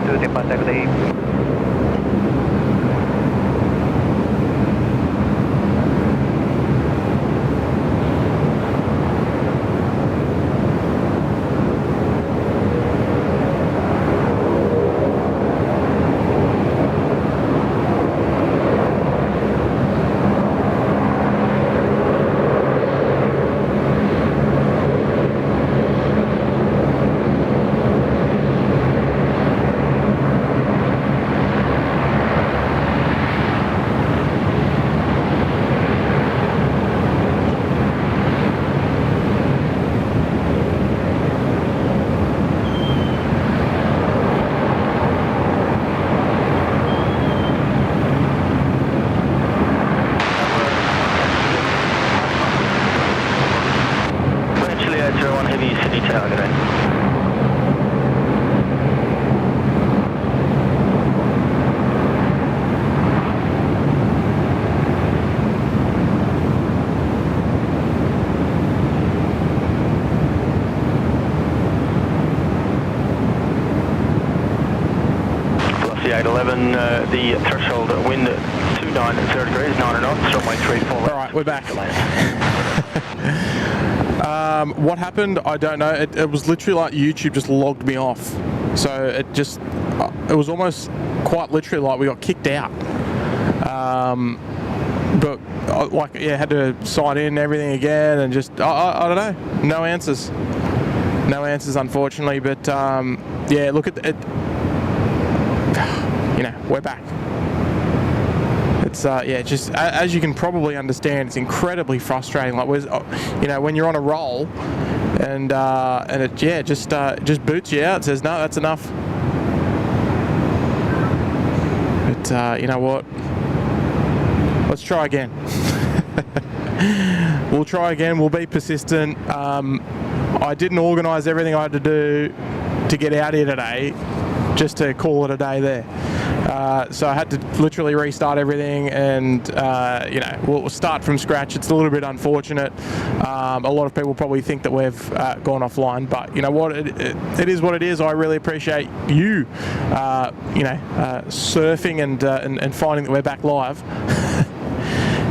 to depart taxi. The threshold wind 290 degrees, 9 knots, runway 34. Alright, we're back. What happened, I don't know. It was literally like YouTube just logged me off. So it was almost quite literally like we got kicked out. But had to sign in and everything again and just, I don't know, no answers. No answers, unfortunately, but yeah, look at it. You know, we're back. It's yeah, just as you can probably understand, it's incredibly frustrating. Like, you know, when you're on a roll, and it just boots you out. Says no, that's enough. But you know what? Let's try again. We'll try again. We'll be persistent. I didn't organise everything I had to do to get out here today, just to call it a day there. So I had to literally restart everything, and you know, we'll start from scratch. It's a little bit unfortunate. A lot of people probably think that we've gone offline, but you know what? It is what it is. I really appreciate you, you know, surfing and finding that we're back live.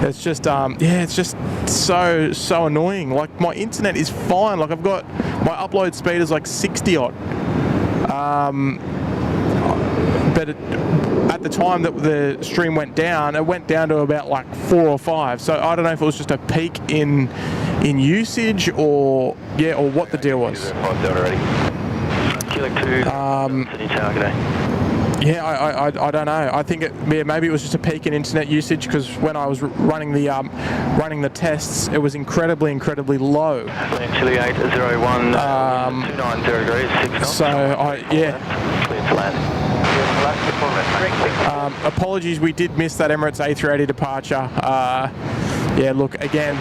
It's just yeah, it's just so annoying. Like, my internet is fine. Like, I've got my upload speed is like 60 odd. But at the time that the stream went down, it went down to about like 4 or 5. So I don't know if it was just a peak in usage, or yeah, or what the deal was. Yeah, I don't know. I think maybe it was just a peak in internet usage, because when I was running the tests, it was incredibly low. Chile 801, 290 degrees, 6 knots. So yeah. Clear to land. Apologies, we did miss that Emirates A380 departure. Yeah, look, again.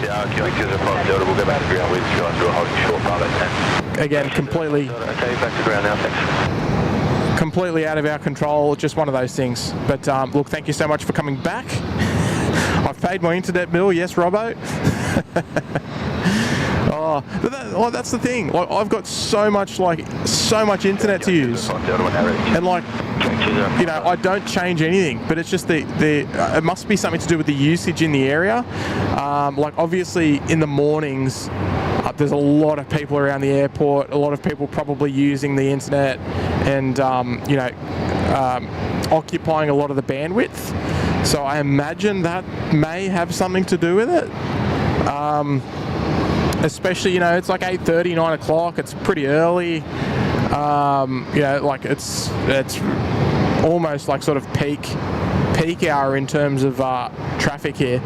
Again, completely. Okay, back to ground now, thanks. Completely out of our control, just one of those things. But look, thank you so much for coming back. I've paid my internet bill, yes, Robbo. But that's the thing. Like, I've got so much internet to use, and like, you know, I don't change anything. But it's just it must be something to do with the usage in the area. Like, obviously, in the mornings, there's a lot of people around the airport. A lot of people probably using the internet, and you know, occupying a lot of the bandwidth. So I imagine that may have something to do with it. Especially, you know, it's like 8:30, 9 o'clock. It's pretty early. You know, like it's almost like sort of peak hour in terms of traffic here.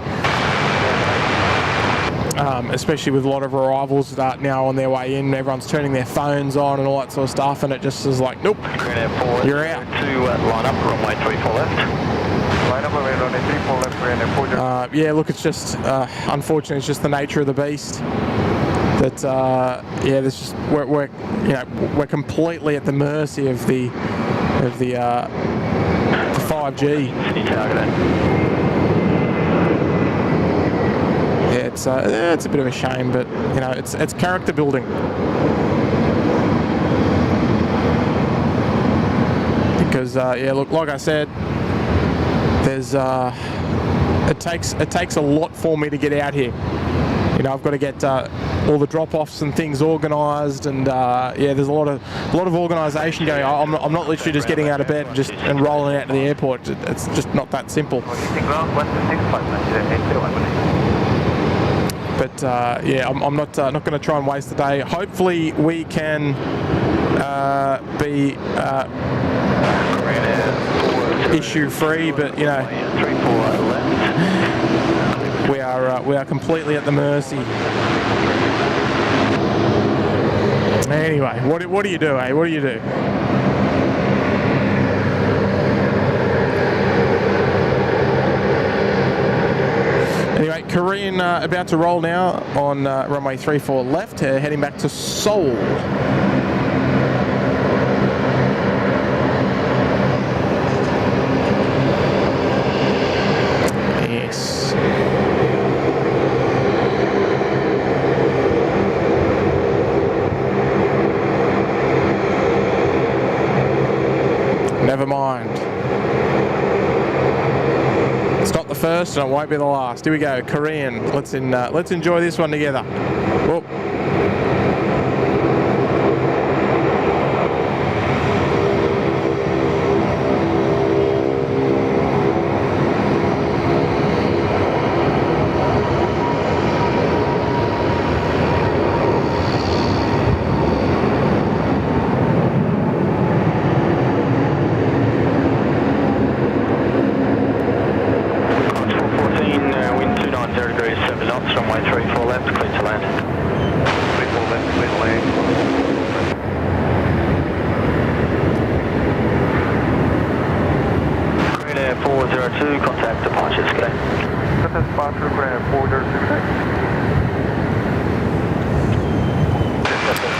Especially with a lot of arrivals that now on their way in, everyone's turning their phones on and all that sort of stuff, and it just is like, nope, you're out. To line up, runway 34 left. Yeah, look, it's just unfortunately, it's just the nature of the beast. That yeah, this just we're you know, we're completely at the mercy of the 5G. Yeah, it's a bit of a shame, but you know, it's character building. because yeah, look, like I said, there's it takes a lot for me to get out here. You know, I've got to get all the drop-offs and things organised, and yeah, there's a lot of organisation going on. I'm not literally just getting out of bed and rolling out to the airport. It's just not that simple. But yeah, I'm not going to try and waste the day. Hopefully, we can be issue free, but you know, we are completely at the mercy. Anyway, what do you do, eh? What do you do? Anyway, Korean about to roll now on runway 34 left, heading back to Seoul. Yes. Never mind. It's not the first and it won't be the last. Here we go, Korean. Let's enjoy this one together. Whoop.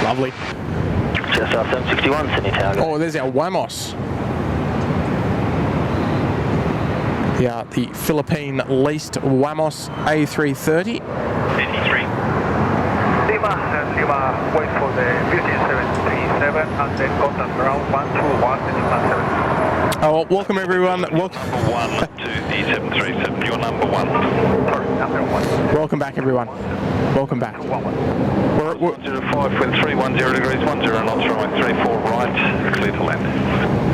Lovely. Just 761, Sydney Tower. Oh, there's our Wamos. Yeah, the Philippine leased Wamos A330. 83. Lima, wait for the 5737 and then contact ground 121 Oh, well, welcome everyone. Number 1 to the 737, you're number 1. Sorry, number 1. Welcome back everyone. Welcome back. We're 05 with 310 degrees, 10 knots, runway 34 right, clear to land.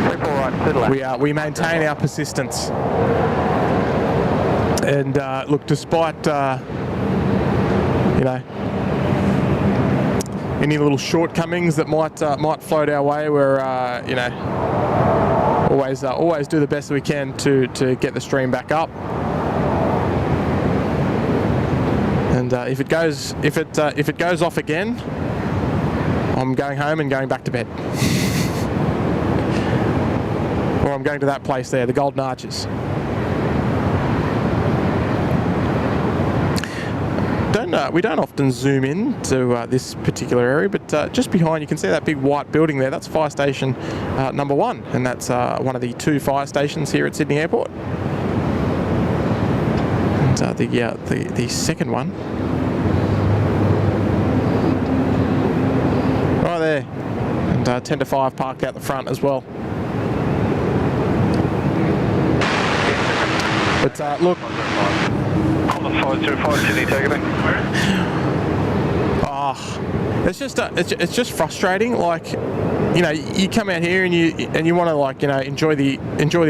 34 right, clear to land. we maintain our persistence. And look, despite you know, any little shortcomings that might float our way, we're you know, always do the best we can to get the stream back up. And if it goes off again, I'm going home and going back to bed. Or I'm going to that place there, the Golden Arches. We don't often zoom in to this particular area, but just behind you can see that big white building there. That's fire station number 1, and that's one of the 2 fire stations here at Sydney Airport. And the second one, right there, and 10 to 5 parked out the front as well. But look. 505, Sydney, take it in. Oh, it's just frustrating. Like, you know, you come out here and you want to, like, you know, enjoy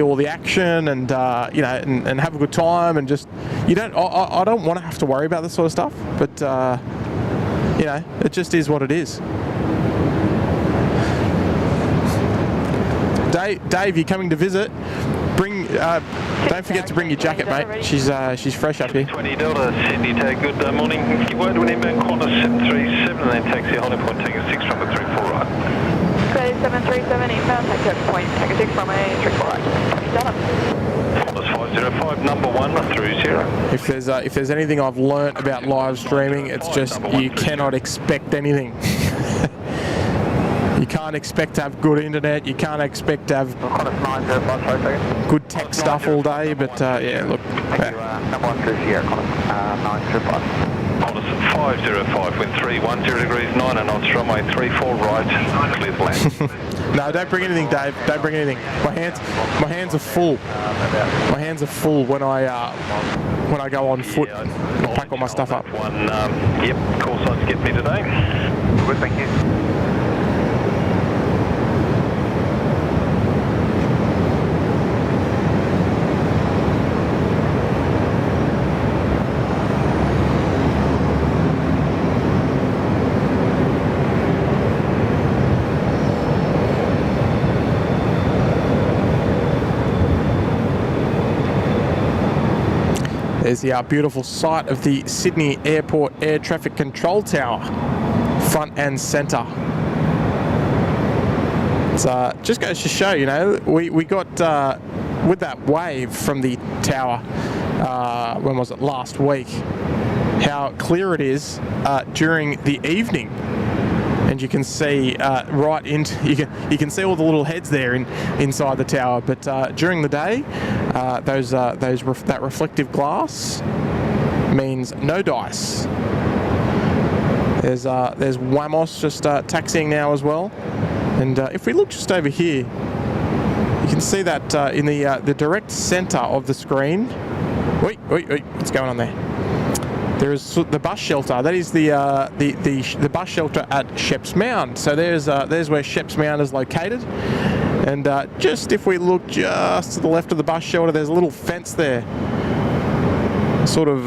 all the action and you know, and have a good time, and just I don't want to have to worry about this sort of stuff. But you know, it just is what it is. Dave, you're coming to visit. Don't forget to bring your jacket, mate. She's fresh up here. 20 Delta, Sydney, take good morning. Keep wide when inbound corner 737 and then taxi holding point, take a 6 from the 34 right. Okay, 737 inbound, take a point, take a 6 from a 34 right. Honda's 505, number 1 through 0. If there's anything I've learnt about live streaming, it's just you cannot expect anything. You can't expect to have good internet, you can't expect to have good tech stuff all day, but yeah, look. Number 1 through 0, Qantas 905. Qantas 505, wind 310 degrees, 9 knots, runway 34 right, clear to land. No, don't bring anything, Dave. Don't bring anything. My hands are full. My hands are full when I go on foot. I pack all my stuff up. Yep, call signs get me today. Good, thank you. There's the beautiful sight of the Sydney Airport Air Traffic Control Tower, front and centre. It just goes to show, you know, we got, with that wave from the tower, when was it, last week, how clear it is during the evening. And you can see right into you can see all the little heads there inside the tower. But during the day, that reflective glass means no dice. There's Wamos just taxiing now as well. And if we look just over here, you can see that in the direct centre of the screen. Wait, what's going on there? There is the bus shelter. That is the bus shelter at Sheps Mound. So there's where Sheps Mound is located. And just if we look just to the left of the bus shelter, there's a little fence there, sort of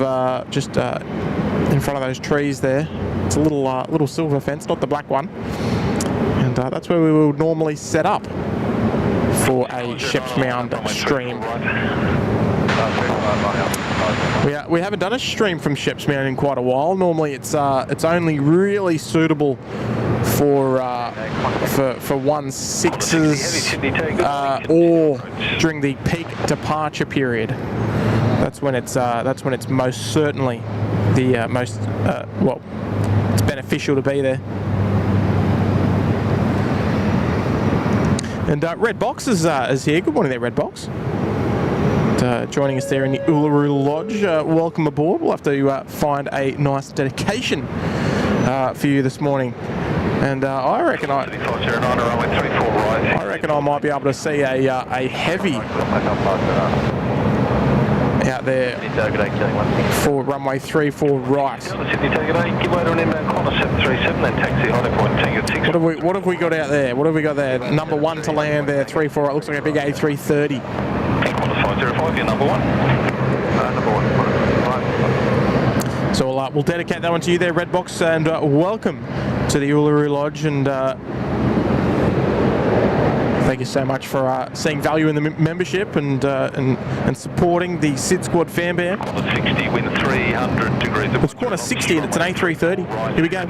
just in front of those trees there. It's a little silver fence, not the black one. And that's where we will normally set up for a Sheps Mound stream. We haven't done a stream from Sheps Mound in quite a while. Normally it's only really suitable for 1.6s or during the peak departure period. That's when it's most certainly the most it's beneficial to be there. And Red Box is here. Good morning there, Red Box. Joining us there in the Uluru Lodge. Welcome aboard. We'll have to find a nice dedication for you this morning. And I reckon I might be able to see a heavy out there for runway 34 right. What have we got out there? What have we got there? Number one to land there, 34. It looks like a big A330. 505, you're number one. So we'll dedicate that one to you there, Red Box, and welcome to the Uluru Lodge. And thank you so much for seeing value in the membership and supporting the SydSquad fan band. Quarter 60, wind 300 degrees. It's quarter 60 and it's an A330. Here we go.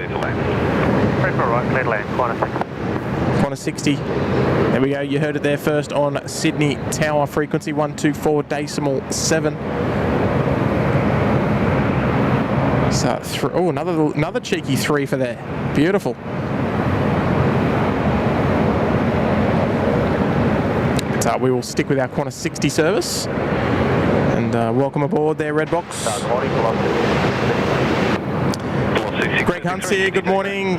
Quarter 60. There we go. You heard it there first on Sydney Tower frequency 124.7. So another cheeky 3 for there. Beautiful. But we will stick with our quarter 60 service. And welcome aboard there, Red Box. Greg Hunt's here. Good morning.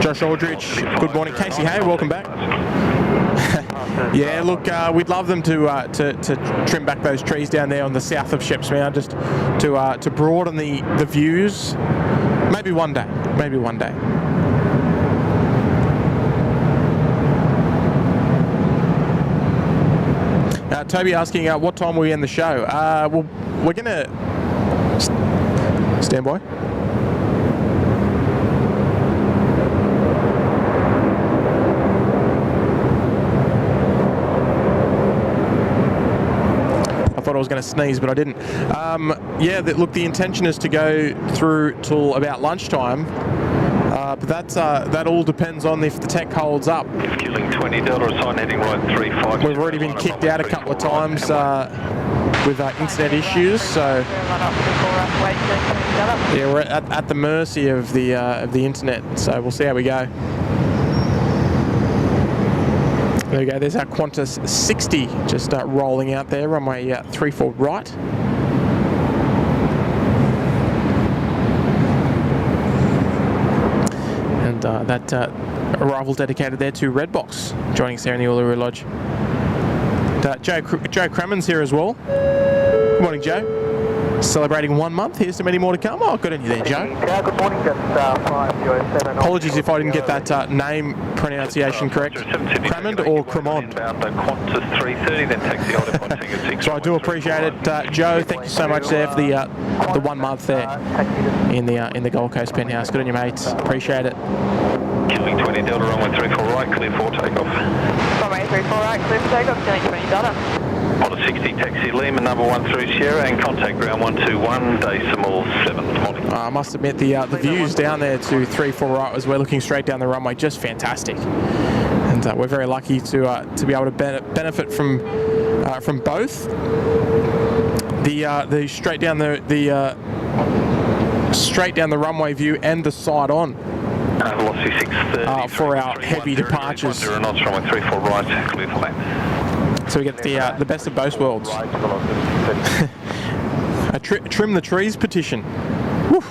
Josh Aldrich, good morning. Casey Hay, welcome back. Yeah, look, we'd love them to trim back those trees down there on the south of Sheps Mound, just to broaden the views. Maybe one day. Maybe one day. Toby asking what time will we end the show? Well, we're gonna stand by. I was going to sneeze, but I didn't. Yeah, look, the intention is to go through till about lunchtime, but that all depends on if the tech holds up. If killing 20 Delta, sign heading right 35. We've already been kicked out a couple of times with internet issues, so yeah, we're at the mercy of the internet. So we'll see how we go. There we go, there's our Qantas 60 just rolling out there, runway 34 right. that arrival dedicated there to Redbox, joining us there in the Uluru Lodge. Joe Crammond's here as well. Good morning, Joe. Celebrating 1 month. Here's so many more to come. Oh, good on you there, Joe. Yeah, good morning. That's 507. Apologies if I didn't get that name pronunciation correct. Crammond or Cremond? Qantas 330, then taxi Hollywood point Tango 6. So I do appreciate it, Joe. Thank you so much there for the 1 month there in the Gold Coast penthouse. Good on you, mates. Appreciate it. Killing 20 Delta, runway 34 right, clear for takeoff. Runway 34 right, clear for takeoff, killing 20 Delta. On a 60, taxi Lima, number 1 through Sierra, and contact ground 121, decimal 7. Morning. I must admit the views down there to 34 right as we're looking straight down the runway, just fantastic. And we're very lucky to be able to benefit from both the straight down the runway view and the side on. Velocity 630 for our heavy departures. 10 knots, runway 34 right, clear for land. So we get the best of both worlds. A trim the trees petition. Woo.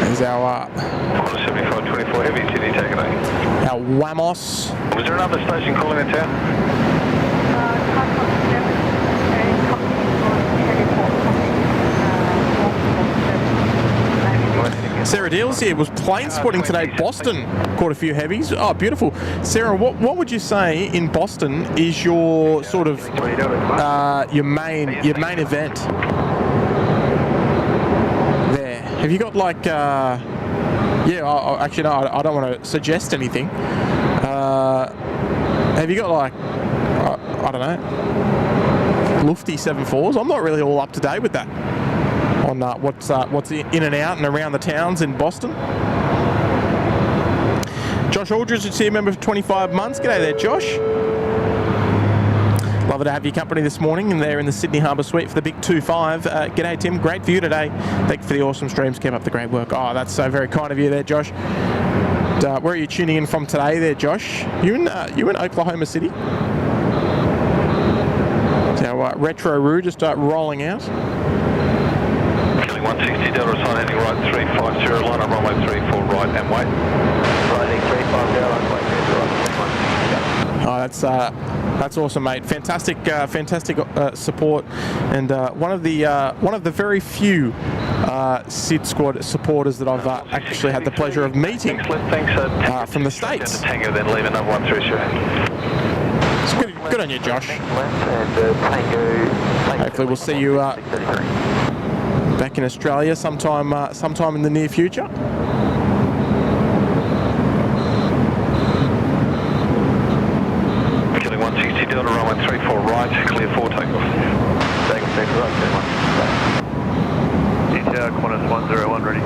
There's our 7524 heavy, did you take it? our Wamos. Was there another station calling in town? Sarah Deals here was plane spotting today. Boston caught a few heavies. Oh, beautiful. Sarah, what would you say in Boston is your sort of your main event there? Have you got like actually no, I don't want to suggest anything. Have you got like I don't know, lofty 7.4s? I'm not really all up to date with that. On what's in and out and around the towns in Boston. Josh Aldridge is here, member for 25 months. G'day there, Josh. Lovely to have your company this morning and there in the Sydney Harbour Suite for the big 2-5. G'day, Tim. Great view today. Thank you for the awesome streams. Keep up the great work. Oh, that's so very kind of you there, Josh. Where are you tuning in from today there, Josh? You in Oklahoma City? So Retro Roo just rolling out. 160 Delta, sign heading right 350, line up runway 34 right and wait. Rising 350, Oh, that's awesome, mate. Fantastic support, and one of the very few SydSquad supporters that I've actually had the pleasure of meeting from the States. Tango, then leave another 1 through Sierra. It's good on you, Josh. Hopefully we'll see you back in Australia sometime in the near future. Killing 160 Delta, runway 34 right, clear for takeoff. Thanks, right, detail, Qantas 101 ready.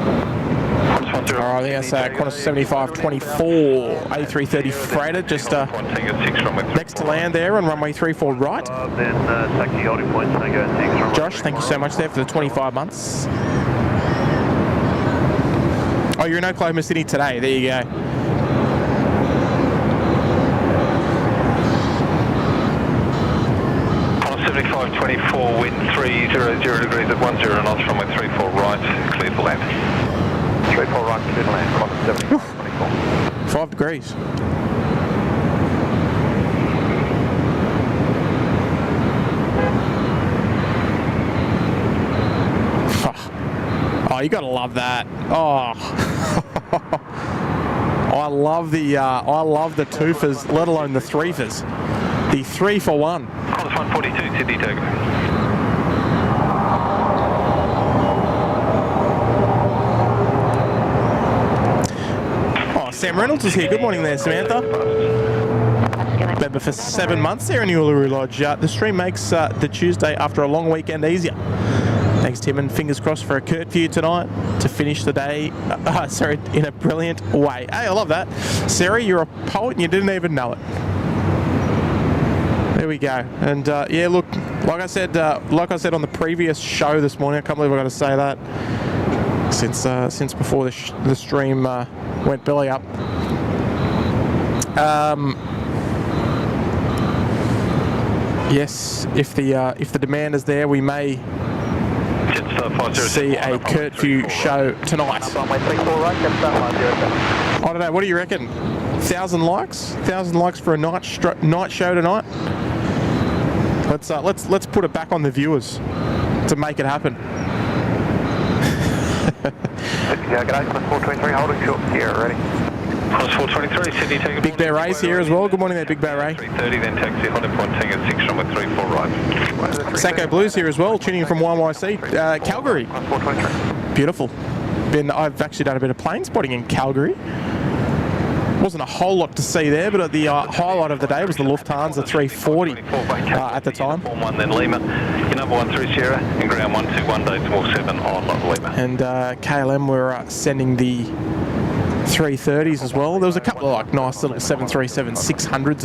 Alright, I think that's Qantas 7524 A330 freighter, just next to land there on runway 34 right. Then taxi holding point, Tango 6. Josh, thank you so much there for the 25 months. Oh, you're in Oklahoma City today. There you go. On 7524, wind 300 degrees at 10 knots, runway 34 right, clear for land. 34 right, clear to land, Qantas 7524. 5 degrees. Oh, you gotta love that. Oh, I love the twofers, let alone the threefers. The 3 for 1. Qantas 142, Sydney Togo. Oh, Sam Reynolds is here. Good morning there, Samantha. Member for 7 months there in the Uluru Lodge. The stream makes the Tuesday after a long weekend easier. Thanks, Tim, and fingers crossed for a Kurt view tonight to finish the day, in a brilliant way. Hey, I love that. Sarah, you're a poet and you didn't even know it. There we go. And yeah, look, like I said on the previous show this morning, I can't believe I got to say that. since before the stream went belly up. Yes, if the demand is there, we may see a curfew show tonight. I don't know. What do you reckon? 1,000 likes? 1,000 likes for a night show tonight? Let's put it back on the viewers to make it happen. Yeah, good day, plus 423, holding short here, ready. Plus 423, Sydney, take Big Bear Ray's here as well. Good morning there, Big Bear Ray. 330, then taxi, Honda Point, Tango 6, runway 34 right. Sanko Blues here as well, tuning in from YYC, Calgary. Plus 423. Beautiful. I've actually done a bit of plane spotting in Calgary. Wasn't a whole lot to see there, but the highlight of the day was the Lufthansa 340 at the time. Form 1, then Lima. Your number 1 through Sierra, and ground 121, decimal 7 on Lima. And KLM were sending the 330s as well. There was a couple of like nice little 737-600s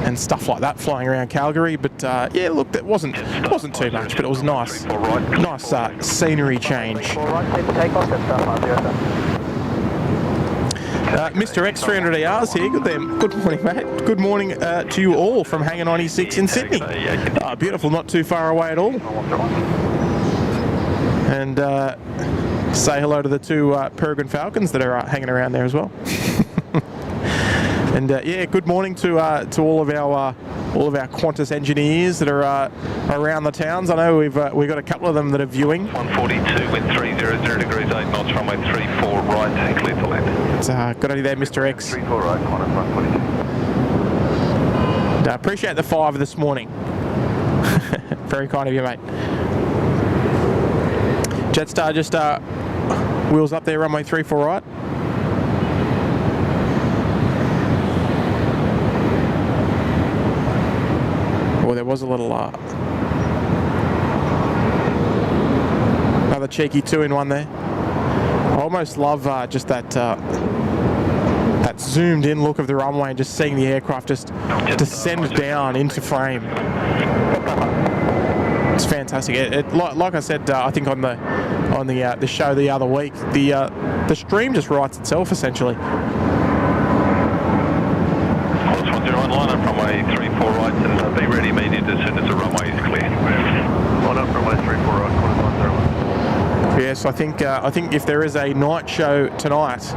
and stuff like that flying around Calgary. But yeah, look, that wasn't too much, but it was nice scenery change. Mr. X300ER's here. Good morning, mate. Good morning to you all from Hangar 96 in Sydney. Beautiful, not too far away at all. And say hello to the two Peregrine Falcons that are hanging around there as well. And yeah, good morning to all of our Qantas engineers that are around the towns. I know we've got a couple of them that are viewing. 142 with 300 degrees 8 knots, runway 34 right, and clear for land. It's good on you there, Mr. X. 34 right, Qantas 142. And, appreciate the 5 this morning. Very kind of you, mate. Jetstar just wheels up there, runway 34 right. Oh, there was a little another cheeky 2-in-1 there. I almost love just that zoomed in look of the runway and just seeing the aircraft just descend down into frame. It's fantastic. Like I said, I think on the show the other week, the stream just writes itself essentially. Plus 101, line up runway 34 right, and be ready immediately as soon as the runway is clear. Line up runway 34 right, Qantas 101. Yes, I think if there is a night show tonight,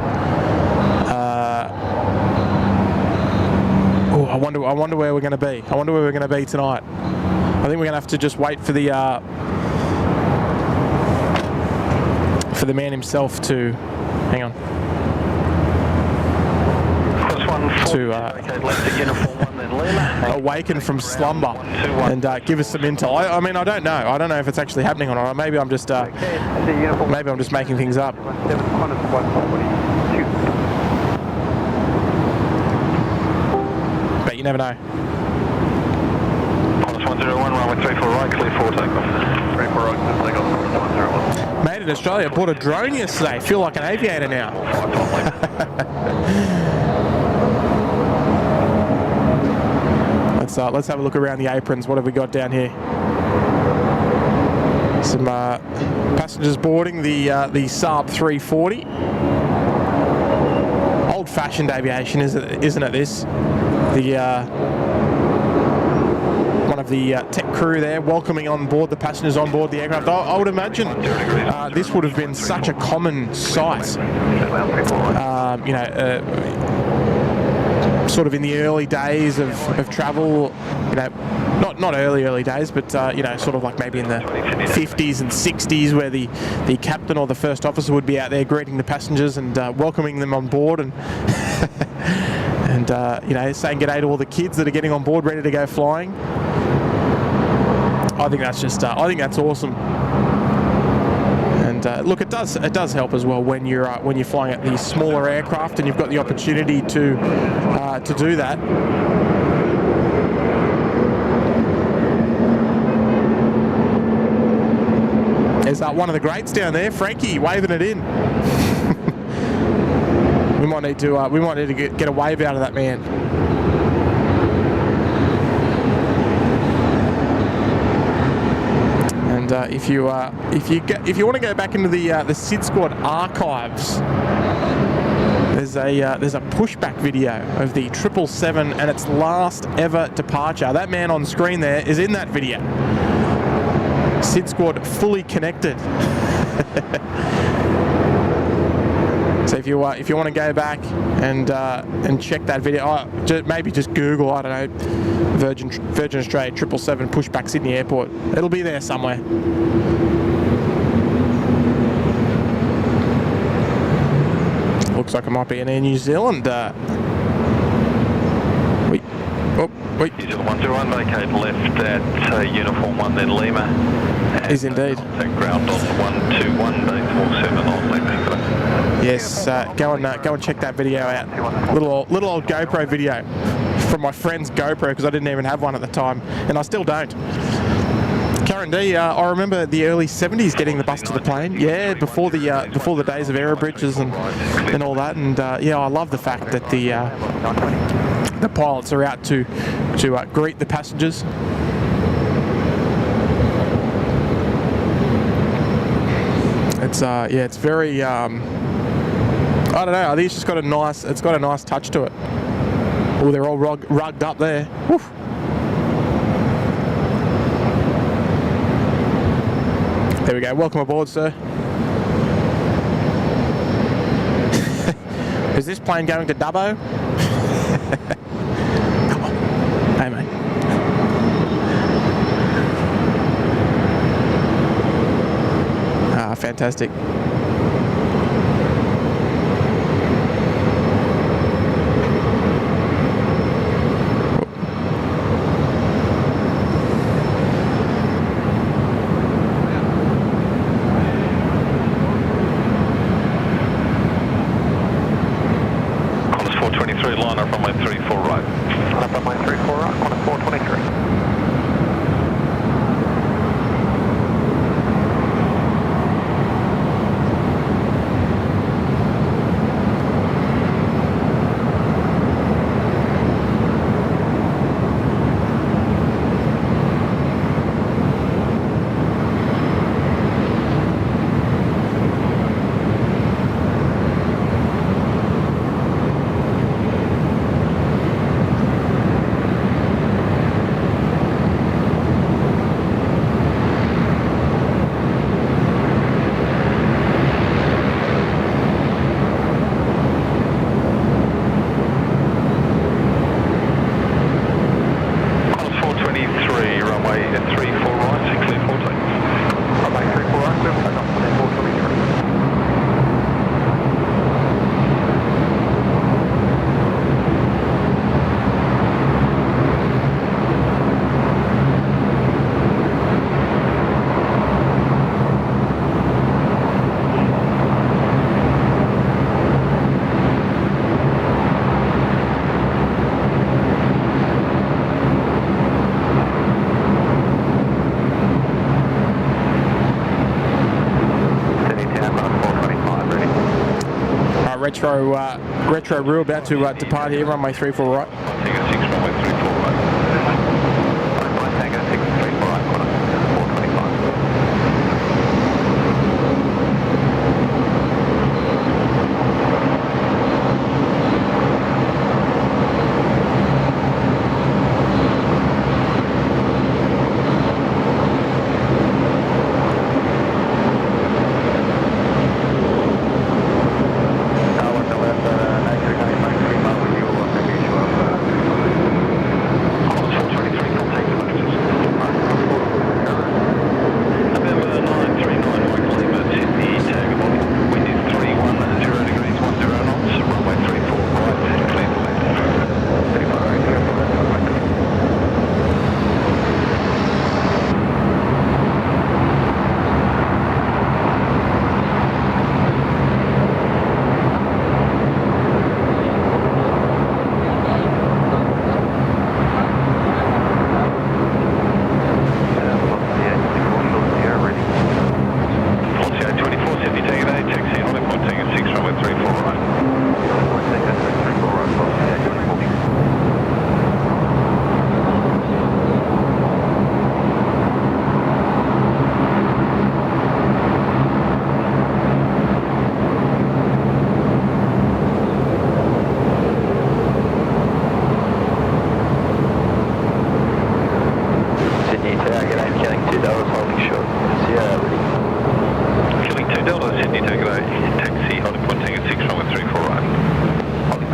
I wonder where we're going to be. I wonder where we're going to be tonight. I think we're going to have to just wait for the man himself to hang on. To awaken from slumber and give us some intel. I mean, I don't know. I don't know if it's actually happening or not. Maybe I'm just making things up. But you never know. Qantas 101, runway 34 right, clear for takeoff. 34 right, takeoff, Qantas 101. Made in Australia. Bought a drone yesterday. Feel like an aviator now. Let's have a look around the aprons. What have we got down here? Some passengers boarding the Saab 340. Old-fashioned aviation, isn't it? This one of the tech crew there welcoming on board the passengers on board the aircraft. I would imagine this would have been such a common sight. Sort of in the early days of travel, not early days, but sort of like maybe in the 50s and 60s, where the captain or the first officer would be out there greeting the passengers and welcoming them on board and and saying g'day to all the kids that are getting on board ready to go flying. I think that's just I think that's awesome. And look, it does help as well when you're flying at these smaller aircraft and you've got the opportunity to do that. There's one of the greats down there, Frankie, waving it in. we might need to get a wave out of that man. And And if you want to go back into the SydSquad archives, there's a pushback video of the 777 and its last ever departure. That man on screen there is in that video. SydSquad fully connected. So if you want to go back and check that video, maybe just Google, I don't know, Virgin Australia 777 pushback Sydney Airport. It'll be there somewhere. Looks like it might be an Air New Zealand. Wait. New Zealand 101, vacate left at uniform 1, then Lima. Is indeed. Ground on 121, base 47 on Lima. Yes, go and check that video out. Little old GoPro video from my friend's GoPro, because I didn't even have one at the time, and I still don't. Karen D, I remember the early 70s getting the bus to the plane. Yeah, before the days of aero bridges and all that. And yeah, I love the fact that the pilots are out to greet the passengers. It's yeah, it's very I don't know. I think it's got a nice touch to it. Oh, they're all rugged up there. Whew. There we go. Welcome aboard, sir. Is this plane going to Dubbo? Come on. Hey, mate. Ah, fantastic. Line up runway 34 right. Line up runway 34 right, corner 423. Retro Rue about to depart here, runway 34 right. Tango 6, runway 34 right. Tango 6, 34 right, corner 425.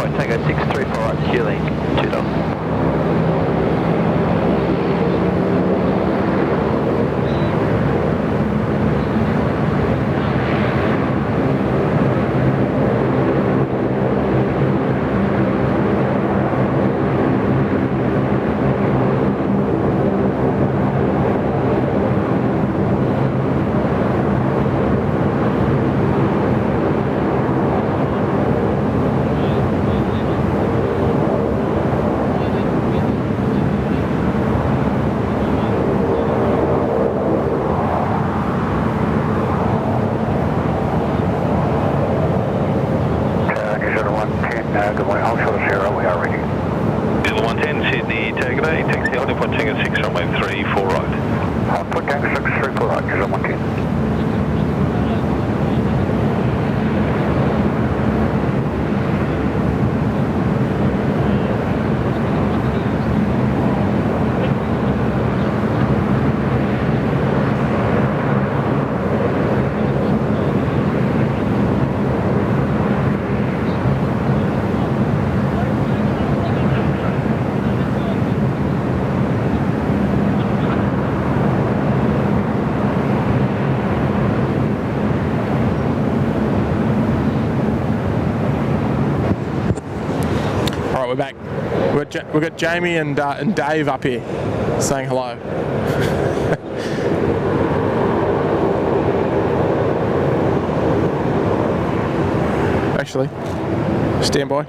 Point Tango 634 right, Q-link, 2 knots. Good morning, Alpha 0, we are ready. Dealer 110, Sydney, target A, taxi Hollywood Point Tango 6, runway 34 right. Point Tango 634 right, Dealer 110. We're back. We've got Jamie and Dave up here saying hello. Actually, stand by.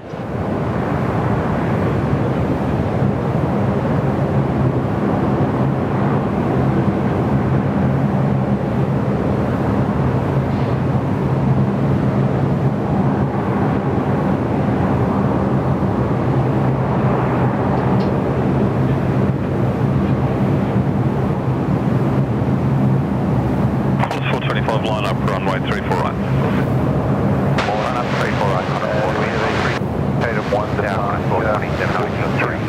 Line up, runway 34 right. Line up, 34 right. We have a 1 down, 427,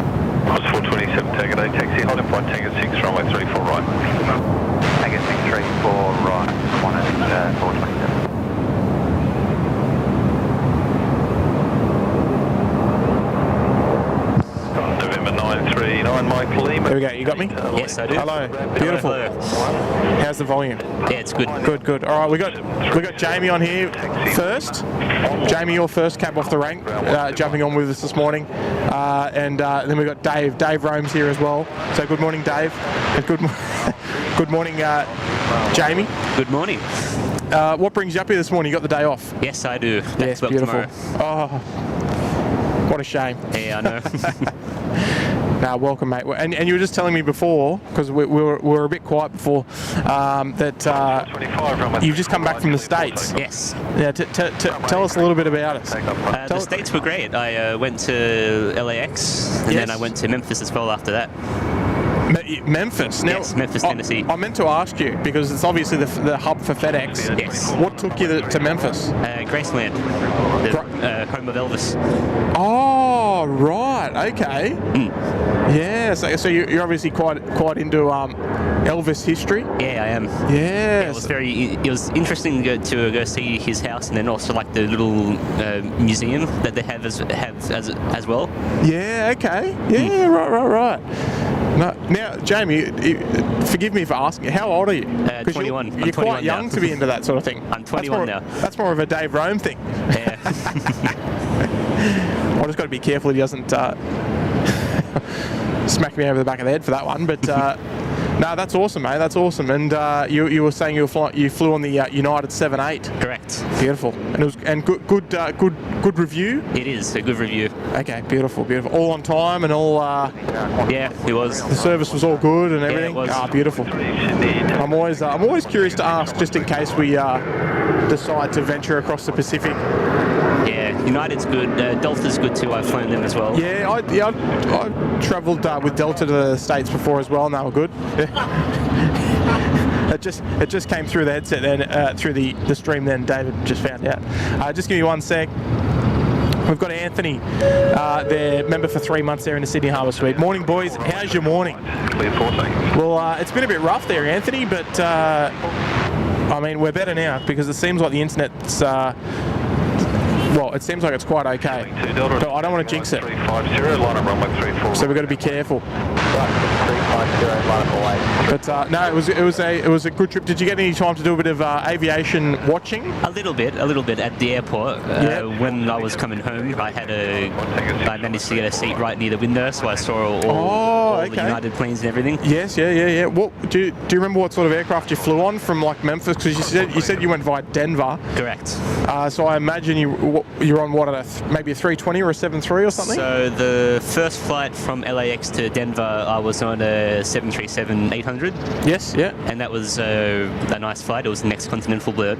Course 427, target A, taxi Hollywood Point Tango 6, runway 34 right. Tango 634 right, 427. November 939, Mike Lima. There we go. You got me? Yes, I do. Hello. Beautiful. Hello. How's the volume? Yeah, it's good. Good, good. All right, we got Jamie on here first. Jamie, your first cab off the rank, jumping on with us this morning, and then we got Dave. Dave roams here as well. So good morning, Dave. And good morning, Jamie. Good morning. What brings you up here this morning? You got the day off? Yes, I do. Yes, Work beautiful. tomorrow. Oh, what a shame. Yeah, I know. Nah, welcome, mate. And you were just telling me before, because we were a bit quiet before, that you've just come back from the States. Yes. Yeah, tell us a little bit about it. The States were great. I went to LAX, and then I went to Memphis as well after that. Memphis? Now, Yes, Memphis, Tennessee. I meant to ask you, because it's obviously the hub for FedEx. Yes. What took you to Memphis? Graceland, the home of Elvis. Oh, right. Okay. Yeah, so you're obviously quite into Elvis history. Yeah, I am. Yes. It was interesting to go see his house, and then also like the little museum that they have as well. Yeah. Okay. Yeah. Right. Now, Jamie, forgive me for asking. How old are you? 21. You're quite young now. to be into that sort of thing. I'm 21 now. That's more of a Dave Rome thing. Yeah. I just got to be careful he doesn't smack me over the back of the head for that one. But no, that's awesome, mate. That's awesome. And you were saying you flew on the United 787. Correct. Beautiful. And it was good review. It is a good review. Okay, beautiful. All on time and all. Yeah, it was. The service was all good and everything. Yeah, it was. Ah, beautiful. I'm always curious to ask, just in case we decide to venture across the Pacific. Yeah, United's good. Delta's good too. I've flown them as well. Yeah, I travelled with Delta to the States before as well, and they were good. It just came through the headset then, through the stream then. David just found out. Just give me one sec. We've got Anthony, their member for 3 months there in the Sydney Harbour Suite. Morning, boys. How's your morning? Clear 14. Well, it's been a bit rough there, Anthony, but I mean, we're better now because it seems like the internet's Well, it seems like it's quite okay. 2 Delta. But I don't want to jinx it. 350, line up runway 34. So we've got to be careful. 350, line up away. But no, it was a good trip. Did you get any time to do a bit of aviation watching? A little bit at the airport. When I was coming home, I managed to get a seat right near the window, so I saw all the United planes and everything. Yes, yeah. What do you remember what sort of aircraft you flew on from like Memphis? Because you said you went via Denver. Correct. So I imagine you're on what, maybe a 320 or a 73 or something? So the first flight from LAX to Denver, I was on a 737-800. Yes, yeah. And that was a nice flight. It was the next Continental Bird.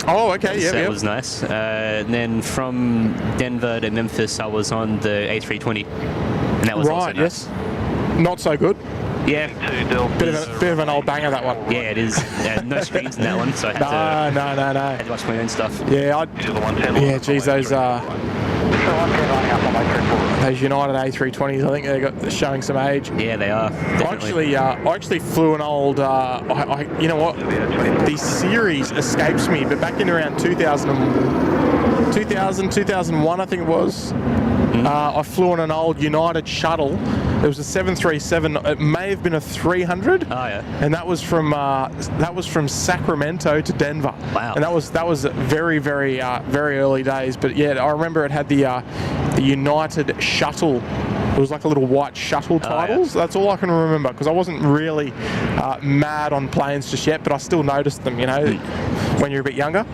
Oh, okay, yeah. So it was nice. And then from Denver to Memphis, I was on the A320. And that was also nice. Yes. Not so good. Yeah. Bit of an old banger, that one. Yeah, it is. No screens in that one, so I had to watch my own stuff. Yeah, geez, those United A320s, I think they're showing some age. Yeah, they are. Definitely. I actually flew an old, you know what, the series escapes me, but back in around 2001, I think it was, I flew on an old United shuttle. It was a 737. It may have been a 300. Oh yeah. And that was from Sacramento to Denver. Wow. And that was very very early days. But yeah, I remember it had the United shuttle. It was like a little white shuttle titles. That's all I can remember, because I wasn't really mad on planes just yet, but I still noticed them. You know, when you're a bit younger.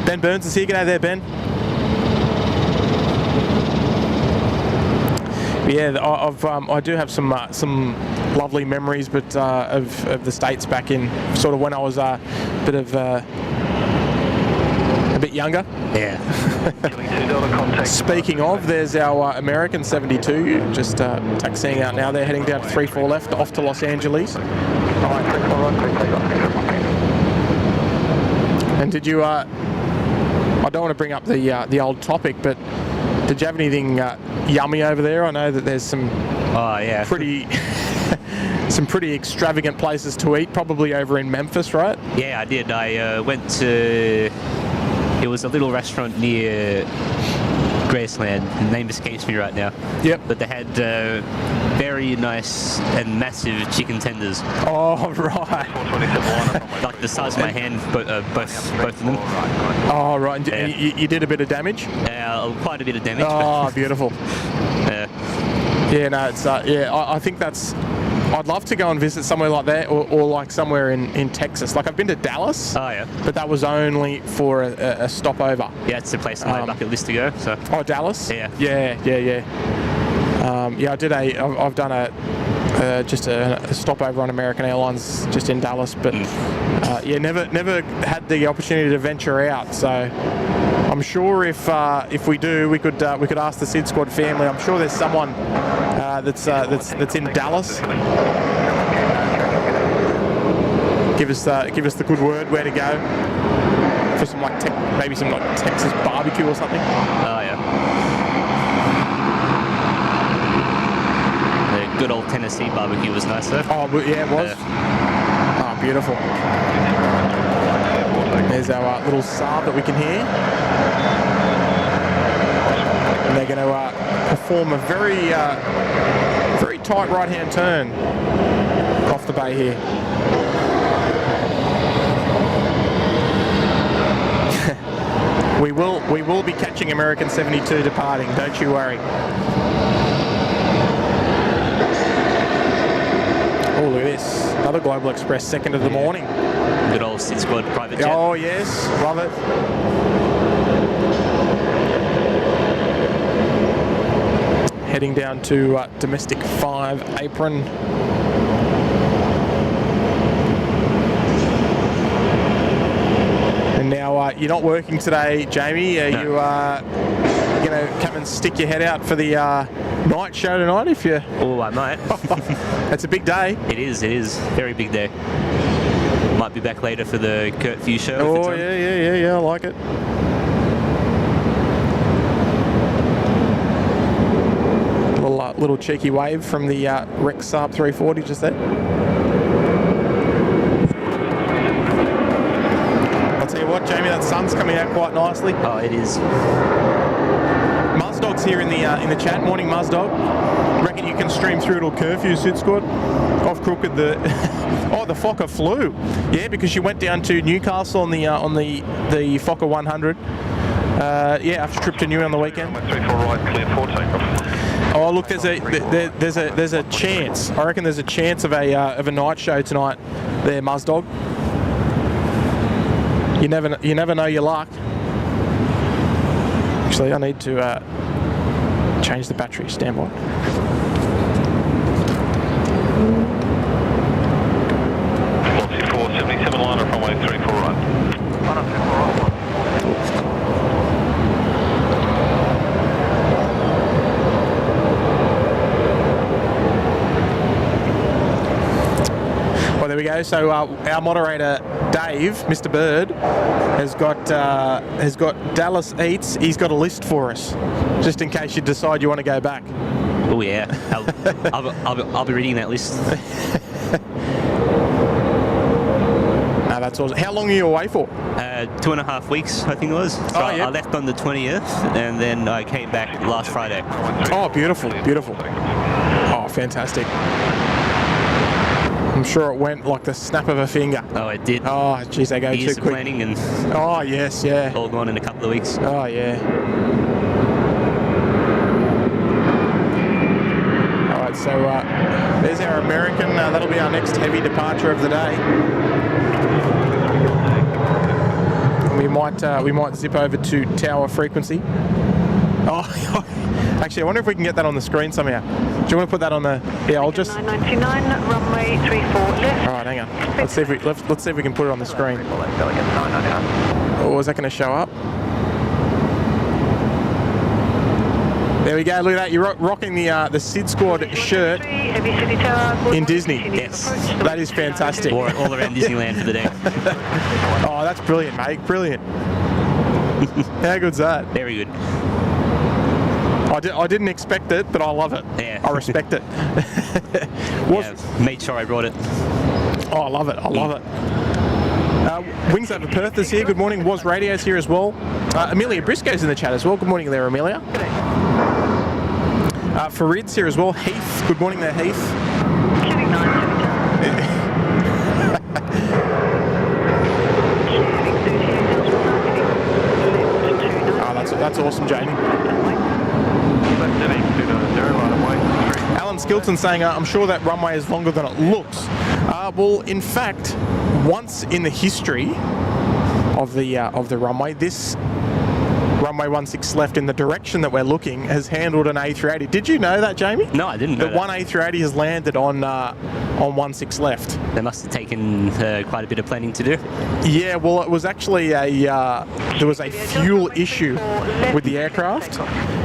Ben Burns is here. G'day there, Ben. Yeah, I do have some lovely memories, but of the States back in sort of when I was a bit younger. Yeah. Speaking of, there's our American 72 just taxiing out now. They're heading down to 34 left off to Los Angeles. And did you? I don't want to bring up the old topic, but did you have anything yummy over there? I know that there's some pretty some pretty extravagant places to eat, probably over in Memphis, right? Yeah, I did. I went to, it was a little restaurant near Graceland. The name escapes me right now. Yep. But they had very nice and massive chicken tenders. Oh, right. Like the size of my hand, but both of them. Oh, right. And you did a bit of damage? Quite a bit of damage. Oh, beautiful. Yeah, no, it's I think that's. I'd love to go and visit somewhere like that, or like somewhere in Texas. Like I've been to Dallas. Oh yeah. But that was only for a stopover. Yeah, it's a place on my bucket list to go. So. Oh, Dallas. Yeah. Yeah. I did I've done just a stopover on American Airlines just in Dallas, but never had the opportunity to venture out. So I'm sure if we do, we could ask the SydSquad family. I'm sure there's someone that's in Dallas. Give us the good word where to go for some maybe some Texas barbecue or something. Oh yeah. The good old Tennessee barbecue was nice though. Oh yeah, it was. Oh, beautiful. There's our little Saab that we can hear. And they're going to perform a very tight right-hand turn off the bay here. We will be catching American 72 departing, don't you worry. Oh, look at this. Another Global Express, second of the morning. Good old SydSquad private jet. Oh, yes. Love it. Heading down to domestic 5 Apron. And now you're not working today, Jamie. No. You going to come and stick your head out for the night show tonight if you... Oh, I might. It's a big day. It is. Very big day. Might be back later for the Kurt View show. Oh, yeah, I like it. Little cheeky wave from the Rex Saab 340 just there. sun's coming out quite nicely. Oh, it is. Muzdog's here in the chat. Morning, Muzdog. Reckon you can stream through till curfew, SydSquad? Off crooked the oh, the Fokker flew. Yeah, because she went down to Newcastle on the Fokker 100. Yeah, after a trip to New on the weekend. 34 right, clear for takeoff. Oh, look, there's a chance. I reckon there's a chance of a night show tonight. There, Muzdog. You never know your luck. Actually, I need to change the battery. Stand by. Velocity 477 liner from runway 34 right. Well, there we go. So our moderator Dave, Mr. Bird, has got Dallas Eats. He's got a list for us, just in case you decide you want to go back. Oh yeah, I'll be reading that list. That's awesome. How long are you away for? 2.5 weeks, I think it was. So yeah. I left on the 20th, and then I came back last Friday. Oh, beautiful, beautiful. Oh, fantastic. I'm sure it went like the snap of a finger. Oh, it did. Oh, geez, they go Years too of quick. planning and Oh, yes, yeah. all gone in a couple of weeks. Oh, yeah. All right, so there's our American. That'll be our next heavy departure of the day. We might zip over to tower frequency. Oh, actually, I wonder if we can get that on the screen somehow. Do you want to put that on the? Yeah, I'll just. 999 runway 34 left. All right, hang on. Let's see if we can put it on the screen. Oh, is that going to show up? There we go. Look at that. You're rocking the SydSquad shirt in Disney. Yes, that is fantastic. All around Disneyland for the day. Oh, that's brilliant, mate. Brilliant. How good's that? Very good. I didn't expect it, but I love it. Yeah. I respect it. Made sure I brought it. Oh, I love it. I love it. Wings Over Perth is here. Good morning. Was Radio's here as well. Amelia Briscoe's in the chat as well. Good morning there, Amelia. Farid's here as well. Heath. Good morning there, Heath. That's awesome, Jamie. Alan Skilton saying, I'm sure that runway is longer than it looks. Well, in fact, once in the history of the runway, this runway 16 left in the direction that we're looking has handled an A380. Did you know that, Jamie? No, I didn't know that. One A380 has landed on 16 left. They must have taken quite a bit of planning to do. Yeah, well, it was actually there was a fuel issue with the aircraft,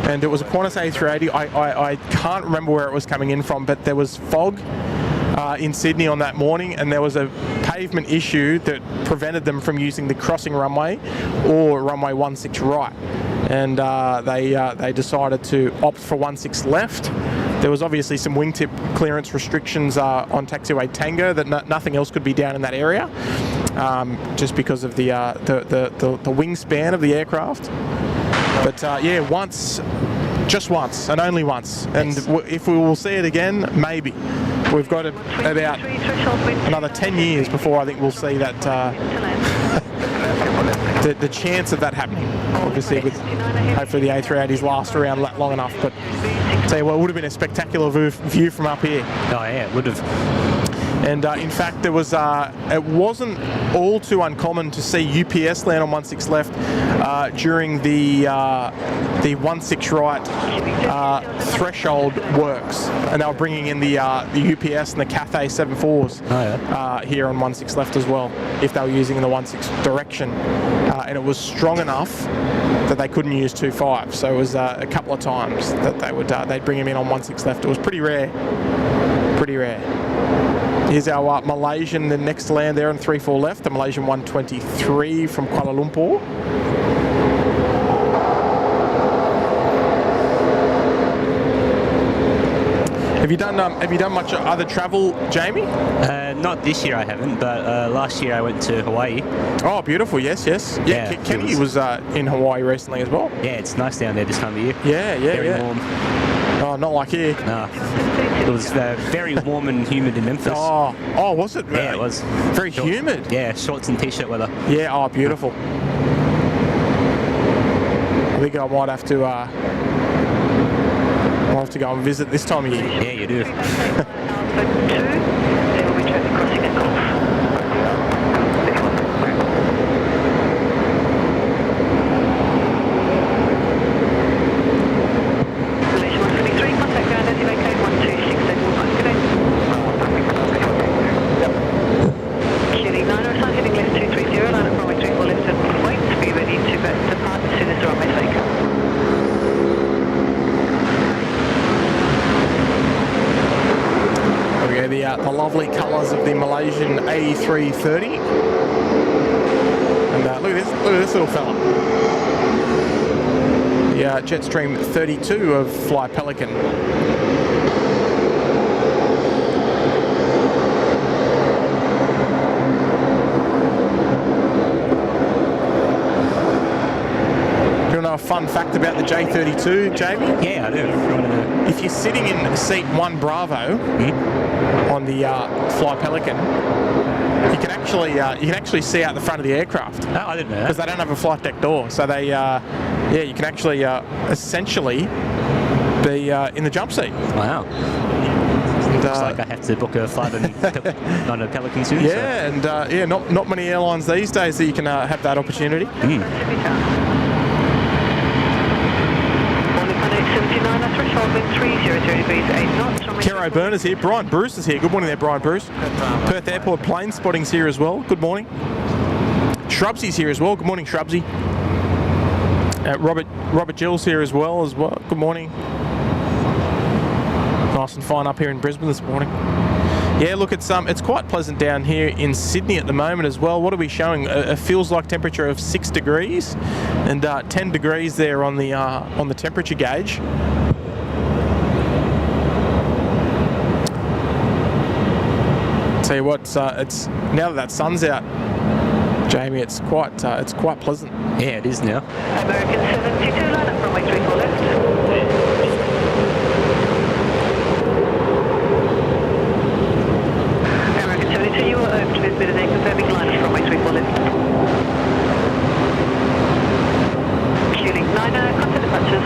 and it was a Qantas A380. I can't remember where it was coming in from, but there was fog in Sydney on that morning, and there was a pavement issue that prevented them from using the crossing runway or runway 16 right, and they decided to opt for 16 left. There was obviously some wingtip clearance restrictions on taxiway Tango that nothing else could be down in that area, just because of the wingspan of the aircraft. But yeah, just once and only once, and if we will see it again, maybe. We've got about another 10 years before I think we'll see that the chance of that happening. Obviously, with hopefully the A380s last around long enough. But tell you what, it would have been a spectacular view from up here. Oh yeah, it would have. And in fact, there was it wasn't all too uncommon to see UPS land on 16 left during the 16 right threshold works, and they were bringing in the UPS and the Cathay 74s here on 16 left as well, if they were using the 16 direction, and it was strong enough that they couldn't use 25. So it was a couple of times that they'd bring him in on 16 left. It was pretty rare. Pretty rare. Here's our Malaysian, the next to land there on 34 left, the Malaysian 123 from Kuala Lumpur. Have Have you done much other travel, Jamie? Not this year I haven't, but last year I went to Hawaii. Oh, beautiful. Yes. Yeah, Kenny was in Hawaii recently as well. Yeah, it's nice down there this time of year. Yeah. Very warm. Oh, not like here. No. It was very warm and humid in Memphis. Oh, was it? Yeah, it was. Very humid. Yeah, shorts and t-shirt weather. Yeah, oh, beautiful. I think I might have to go and visit this time of year. Yeah, you do. The lovely colours of the Malaysian A330. And look at this little fella. The Jetstream 32 of Fly Pelican. Do you know a fun fact about the J32, Jamie? Yeah, I do. If you're sitting in seat 1 Bravo on the Fly Pelican, you can actually see out the front of the aircraft. Oh, I didn't know that. Because they don't have a flight deck door, so they you can actually essentially be in the jump seat. Wow. And, looks like I have to book a flight on a Pelican soon. Yeah, so. And not many airlines these days that you can have that opportunity. Kero Burners here. Brian Bruce is here. Good morning there, Brian Bruce. Perth Airport plane spotting's here as well. Good morning. Shrubsy's here as well. Good morning, Shrubsy. Robert Gill's here as well. Good morning. Nice and fine up here in Brisbane this morning. Yeah, look, it's quite pleasant down here in Sydney at the moment as well. What are we showing? A feels like temperature of 6 degrees, and 10 degrees there on the temperature gauge. Tell you what, it's now that sun's out, Jamie. It's quite pleasant. Yeah, it is now. American 72, line up runway 34 left. American 72, you are open to this bit of air, confirming line up runway 34 left. Cueing 9, contact departures.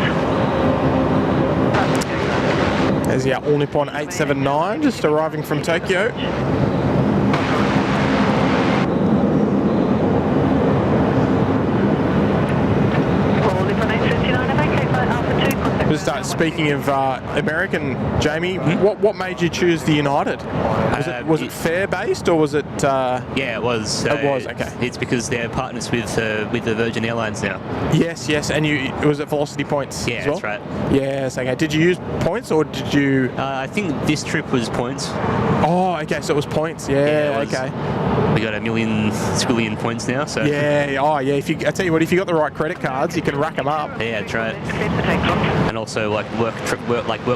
There's the All Nippon 879 just arriving from Tokyo. Just speaking of American, Jamie, what made you choose the United? Was it fare based or was it? Yeah, it was. It was, okay. It's because they're partners with the Virgin Airlines now. Yes, and was it Velocity points? Yeah, as well? that's right. Yes, okay. Did you use points or did you? I think this trip was points. Oh, okay. So it was points. Yeah, okay. We got 1 million squillion points now. So. Yeah. Oh, yeah. I tell you what, if you got the right credit cards, you can rack them up. Yeah, that's right. And also like work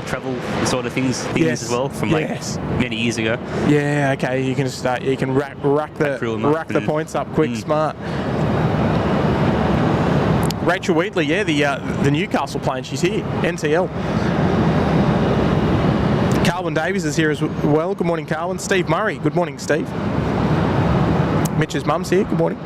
travel sort of things yes. as well from many years ago. Yeah. Okay. You can just you can rack the points up quick, smart. Rachel Wheatley, yeah, the Newcastle plane, she's here. NTL. Carwyn Davies is here as well. Good morning, Carwyn. Steve Murray. Good morning, Steve. Mitch's mum's here. Good morning.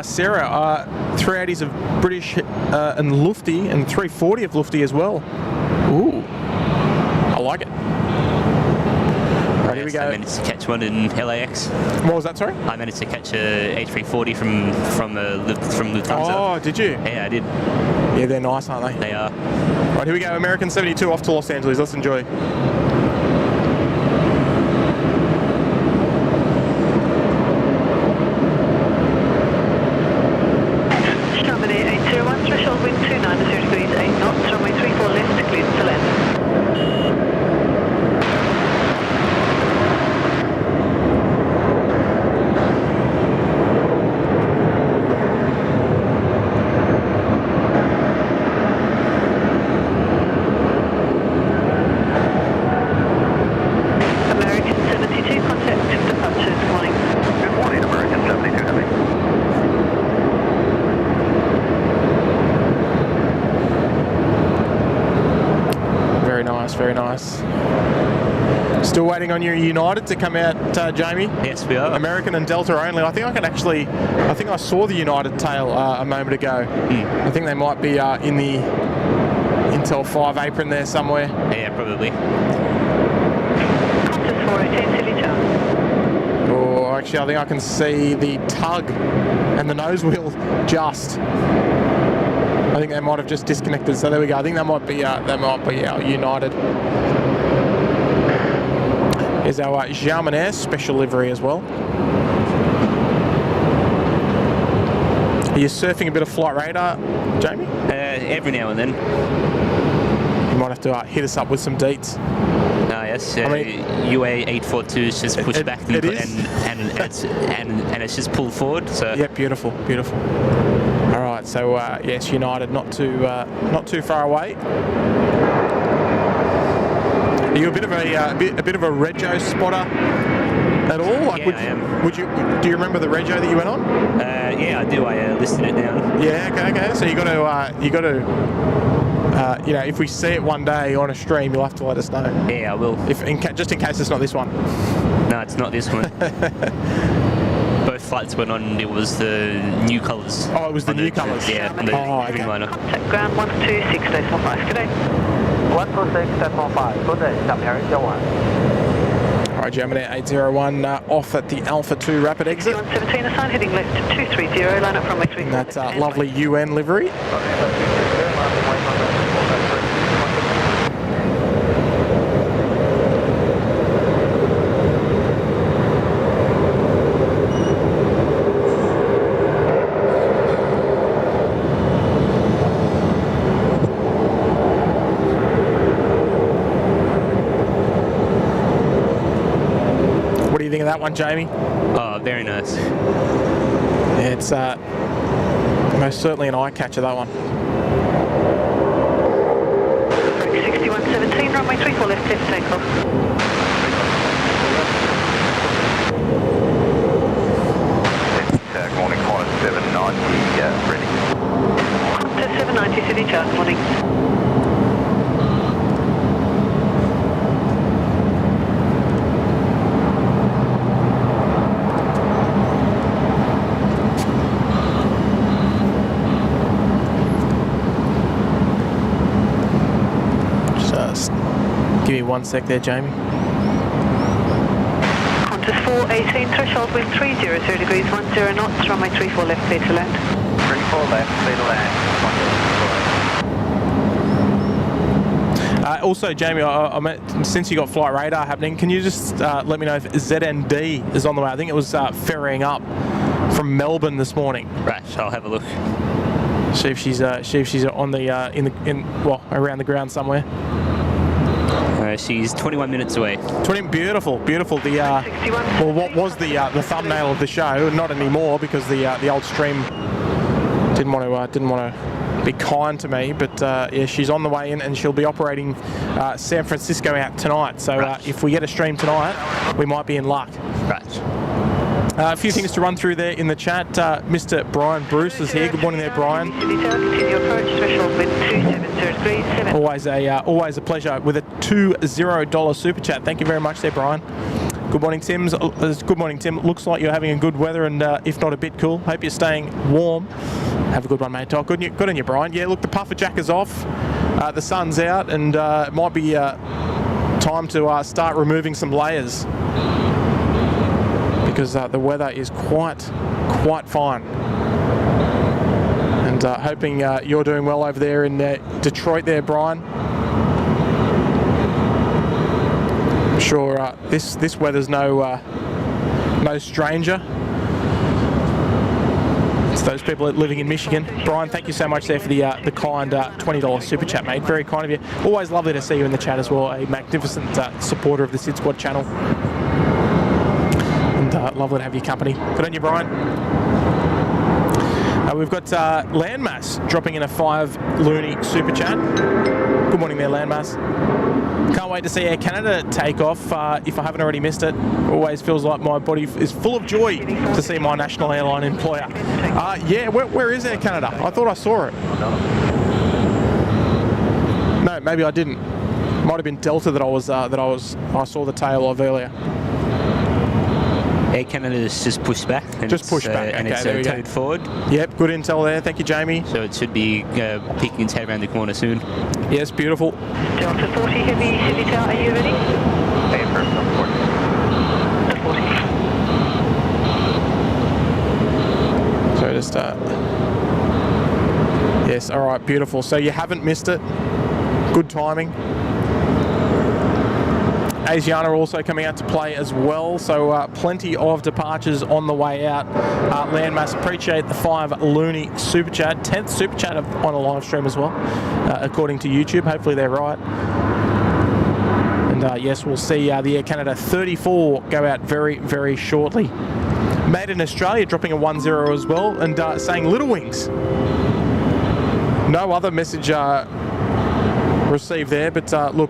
Sarah, 380s of British and Lufty, and 340 of Lufty as well. Ooh, I like it. Right, here we go. I managed to catch one in LAX. What was that, sorry? I managed to catch a A340 from Lufthansa. Oh, did you? Yeah, I did. Yeah, they're nice, aren't they? They are. Right, here we go. American 72 off to Los Angeles. Let's enjoy. nice. Still waiting on your United to come out, Jamie? Yes, we are. American and Delta only. I think I saw the United tail a moment ago. I think they might be in the Intel 5 apron there somewhere. Yeah, probably. Qantas 418 Silly Charlie. Oh, actually, I think I can see the tug and the nose wheel just. I think they might have just disconnected. So there we go. I think that might be our United. Here's our Jarman special livery as well. Are you surfing a bit of flight radar, Jamie? Every now and then. You might have to hit us up with some deets. Yes. UA 842 is just pushed back and it's just pulled forward. So yeah, beautiful, beautiful. All right, so yes, United not too far away. Are you a bit of a rego spotter at all? Like, yeah, I am. Do you remember the rego that you went on? Yeah, I do. I listed it down. Yeah. Okay. So you got to. If we see it one day on a stream, you'll have to let us know. Yeah, I will. Just in case it's not this one. No, it's not this one. Both flights went on. It was the new colours. Oh, it was the new colours. Yeah. Okay. Contact ground 126 days on 5. Good day. 126 decimal 5. Good day. America 1. All right, German Air 801 off at the Alpha 2 rapid exit. 117 assigned heading left 230. Line up from my 3. That's lovely UN livery. What do you think of that one, Jamie? Oh, very nice. Yeah, it's most certainly an eye catcher, that one. 6117, runway 34 left takeoff. Good morning, Qantas 790, ready. Qantas 790 City Charlie, morning. Give me 1 sec there, Jamie. Qantas 418, threshold wind 300 degrees, 10 knots, runway 34 left, clear to land. 34 left, clear to land. Also, Jamie, since you got flight radar happening, can you just let me know if ZND is on the way? I think it was ferrying up from Melbourne this morning. Right, I'll have a look. See if she's on the around the ground somewhere. She's 21 minutes away. Beautiful. What was the thumbnail of the show? Not anymore because the old stream didn't want to be kind to me. But yeah, she's on the way in and she'll be operating San Francisco out tonight. So if we get a stream tonight, we might be in luck. Right. A few things to run through there in the chat. Mr. Brian Bruce is here. Good morning there, Brian. Always a pleasure with a $20 super chat. Thank you very much there, Brian. Good morning, Tim. Good morning, Tim. Looks like you're having a good weather and if not a bit cool. Hope you're staying warm. Have a good one, mate. Good on you, Brian. Yeah, look, the puffer jack is off. The sun's out and it might be time to start removing some layers. Because the weather is quite fine, and hoping you're doing well over there in Detroit, there, Brian. I'm sure this weather's no stranger. It's those people living in Michigan. Brian, thank you so much there for the kind $20 super chat, mate. Very kind of you. Always lovely to see you in the chat as well. A magnificent supporter of the SydSquad channel. Lovely to have your company. Good on you, Brian. We've got Landmass dropping in a 5 loony super chat. Good morning there, Landmass. Can't wait to see Air Canada take off. If I haven't already missed it, always feels like my body is full of joy to see my national airline employer. Yeah, where is Air Canada? I thought I saw it. No, maybe I didn't. Might have been Delta that I saw the tail of earlier. Air Canada's just pushed back. And Just pushed back, And okay, it's there we go. towed forward. Yep, good intel there. Thank you, Jamie. So it should be peeking its head around the corner soon. Yes, beautiful. Delta 40 Heavy, City Tower, are you ready? Apron, 40. The 40. So just yes, all right, beautiful. So you haven't missed it. Good timing. Asiana also coming out to play as well, so plenty of departures on the way out. Landmass, appreciate the 5 loony super chat, 10th super chat on a live stream as well, according to YouTube. Hopefully they're right. And yes, we'll see the Air Canada 34 go out very, very shortly. Made in Australia dropping a 10 as well, and saying Little Wings. No other message received there, but look,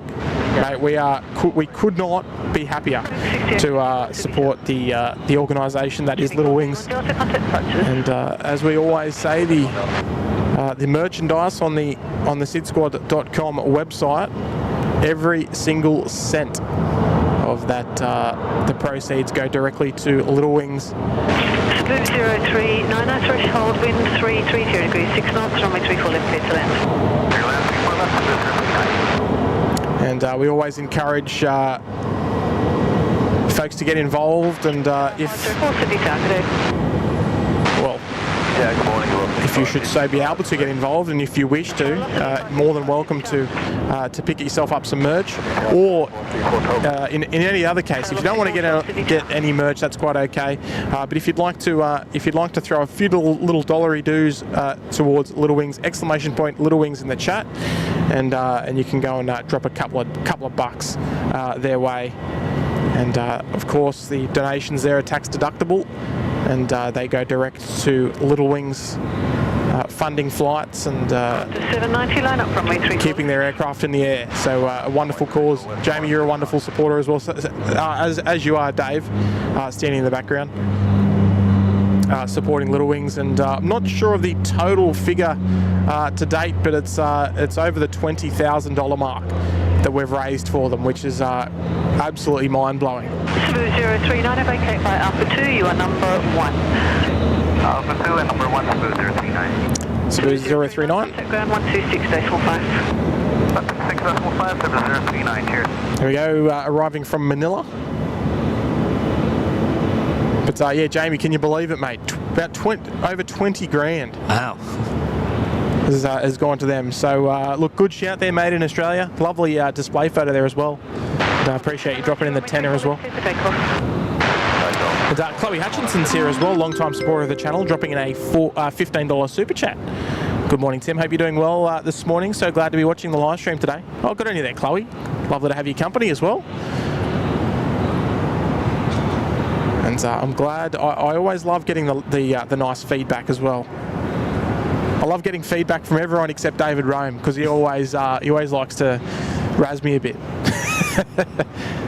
mate, we could not be happier to support the organisation that is Little Wings. And as we always say, the merchandise on the SydSquad.com website, every single cent of that the proceeds go directly to Little Wings. Blue 0390, threshold wind 330 degrees, 6 knots, runway 34 left, clear to land. And we always encourage folks to get involved, and if you should so be able to get involved, and if you wish to, more than welcome to pick yourself up some merch, or in any other case, if you don't want to get any merch, that's quite okay. But if you'd like to throw a few little dollary dues towards Little Wings, ! Little Wings in the chat, and you can go and drop a couple of bucks their way. And of course, the donations there are tax deductible, and they go direct to Little Wings, funding flights and 790 line up runway 34. keeping their aircraft in the air. So a wonderful cause. Jamie, you're a wonderful supporter as well, as you are, Dave, standing in the background, supporting Little Wings. And I'm not sure of the total figure to date, but it's over the $20,000 mark that we've raised for them, which is absolutely mind-blowing. Blue 039, vacate by Alpha 2, you are number 1. Alpha 2 and number 1, Cebu 039. Cebu 039. Ground 126.45. 126.45, Cebu 039, cheers. There we go, arriving from Manila. But yeah, Jamie, can you believe it, mate? About over 20 grand. Wow. Has gone to them. So look, good shout there, made in Australia. Lovely display photo there as well. And I appreciate you dropping in the tenner as well. And Chloe Hutchinson's here as well, long-time supporter of the channel, dropping in a $15 super chat. Good morning, Tim. Hope you're doing well this morning. So glad to be watching the live stream today. Oh, good on you there, Chloe. Lovely to have your company as well. And I'm glad. I always love getting the nice feedback as well. I love getting feedback from everyone except David Rome, because he always likes to razz me a bit.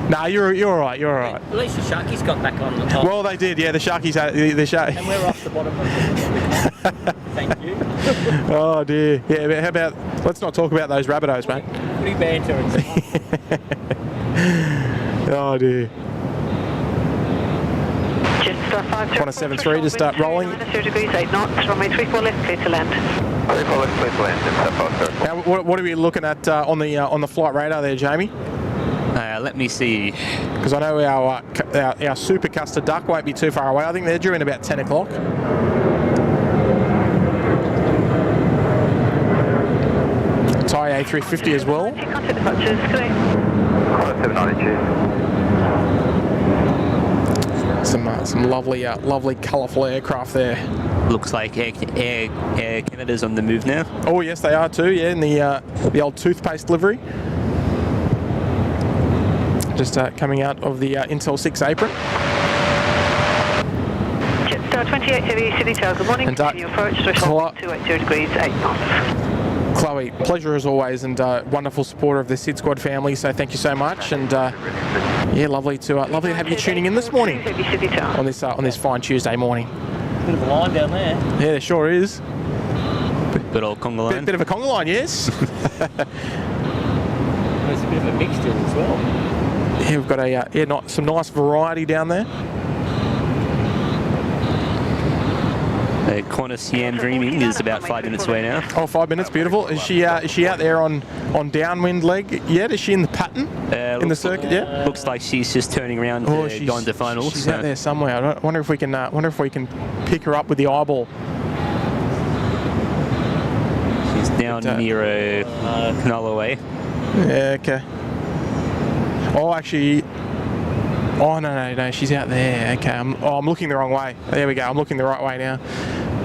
Nah, you're all right. You're all right. At least the Sharkies got back on the top. Well, they did. Yeah, the Sharkies. And we're off the bottom of the Thank you. Oh dear. Yeah, but how about let's not talk about those Rabbitohs, mate. Pretty banter and stuff. Oh dear. Jetstar 173 to start rolling. 0 degrees, 8 knots, runway 34 left, clear to land. 34 left, clear to land, Now, what are we looking at on the flight radar there, Jamie? Let me see. Because I know our super custard duck won't be too far away. I think they're due in about 10 o'clock. Thai A350 as well. Contact departures, correct. 790, Some lovely colourful aircraft there. Looks like Air Canada's on the move now. Oh yes, they are too. Yeah, in the old toothpaste livery. Just coming out of the Intel 6 apron. Jetstar 28 Heavy, City Tower, good morning. And Your approach, threshold 280 degrees, 8 knots. Chloe, pleasure as always, and wonderful supporter of the SydSquad family. So thank you so much, and yeah, lovely to have you tuning in this morning on this fine Tuesday morning. Bit of a line down there. Yeah, there sure is. Good old conga line. Bit of a conga line, yes. There's a bit of a mixture as well. Yeah, we've got some nice variety down there. Qantas Yam Dreaming is about 5 minutes away now. Oh, 5 minutes, beautiful. Is she out there on downwind leg yet? Is she in the pattern in the circuit yet? Looks like she's just turning around to go into finals. She's out there somewhere. I wonder if we can pick her up with the eyeball. She's down near Canola Way. Yeah, okay. Oh, actually. Oh, no, she's out there. Okay, I'm looking the wrong way. There we go, I'm looking the right way now.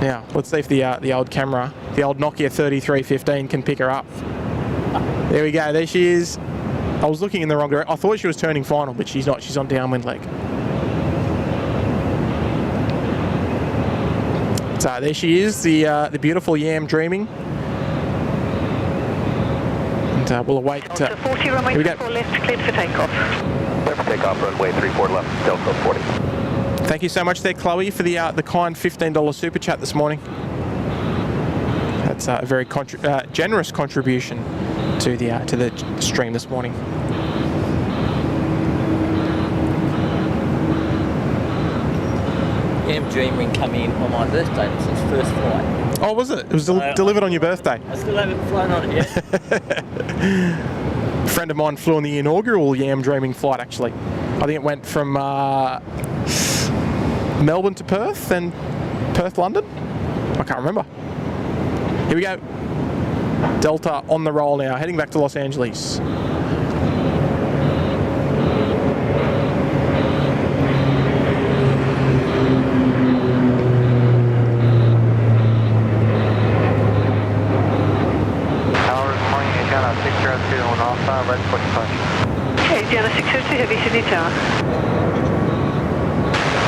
Now, let's see if the old camera, the old Nokia 3315 can pick her up. There we go, there she is. I was looking in the wrong direction. I thought she was turning final, but she's not. She's on downwind leg. So there she is, the beautiful Yam Dreaming. And we'll await. 40 runway 34 left, cleared for takeoff. Clear for takeoff, runway 34 left, Delta 40. Thank you so much there, Chloe, for the kind $15 super chat this morning. That's a very generous contribution to the stream this morning. Yam Dreaming come in on my birthday. It's its first flight. Oh, was it? It was delivered on your birthday. I still haven't flown on it yet. A friend of mine flew on the inaugural Yam Dreaming flight, actually. I think it went from Melbourne to Perth, then Perth, London. I can't remember. Here we go. Delta on the roll now, heading back to Los Angeles. Okay, Diana 602, heavy Sydney Tower.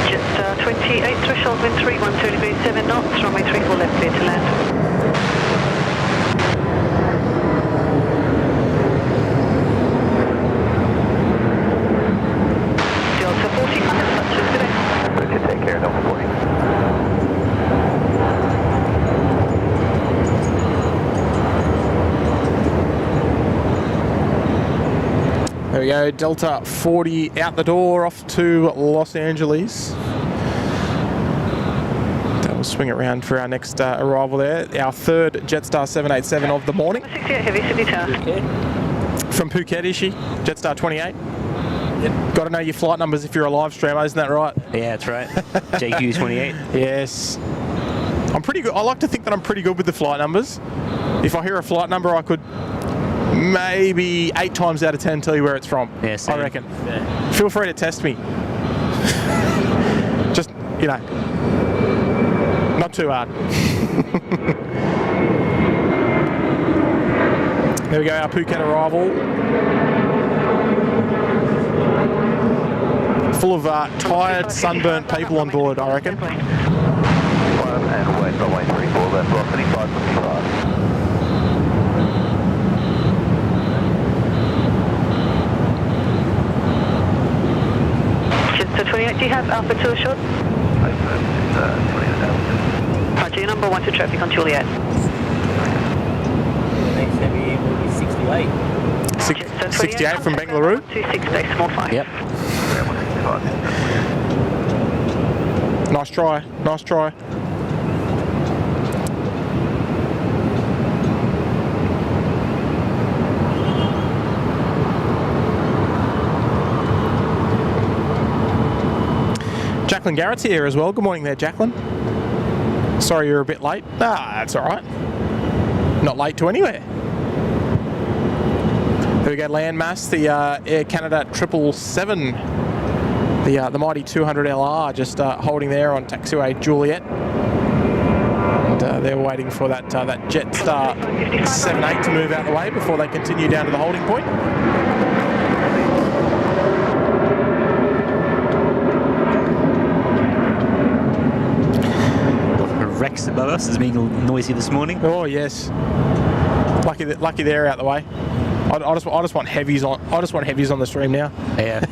Just 28 threshold, wind 312 degrees 7 knots, runway 34 left, clear to land. Delta 40, touches today. Good, take care, Delta 40. There we go, Delta 40 out the door, off to Los Angeles. We'll swing it around for our next arrival there. Our third Jetstar 787 of the morning. 68 heavy Sydney Tower. From Phuket, is she? Jetstar 28? Yep. Got to know your flight numbers if you're a live streamer, isn't that right? Yeah, that's right. JQ28. Yes. I'm pretty good. I like to think that I'm pretty good with the flight numbers. If I hear a flight number, I could maybe 8 times out of 10 tell you where it's from. Yeah, same. I reckon. Yeah. Feel free to test me. Just, you know, not too hard. There we go, our Phuket arrival. Full of tired, sunburnt people on board, I reckon. And wait, runway 34 left, velocity 555. So 28, do you have Alpha 2 short? Roger, your number 1 to traffic on Juliet. Next heavy will be 68. 68 from Bengaluru. 26 decimal 5. Yep. Nice try, nice try. Jacqueline Garrett's here as well. Good morning there, Jacqueline. Sorry you're a bit late. That's all right. Not late to anywhere. There we go, landmass, the Air Canada 777, the mighty 200LR, just holding there on taxiway Juliet. And they're waiting for that Jetstar 78 to move out of the way before they continue down to the holding point. Rex above us is being noisy this morning. Oh yes, lucky they're out the way. I just want heavies on. I just want heavies on the stream now. Yeah.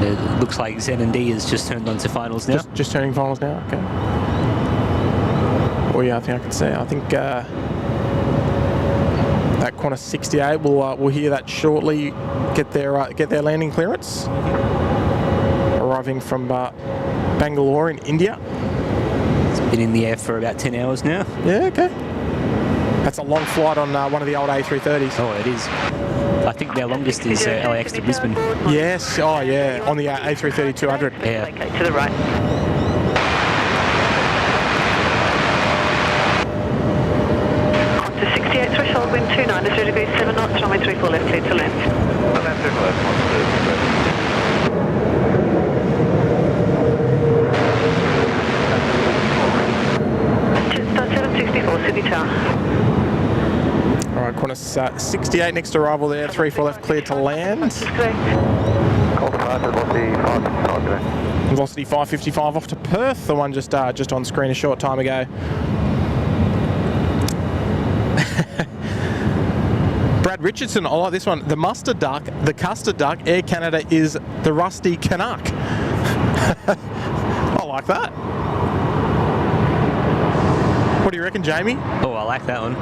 It looks like Z&D has just turned on to finals now. Just turning finals now. Okay. Oh yeah, I think I can say. I think That Qantas 68, we'll hear that shortly. Get their landing clearance. Arriving from Bangalore in India. It's been in the air for about 10 hours now. Yeah, okay. That's a long flight on one of the old A330s. Oh, it is. I think their longest is LAX to Brisbane. Yes, oh yeah, on the A330-200. Yeah. Okay, to the right. Qantas 68, threshold wind 29, 0 degrees 7 knots, runway 34 left, clear to land. Jetstar 764, Sydney Tower. All right, Qantas 68 next arrival there, 34 left, clear to land. Velocity 555 off to Perth, the one just on screen a short time ago. Brad Richardson, I like this one. The mustard duck, the custard duck, Air Canada is the rusty Canuck. I like that. What do you reckon, Jamie? Oh, I like that one.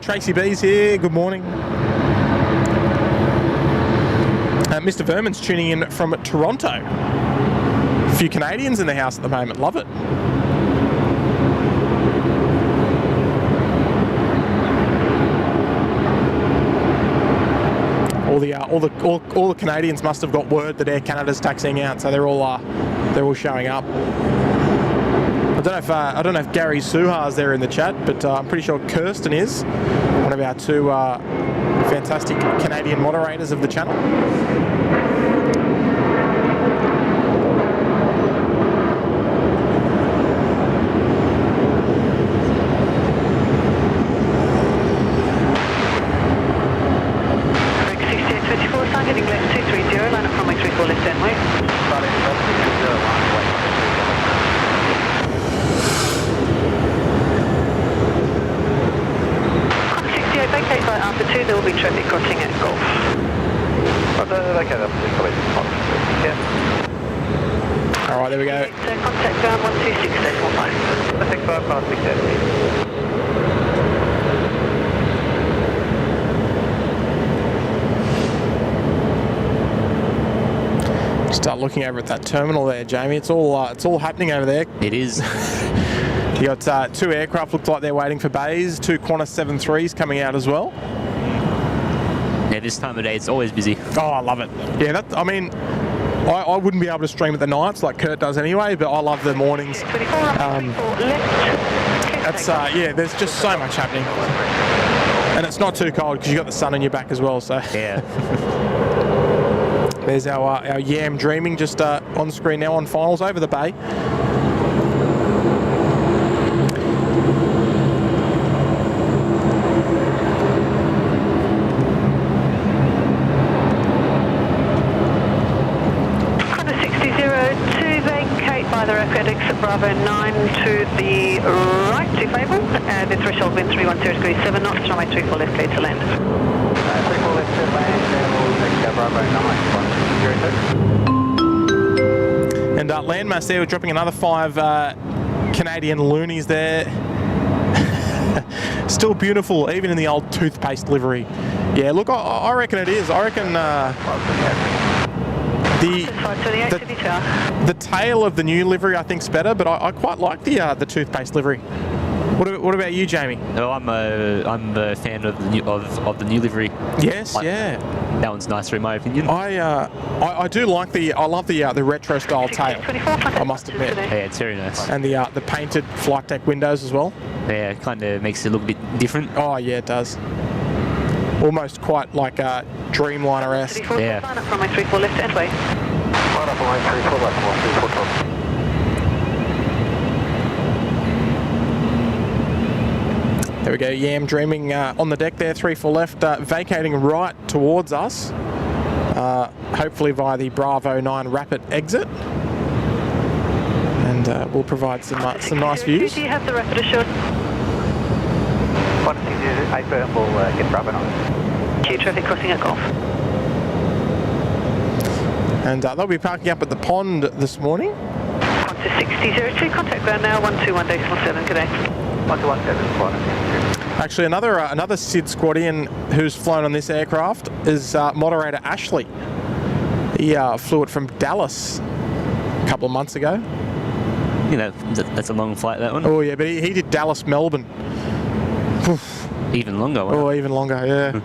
Tracy B's here, good morning. Mr. Verman's tuning in from Toronto. A few Canadians in the house at the moment, love it. All the Canadians must have got word that Air Canada's taxiing out, so they're all showing up. I don't know if Gary Suha's there in the chat, but I'm pretty sure Kirsten is, one of our two fantastic Canadian moderators of the channel. Alright, there we go. Contact ground 126.15. 65 past 680. Start looking over at that terminal there, Jamie. It's all happening over there. It is. You got two aircraft look like they're waiting for bays, two Qantas 73s coming out as well. Yeah, this time of day it's always busy. Oh, I love it. Yeah, I wouldn't be able to stream at the nights like Kurt does anyway, but I love the mornings. Yeah, there's just so much happening. And it's not too cold because you've got the sun on your back as well, so. Yeah. There's our Yam Dreaming just on screen now on finals over the bay. Bravo 9 to the right to Fable, and the threshold wind 310 degrees 7 knots, runway 34 left, clear to land. 34 left to land, we'll take Bravo 9, And landmass there, we're dropping another 5 Canadian loonies there. Still beautiful, even in the old toothpaste livery. Yeah, look, I reckon it is. I reckon the tail of the new livery I think's better, but I quite like the toothpaste livery. What about you, Jamie? No, I'm a fan of the new livery. Yes, yeah. That one's nicer in my opinion. I do like I love the retro style tail, I must admit. Yeah, it's very nice. And the painted flight deck windows as well. Yeah, it kind of makes it look a bit different. Oh yeah, it does. Almost quite like Dreamliner-esque. Yeah. From my 34 left and way. Line up on my 34 left, 134 top. There we go, Yam Dreaming on the deck there, 34 left, vacating right towards us, hopefully via the Bravo 9 rapid exit, and we'll provide some nice views. Do you have the rapid assured? 160 firm will get Bravo 9. Q traffic crossing at Golf. And they'll be parking up at the pond this morning. Qantas 6002, contact ground now, 121.7, good day. 1217 squad. Actually, another SydSquadian who's flown on this aircraft is moderator Ashley. He flew it from Dallas a couple of months ago. You know, that's a long flight, that one. Oh yeah, but he did Dallas, Melbourne. Oof. Even longer, wasn't Oh, even longer, yeah.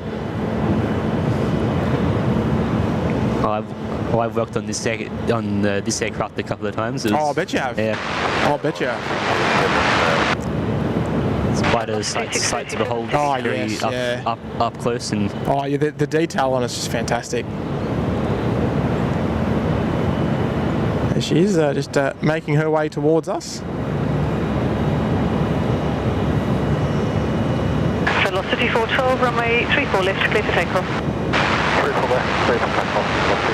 I've worked on this aircraft a couple of times. Oh, I bet you have. Yeah. Oh, I bet you have. It's quite a sight to behold. Oh, Very yes, up, yeah. up close and. Oh, yeah, the detail on it's just fantastic. There she is, just making her way towards us. Velocity 412, runway 34 left, clear for takeoff. 34 left, clear for takeoff.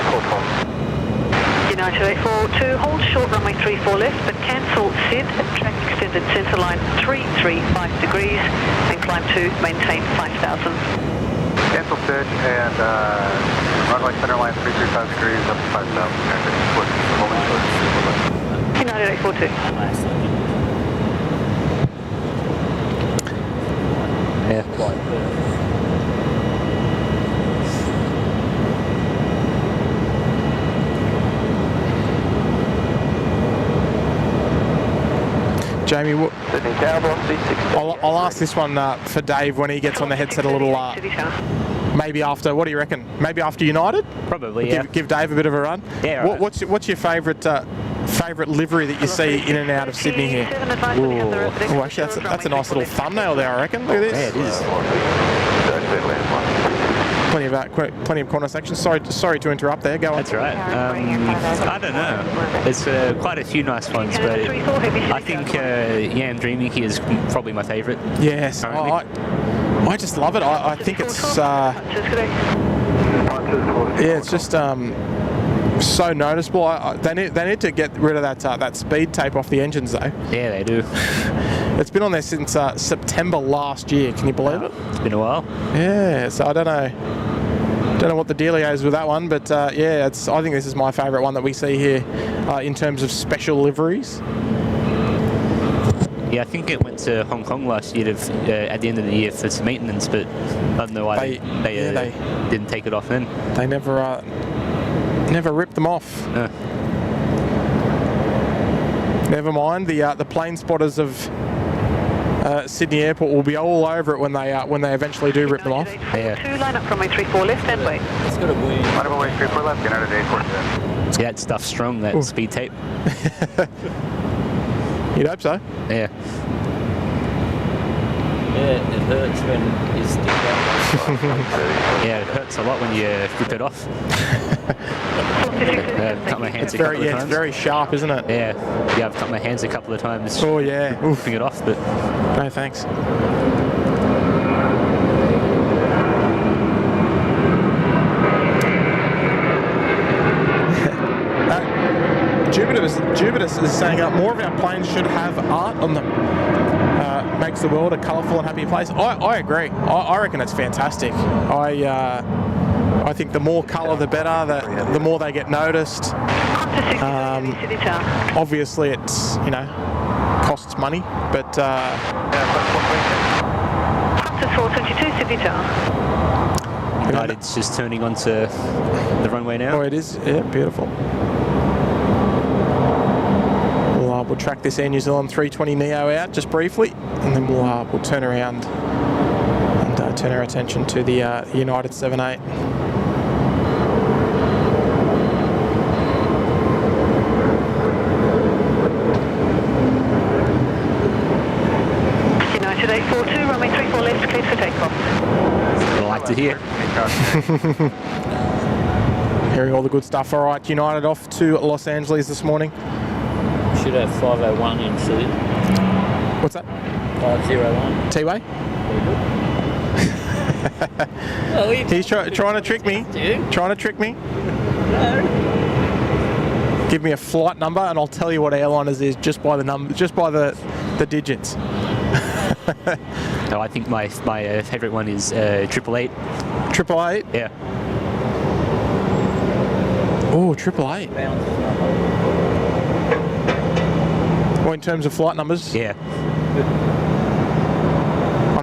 412. United 842, hold short runway 34 left, but cancel SID, track extended centre line 335 degrees, and climb to maintain 5,000. Cancel SID and runway center line 335 degrees up to 5,000. United 842. Yeah. Jamie, I'll ask this one for Dave when he gets on the headset a little, maybe after, what do you reckon? Maybe after United? Probably, yeah. Give Dave a bit of a run? Yeah, right. What's your favourite livery that you see in and out of Sydney here? Oh, actually, that's a nice little thumbnail there, I reckon. Look at this. Yeah, it is. Plenty of corner section. Sorry to interrupt there. Go on. That's right. I don't know. There's quite a few nice ones, but I think Dreamy is probably my favourite. Yes. I just love it. I think it's it's just so noticeable. They need to get rid of that speed tape off the engines though. Yeah, they do. It's been on there since September last year. Can you believe it? It's been a while. Yeah. So I don't know what the dealio is with that one, but yeah, I think this is my favourite one that we see here in terms of special liveries. Yeah, I think it went to Hong Kong last year at the end of the year for some maintenance, but I don't know why they didn't take it off then. They never ripped them off. Never mind. The plane spotters of Sydney Airport will be all over it when they eventually do rip them off. Yeah. 2 line up from 34 left and wait. It's got a wing. Line up away 34 left, United 842. See, that stuff's strong, that speed tape. You'd hope so. Yeah. Yeah, it hurts when you stick out. Yeah, it hurts a lot when you rip it off. Cut my hands a couple of times. It's very sharp, isn't it? Yeah, I've cut my hands a couple of times. Oh yeah. Ripping it off, but no thanks. Jubitus is saying more of our planes should have art on them. Makes the world a colourful and happy place. I agree. I reckon it's fantastic. I think the more colour the better, the more they get noticed. Obviously it's, costs money, but... 422 Sydney Tower. United's just turning onto the runway now. Oh, it is? Yeah, beautiful. We'll track this Air New Zealand 320 Neo out just briefly, and then we'll turn around and turn our attention to the United 78. United 842, runway 34 left, cleared for takeoff. I like to hear. Hearing all the good stuff. All right, United off to Los Angeles this morning. Should have 501 in C. What's that? 501. T-Way? Oh, he's trying to trick me. Trying to trick me. No. Give me a flight number and I'll tell you what airline it is just by the number, just by the digits. No, I think my favourite one is 888. 888? Yeah. Oh, 888. Well, in terms of flight numbers? Yeah.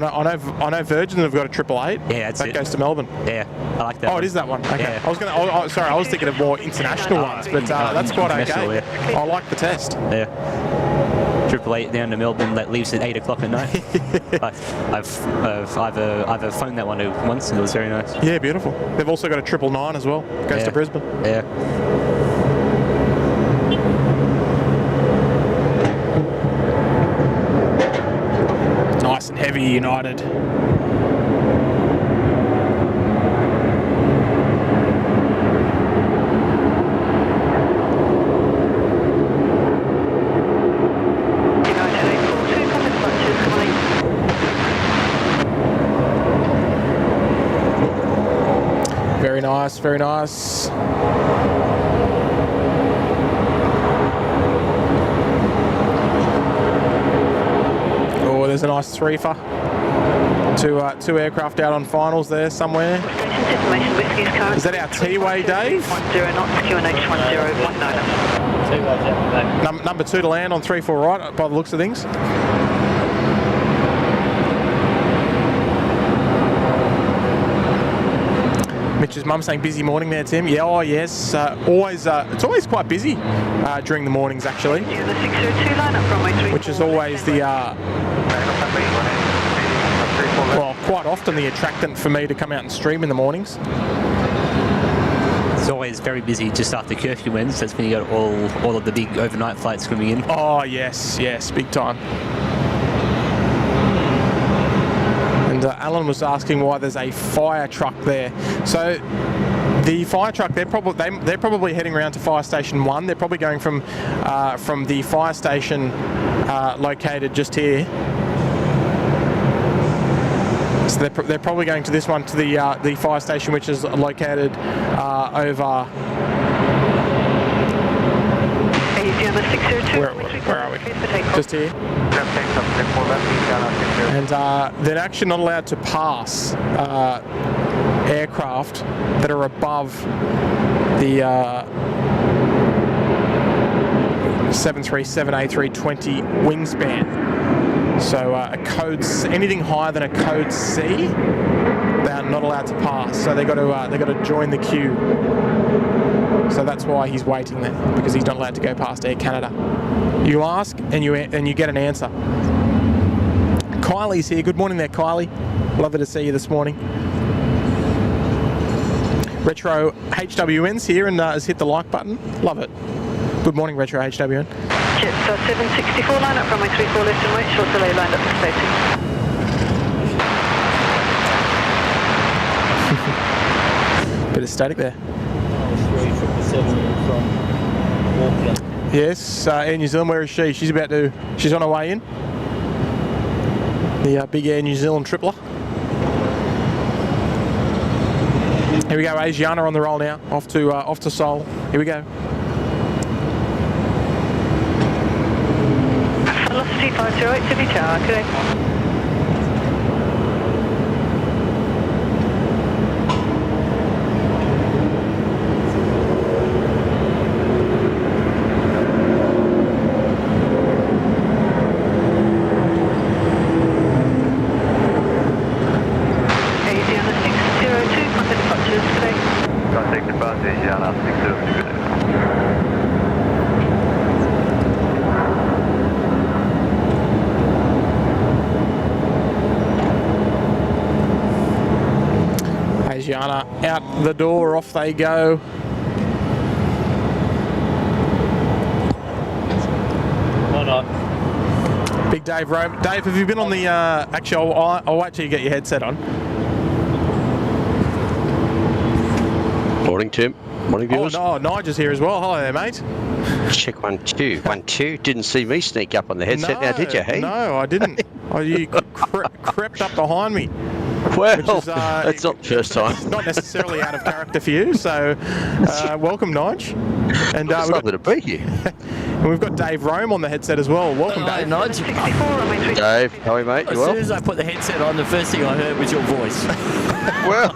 I know Virgin have got a 888. Yeah, that's that it. goes to Melbourne. Yeah, I like that. Oh, one. it is that one. Okay. Yeah. I was gonna. Sorry, I was thinking of more international ones, but that's quite okay. Yeah. I like the test. Yeah. 888 down to Melbourne that leaves at 8 o'clock at night. I've either phoned that one once and it was very nice. Yeah, beautiful. They've also got a 999 as well. Goes to Brisbane. Yeah. Nice and heavy, United. Very nice, very nice. Oh, there's a nice threefer. Two aircraft out on finals there somewhere. Is that our T-way, Dave? 10 knots, QNH 1019. Number 2 to land on 3-4 right, by the looks of things. Mitch's mum saying busy morning there, Tim. Yeah, oh yes. It's always quite busy during the mornings, actually. Which is always the well, quite often the attractant for me to come out and stream in the mornings. It's always very busy just after curfew ends. That's when you got all of the big overnight flights coming in. Oh yes, yes, big time. And Alan was asking why there's a fire truck there. So the fire truck, they're probably heading around to Fire Station 1. They're probably going from the fire station located just here. So they're probably going to this one, to the fire station, which is located over. Where are we? Just here. And they're actually not allowed to pass aircraft that are above the 737 A320 wingspan. So anything higher than a code C, they are not allowed to pass. So they got to join the queue. So that's why he's waiting there, because he's not allowed to go past Air Canada. You ask and you get an answer. Kylie's here. Good morning there, Kylie. Lovely to see you this morning. Retro HWN's here and has hit the like button. Love it. Good morning, Retro HWN. Jetstar 764, line up runway 34 left and right, short delay, lined up for safety. Bit of static there. 377 from Auckland. Yes, Air New Zealand, where is she? She's on her way in. The big Air New Zealand tripler. Here we go, Asiana on the roll now, off to Seoul. Here we go. Velocity 508 to be tower, correct. Asiana 602, contact departures, correct. Contact departure, Asiana 602. Asiana out the door, off they go. Why not? Big Dave Rome. Dave, have you been on the... actually, I'll wait till you get your headset on. Morning, Tim. Morning, viewers. Oh, no, Nigel's here as well. Hello there, mate. Check 1 2. 1 2. Didn't see me sneak up on the headset now, did you? Hey? No, I didn't. You crept up behind me. Well, Which is, that's not the first time. Not necessarily out of character for you, so welcome, Nige. And It's lovely to be here. and we've got Dave Rome on the headset as well. Welcome, Dave. Nige. Dave, how are you, mate? As You well? soon as I put the headset on, the first thing I heard was your voice. Well,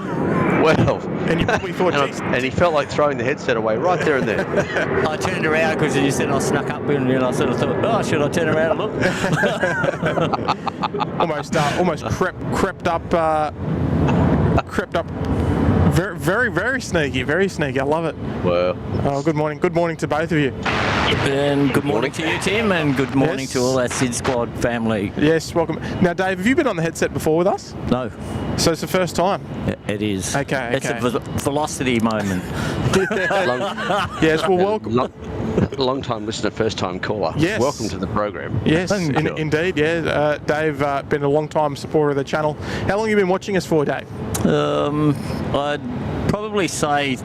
And you probably thought, geez. And he felt like throwing the headset away right there and there. I turned around because you said I snuck up and I sort of thought, oh, should I turn around and look? almost crept up. Very, very, very sneaky. Very sneaky. I love it. Well. Oh, good morning. Good morning to both of you. And good morning to you, Tim, and good morning to all our SydSquad family. Yes, welcome. Now, Dave, have you been on the headset before with us? No. So it's the first time? It is. Okay. It's a velocity moment. Yes, well, welcome. Long time listener, first time caller. Yes. Welcome to the program. Yes, indeed. Yeah, Dave, been a long time supporter of the channel. How long have you been watching us for, Dave? I'd probably say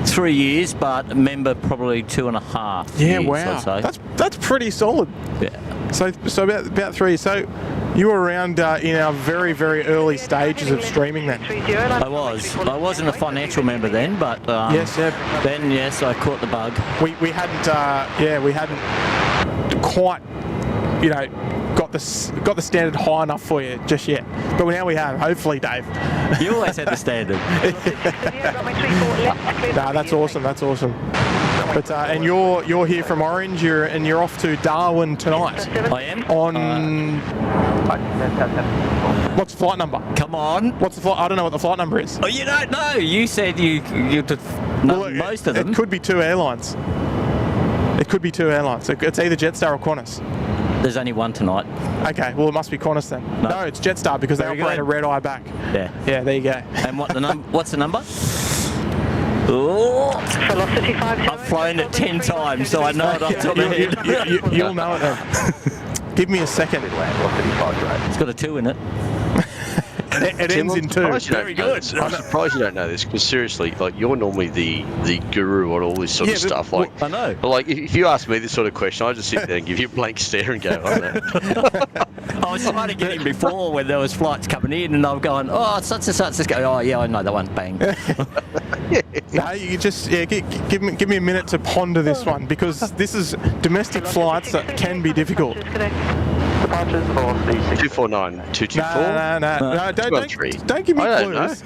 3 years, but a member probably 2.5 years. Yeah, wow. I'd say. That's pretty solid. Yeah. So about 3. So you were around in our very, very early stages of streaming then. I was in a financial member then, but yes, yeah. Then yes, I caught the bug. We hadn't quite, got the standard high enough for you just yet. But now we have, hopefully, Dave. You always had the standard. No, that's awesome. That's awesome. But and you're here from Orange. You're off to Darwin tonight. I am. On what's the flight number? Come on. What's the flight? I don't know what the flight number is. Oh, you don't know. You said you most of them. It could be 2 airlines. It could be 2 airlines. It's either Jetstar or Qantas. There's only one tonight. Okay, well it must be Qantas then. No, it's Jetstar because they operate a red eye back. Yeah. Yeah, there you go. And what's the number? Oh, Velocity 50. I've flown it 10 times, so I know it off the top of my head. You'll know it then. Give me a second. It's got a 2 in it. It ends in 2. Very good. I'm surprised you don't know this because seriously, like you're normally the guru on all this sort of stuff. Like I know. But like if you ask me this sort of question, I just sit there and give you a blank stare and go, I don't know. I was trying to get him before when there was flights coming in, and I'm going, oh, such and such. Just go, oh yeah, I know that one. Bang. No, you just give me a minute to ponder this one because this is domestic flights that can be difficult. 249, 224. No, don't give me clues.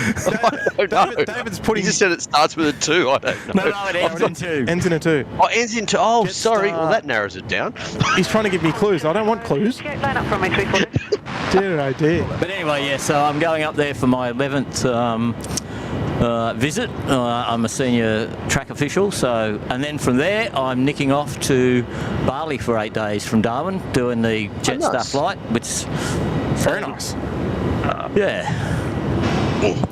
David's putting. You just said it starts with a 2. I don't know. No, it ends in 2. Ends in a 2. Oh, ends in 2. Oh, sorry. Well, that narrows it down. He's trying to give me clues. I don't want clues. Line up from A340. Dear, oh dear. But anyway, yeah. So I'm going up there for my 11th. Visit. I'm a senior track official, and then from there I'm nicking off to Bali for 8 days from Darwin, doing the Jetstar flight, which very nice. Yeah.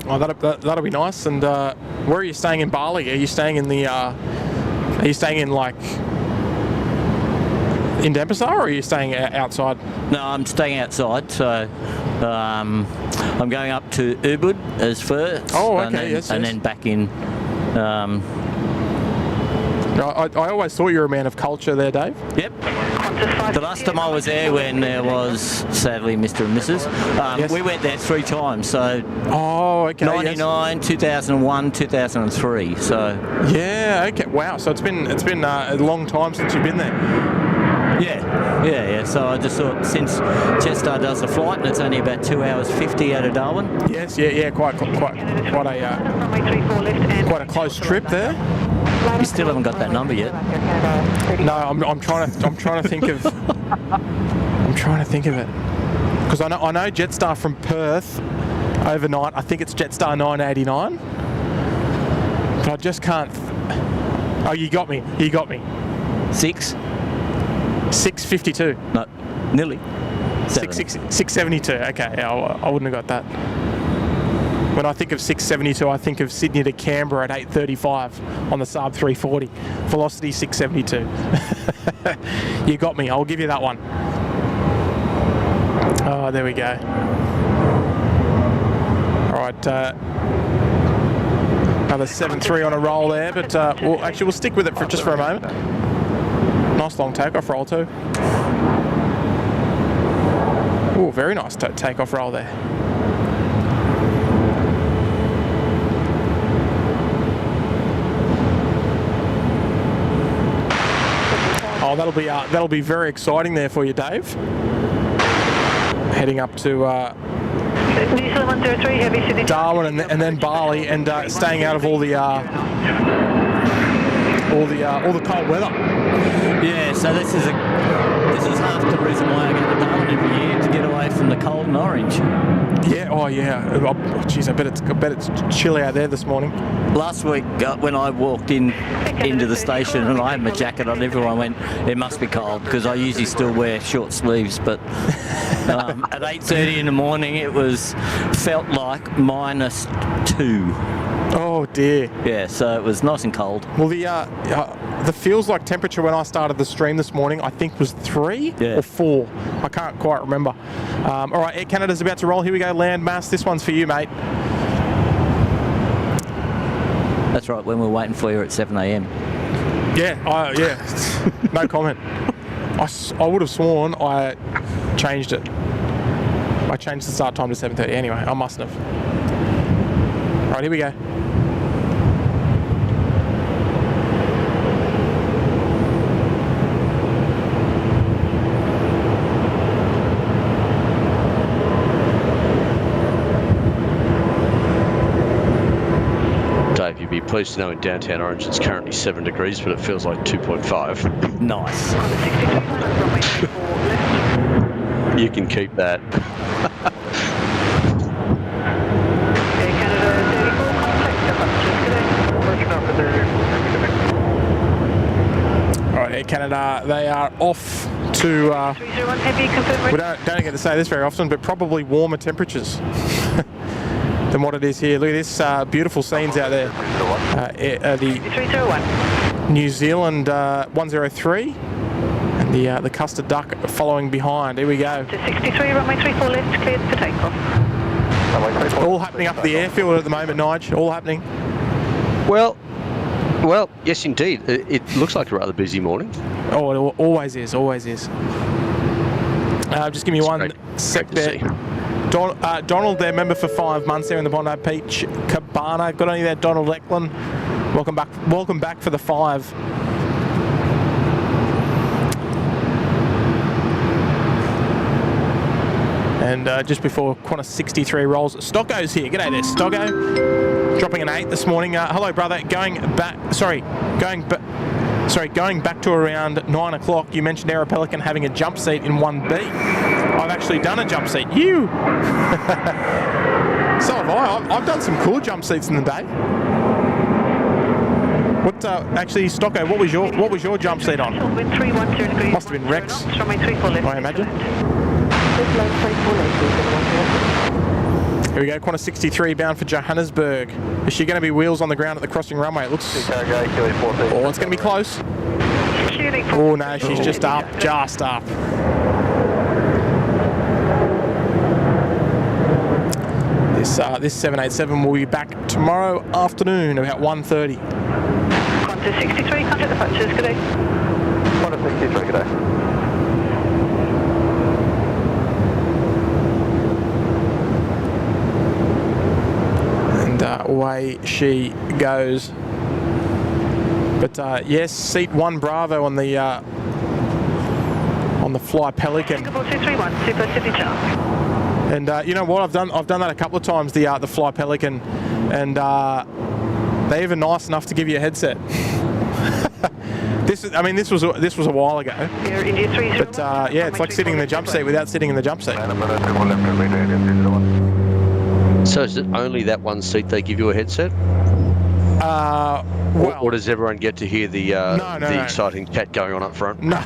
Oh, that'll be nice. And where are you staying in Bali? Are you staying in the? Are you staying in like in Denpasar, or are you staying outside? No, I'm staying outside. So. I'm going up to Ubud as first. Oh, okay, and then back in. I always thought you were a man of culture there, Dave. Yep. The last time I was there, when there was sadly Mr. and Mrs. We went there 3 times. So. Oh, okay. 99, 2001, 2003. So. Yeah. Okay. Wow. So it's been a long time since you've been there. Yeah. So I just thought, since Jetstar does the flight and it's only about 2 hours 50 out of Darwin. Yes, yeah, quite a close trip there. You still haven't got that number yet. No, I'm trying to think of. I'm trying to think of it because I know Jetstar from Perth overnight. I think it's Jetstar 989, but I just can't. Oh, you got me. 652. No, nearly. 672. Okay, yeah, I wouldn't have got that. When I think of 672, I think of Sydney to Canberra at 8:35 on the Saab 340. Velocity 672. You got me. I'll give you that one. Oh, there we go. All right. Another 7.3 on a roll there, but we'll stick with it for a moment. Nice long takeoff roll too. Oh, very nice takeoff roll there. Oh, that'll be very exciting there for you, Dave. Heading up to New Zealand 103, heavy Sydney. Darwin and then Bali, and staying out of all the cold weather. Yeah, so this is half the reason why I go to Darwin every year, to get away from the cold and orange. Yeah, oh yeah. Oh, geez, I bet it's chilly out there this morning. Last week when I walked into the station and I had my jacket on, everyone went, it must be cold, because I usually still wear short sleeves, but at 8:30 in the morning it felt like -2. Oh dear. Yeah, so it was nice and cold. Well, the feels like temperature when I started the stream this morning, I think was 3 or 4. I can't quite remember. All right, Air Canada's about to roll. Here we go, land mass. This one's for you, mate. That's right, when we're waiting for you at 7 a.m. Yeah, yeah. No comment. I would have sworn I changed it. I changed the start time to 7:30 anyway. I mustn't have. All right, here we go. Dave, you'd be pleased to know in downtown Orange it's currently 7 degrees, but it feels like 2.5. Nice. You can keep that. All right, Air Canada, they are off to, we don't get to say this very often, but probably warmer temperatures than what it is here. Look at this beautiful scenes out there. The New Zealand 103 and the Custard Duck following behind. Here we go. 63, runway 34 left, cleared for takeoff. All happening up at the airfield at the moment, Nige. All happening. Well, yes, indeed. It looks like a rather busy morning. Oh, it always is. Always is. Just give me one sec there. Donald, their member for 5 months there in the Bondi Beach Cabana. Good on you there, Donald Eklund. Welcome back. Welcome back for the 5. And just before Qantas 63 rolls, Stocko's here. G'day there, Stocko. Dropping an 8 this morning. Hello, brother. Going back to around 9 o'clock. You mentioned Aero Pelican having a jump seat in 1B. I've actually done a jump seat. You. So have I. I've done some cool jump seats in the day. What actually, Stocko? What was your jump seat on? Must have been Rex, I imagine. Here we go, Qantas 63 bound for Johannesburg. Is she going to be wheels on the ground at the crossing runway? It looks. Oh, it's going to be close. Oh no, she's just up. This 787 will be back tomorrow afternoon about 1:30. Qantas 63, contact departures, good day. Qantas 63, good day. Away she goes. But yes, seat 1 Bravo on the Fly Pelican. And you know what? I've done that a couple of times. The Fly Pelican, and they're even nice enough to give you a headset. This was a while ago. But yeah, it's like sitting in the jump seat without sitting in the jump seat. So is it only that one seat they give you a headset? Or does everyone get to hear the exciting chat going on up front? No.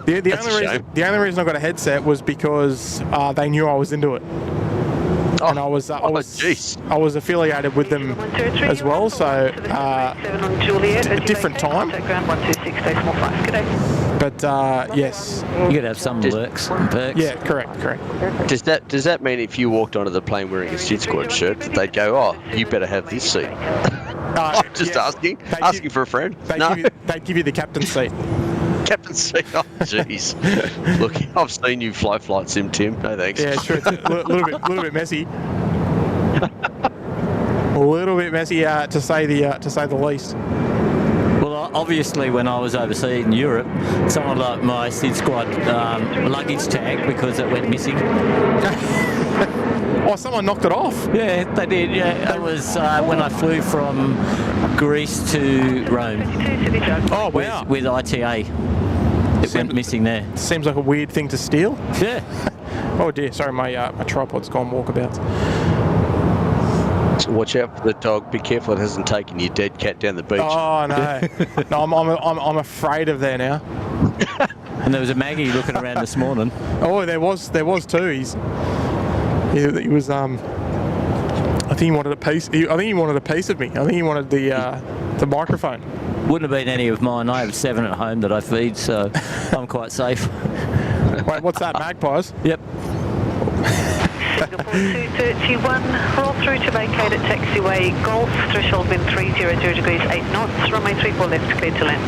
The only reason I got a headset was because they knew I was into it. And I was affiliated with them as well, so a different time. But yes, you could have some lurks and perks. Yeah, correct. Does that mean if you walked onto the plane wearing a SydSquad shirt, that they'd go, "Oh, you better have this seat"? I'm just asking for a friend. They'd give you the captain's seat. Captain's seat. Oh, jeez. Look, I've seen you fly flight sim, Tim. No thanks. Yeah, sure. It's a little bit messy. A little bit messy, to say the least. Well, obviously, when I was overseas in Europe, someone like my SydSquad luggage tag because it went missing. Oh, someone knocked it off. Yeah, they did. Yeah, it was when I flew from Greece to Rome. Oh, wow. With ITA. It went missing there. Seems like a weird thing to steal. Yeah. Oh dear, sorry, my tripod's gone walkabouts. So watch out for the dog. Be careful it hasn't taken your dead cat down the beach. Oh no, no, I'm afraid of there now. And there was a Maggie looking around this morning. Oh, there was too. He was I think he wanted a piece. I think he wanted a piece of me. I think he wanted the microphone. Wouldn't have been any of mine. I have 7 at home that I feed, so I'm quite safe. Wait, what's that, magpies? Yep. Singapore 231, roll through to vacate at taxiway Golf, threshold wind 300 degrees 8 knots, runway 34 left, clear to land.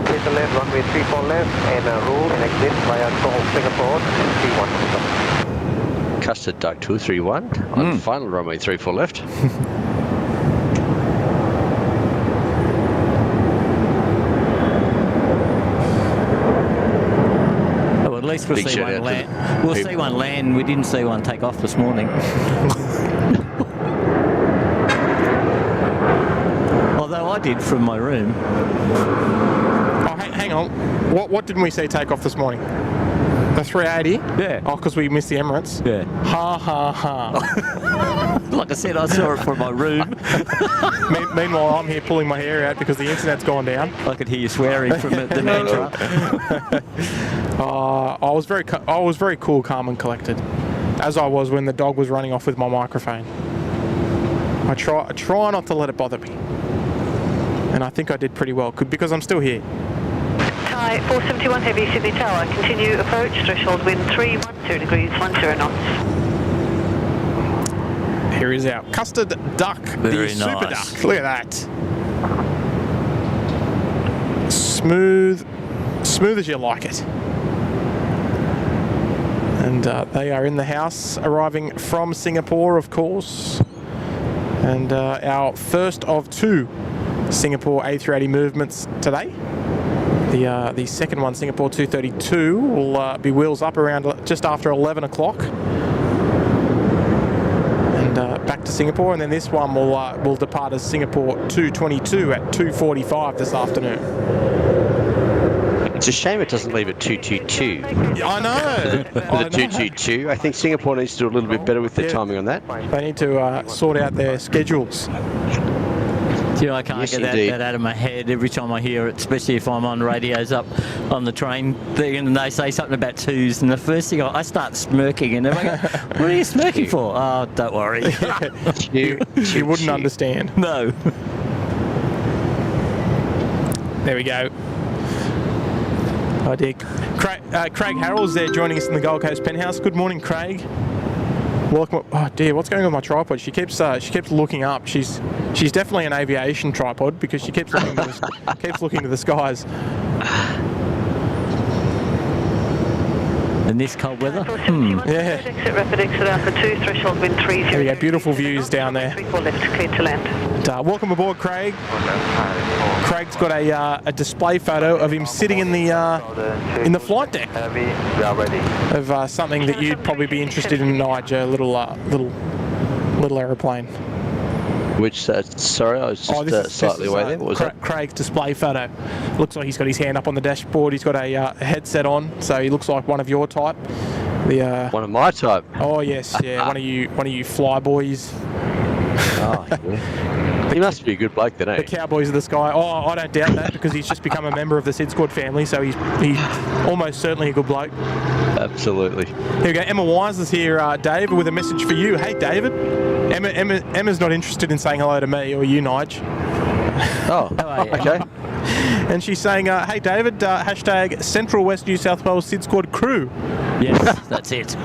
Clear to land, runway 34 left, and roll and exit via Golf, Singapore 231. Custard Duck 231 on final runway 34 left. At least we'll see one land. We'll see one land. We didn't see one take off this morning. Although I did from my room. Oh, hang on. What didn't we see take off this morning? The 380? Yeah. Oh, because we missed the Emirates? Yeah. Ha ha ha. Like I said, I saw it from my room. Meanwhile, I'm here pulling my hair out because the internet's gone down. I could hear you swearing from the mantra. I was very cool, calm and collected, as I was when the dog was running off with my microphone. I try not to let it bother me, and I think I did pretty well because I'm still here. Thai 471 heavy Sydney Tower, continue approach, threshold wind 312 degrees 10 knots. Here is our custard duck, Very the super nice. duck. Look at that. Smooth as you like it. And they are in the house, arriving from Singapore, of course. And our first of 2 Singapore A380 movements today. The second one, Singapore 232, will be wheels up around just after 11 o'clock. And back to Singapore. And then this one will depart as Singapore 222 at 2:45 this afternoon. It's a shame it doesn't leave at 222. I know. With a 222. I think Singapore needs to do a little bit better with their timing on that. They need to sort out their schedules. You know, I can't get that out of my head every time I hear it, especially if I'm on radios up on the train thing and they say something about twos, and the first thing I start smirking, and I go, what are you smirking for? Oh, don't worry. You wouldn't understand. No. There we go. Oh dear. Craig Harrell's there joining us in the Gold Coast penthouse. Good morning, Craig. Welcome. Oh dear, what's going on with my tripod? She keeps looking up. She's definitely an aviation tripod because she keeps looking to the skies. In this cold weather? Yeah. Exit rapid exit Alpha 2, threshold wind 30. There we go. Beautiful views down there. 34 left, clear to land. And, welcome aboard, Craig. Craig's got a display photo of him sitting in the flight deck of something that you'd probably be interested in, Nigel. A little aeroplane. Which, sorry, I was just slightly away there. What was that? Craig's display photo. Looks like he's got his hand up on the dashboard. He's got a headset on, so he looks like one of your type. One of my type. Oh yes, yeah, one of you fly boys. Oh, yeah. He must be a good bloke then, eh? The Cowboys of the Sky. Oh, I don't doubt that because he's just become a member of the SydSquad family, so he's almost certainly a good bloke. Absolutely. Here we go. Emma Wise is here, Dave, with a message for you. Hey, David. Emma's not interested in saying hello to me or you, Nige. Oh, okay. And she's saying, hey, David, hashtag Central West New South Wales SydSquad crew. Yes, that's it.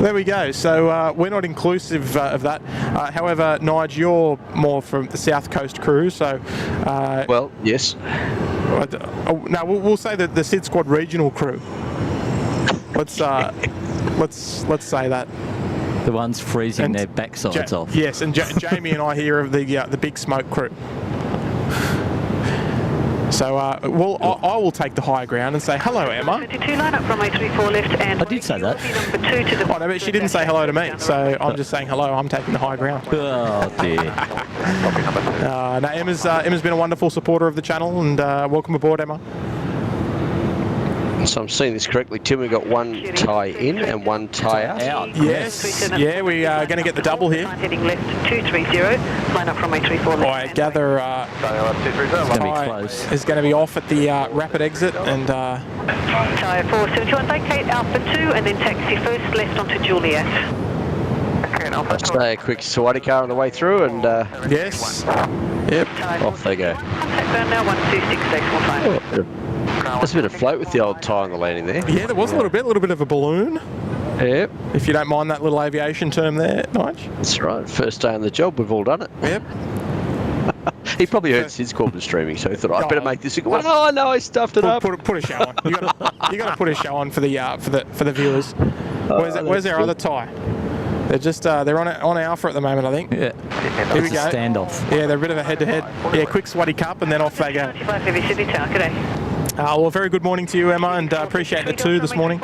There we go. So we're not inclusive of that. However, Nige, you're more from the South Coast crew, so... well, yes. No, we'll say that the SydSquad regional crew. Let's say that. The ones freezing their backsides off. Yes, and Jamie and I here of the Big Smoke crew. So I will take the high ground and say hello, Emma. 32, line up from A34 left, and I did say that. Number 2 to the Oh, no, but she didn't say hello to me, so I'm just saying hello. I'm taking the high ground. Oh dear. No, Emma's been a wonderful supporter of the channel, and welcome aboard, Emma. So I'm seeing this correctly, Tim. We've got one tie in and one tie out. Yes. Yeah, we are going to get the double here. Heading left 230, line up from A34 left. I gather It's going to be close. is going to be off at the rapid exit, and Tyre 471, vacate Alpha 2 and then taxi first left onto Juliet. Stay a quick Swati car on the way through, and yes. Yep. off they go. Contact ground now 126 decimal time. There's a bit of float with the old tie on the landing there. Yeah, there was a little bit of a balloon. Yep. If you don't mind that little aviation term there, Nige. That's right. First day on the job, we've all done it. Yep. He probably heard SydSquad was streaming, so he thought, I'd better make this. Oh no, I stuffed it up. Put a show on. You got to put a show on for the viewers. Where's our other tie? They're just they're on Alpha at the moment, I think. Yeah. Here we go. Standoff. Yeah, they're a bit of a head-to-head. Yeah, quick sweaty cup, and then off they go. Well, very good morning to you, Emma, and appreciate the 2 this morning.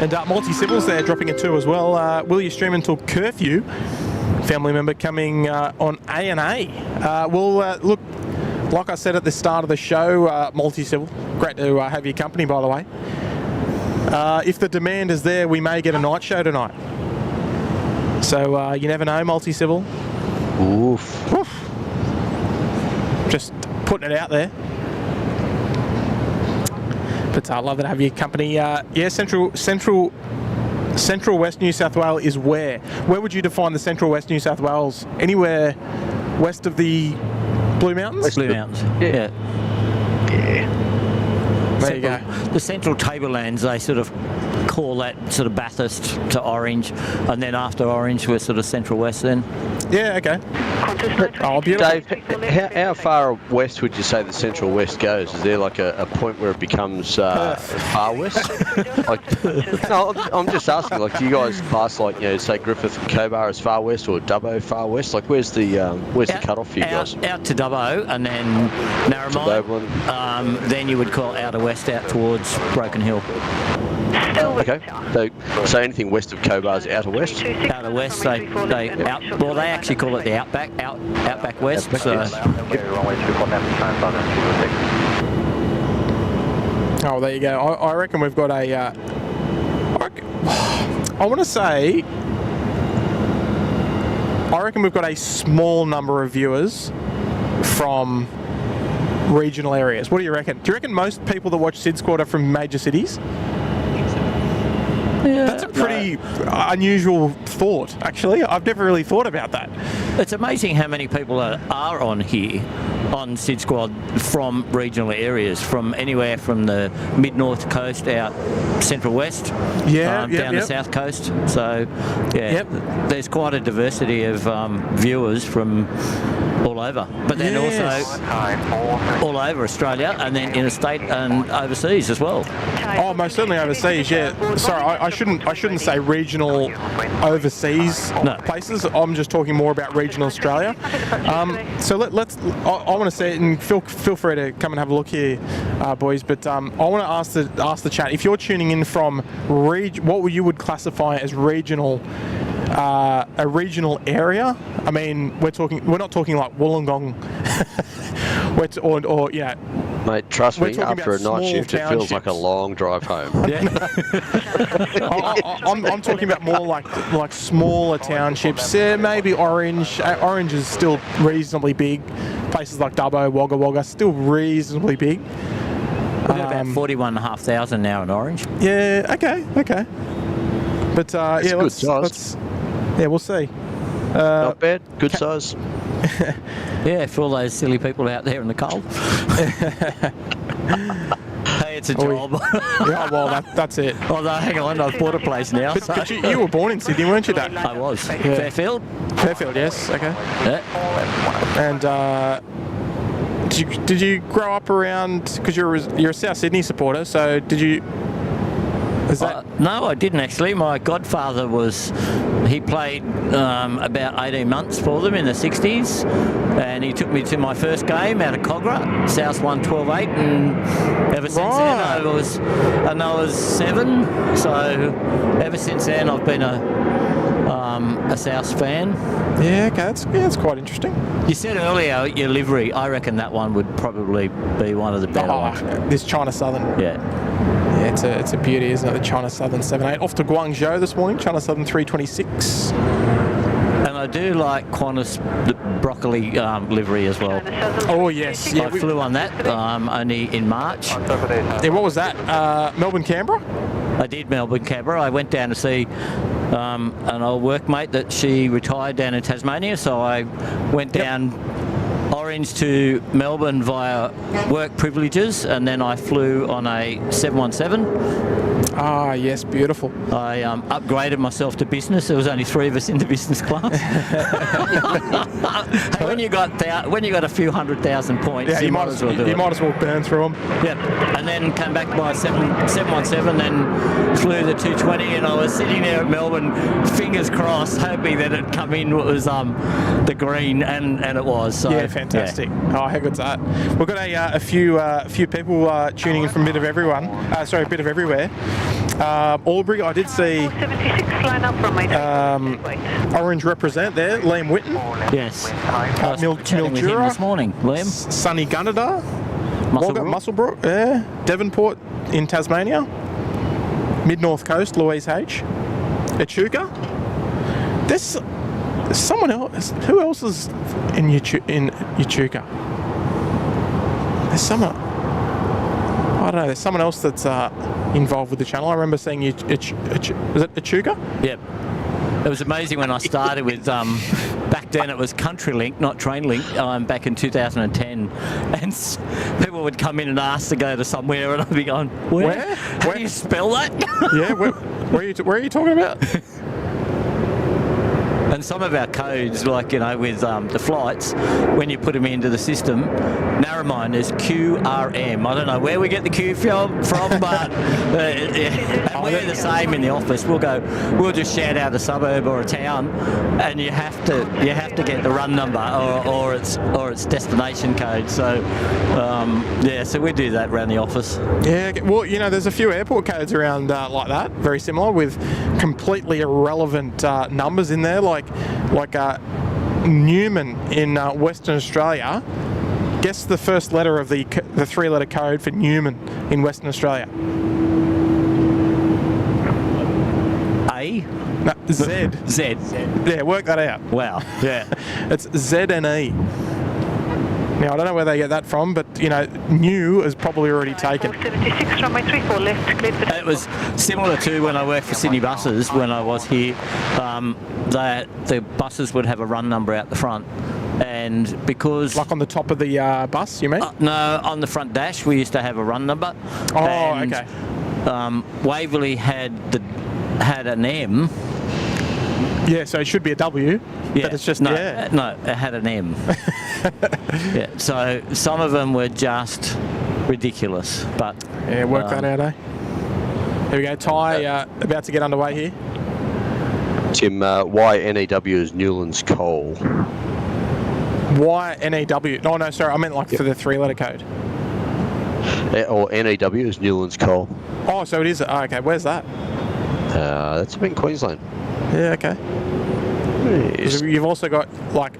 And multi-civils there dropping a 2 as well. Will you stream until curfew? Family member coming on A&A. Look, like I said at the start of the show, multi-civil, great to have your company, by the way. If the demand is there, we may get a night show tonight. So you never know, multi-civil. Oof. Just putting it out there. But I love to have your company. Yeah, Central West New South Wales is where? Where would you define the Central West New South Wales? Anywhere west of the Blue Mountains? Blue Mountains. Yeah. There you go. The Central Tablelands, they sort of call that sort of Bathurst to Orange, and then after Orange we're sort of Central West then. Yeah, okay. Oh, beautiful. Dave, how far west would you say the Central West goes? Is there like a point where it becomes far west? No, I'm just asking. Like, do you guys class like, say Griffith and Cobar as far west, or Dubbo far west? Like, where's the cutoff for you guys? Out to Dubbo, and then Narromine. Then you would call outer west out towards Broken Hill. Okay, so anything west of Cobar is outer west? Outer west, they actually call it the Outback West. Oh, there you go. I reckon we've got a... I want to say... I reckon we've got a small number of viewers from regional areas. What do you reckon? Do you reckon most people that watch SydSquad are from major cities? Yeah, that's a pretty unusual thought, actually. I've never really thought about that. It's amazing how many people are on here on SydSquad from regional areas, from anywhere from the mid-north coast out Central West, down the south coast. So, there's quite a diversity of viewers from all over, but then also all over Australia, and then interstate and overseas as well. Oh, most certainly overseas. Yeah. Sorry, I shouldn't say regional overseas places. I'm just talking more about regional Australia. So let's. I want to say it, and feel free to come and have a look here, boys. But I want to ask the chat, if you're tuning in from what you would classify as regional. A regional area. I mean, we're not talking like Wollongong, Mate, trust me, after a night shift, it feels like a long drive home. Yeah. I'm talking about more like smaller townships. Maybe Orange. Orange is still reasonably big. Places like Dubbo, Wagga Wagga, still reasonably big. We've got about 41,500 now in Orange. Yeah. Okay. But good size. We'll see. Not bad. Good size. Yeah, for all those silly people out there in the cold. Hey, it's a job. Yeah, well, that's it. Although, hang on, I've bought a place now. But you were born in Sydney, weren't you, Dad? I was. Yeah. Fairfield, yes. Okay. Yeah. And did you grow up around? Because you're a South Sydney supporter, so did you? Is that? No, I didn't actually. My godfather he played about 18 months for them in the 60s, and he took me to my first game out of Cogra, South 112.8, and ever since then I was 7, so ever since then I've been a South fan. Yeah, okay, that's quite interesting. You said earlier your livery. I reckon that one would probably be one of the better ones. This China Southern. Yeah. Yeah, it's a beauty, isn't it? The China Southern 78. Off to Guangzhou this morning, China Southern 326. And I do like Qantas the broccoli livery as well. Oh, yes. Yeah, I flew on that only in March. Yeah, what was that? Melbourne, Canberra? I did Melbourne, Canberra. I went down to see an old workmate that she retired down in Tasmania, so I went down Orange to Melbourne via work privileges, and then I flew on a 717. Ah, yes, beautiful. I upgraded myself to business. There was only 3 of us in the business class. when you got a few 100,000 points, yeah, you might as well burn through them. Yeah, and then came back by 717, then flew the 220, and I was sitting there at Melbourne, fingers crossed, hoping that it'd come in. What was the green, and it was. So, yeah, fantastic. Yeah. Oh, how good's that? We've got a few people tuning in from a bit of everywhere. Albury, I did see 76 line up from Orange represent there, Liam Whitten. Yes. I was chatting with him Mildura this morning, Liam. Sunny Gunnedah. Musselbrook. Yeah. Devonport in Tasmania. Mid-North Coast, Louise H. Echuca. There's someone else. Who else is in Echuca? There's someone. I don't know. There's someone else that's involved with the channel. I remember seeing is it Echuca? Yep. It was amazing when I started with, back then it was CountryLink, not TrainLink, back in 2010. And people would come in and ask to go to somewhere, and I'd be going, where? How do you spell that? Yeah, where are you talking about? And some of our codes, like, with the flights, when you put them into the system, Narromine is QRM. I don't know where we get the Q from, but and we're the same in the office. We'll just shout out a suburb or a town, and you have to get the run number or its destination code. So so we do that around the office. Yeah, well, there's a few airport codes around like that, very similar, with completely irrelevant numbers in there, like Newman in Western Australia. Guess the first letter of the 3-letter code for Newman in Western Australia. A? No, Z. Z. Yeah, work that out. Wow. Yeah. It's Z and E. Now, I don't know where they get that from, but, new is probably already taken. 76, runway 34 left, cleared for... It was similar to when I worked for Sydney Buses when I was here. The buses would have a run number out the front. And because... Like on the top of the bus, you mean? No, on the front dash we used to have a run number. Oh, and, okay. Waverley had an M. Yeah, so it should be a W, but it's just... No, it had an M. Yeah, so some of them were just ridiculous, but... Yeah, work that out, eh? Here we go, Ty, about to get underway here. Tim, why NEW is Newlands Coal? Why NEW? Oh, no, sorry, I meant for the 3-letter code. Or NEW is Newlands Coal. Oh, so it is. Oh, okay, where's that? That's up in Queensland. Yeah, okay. Yes. You've also got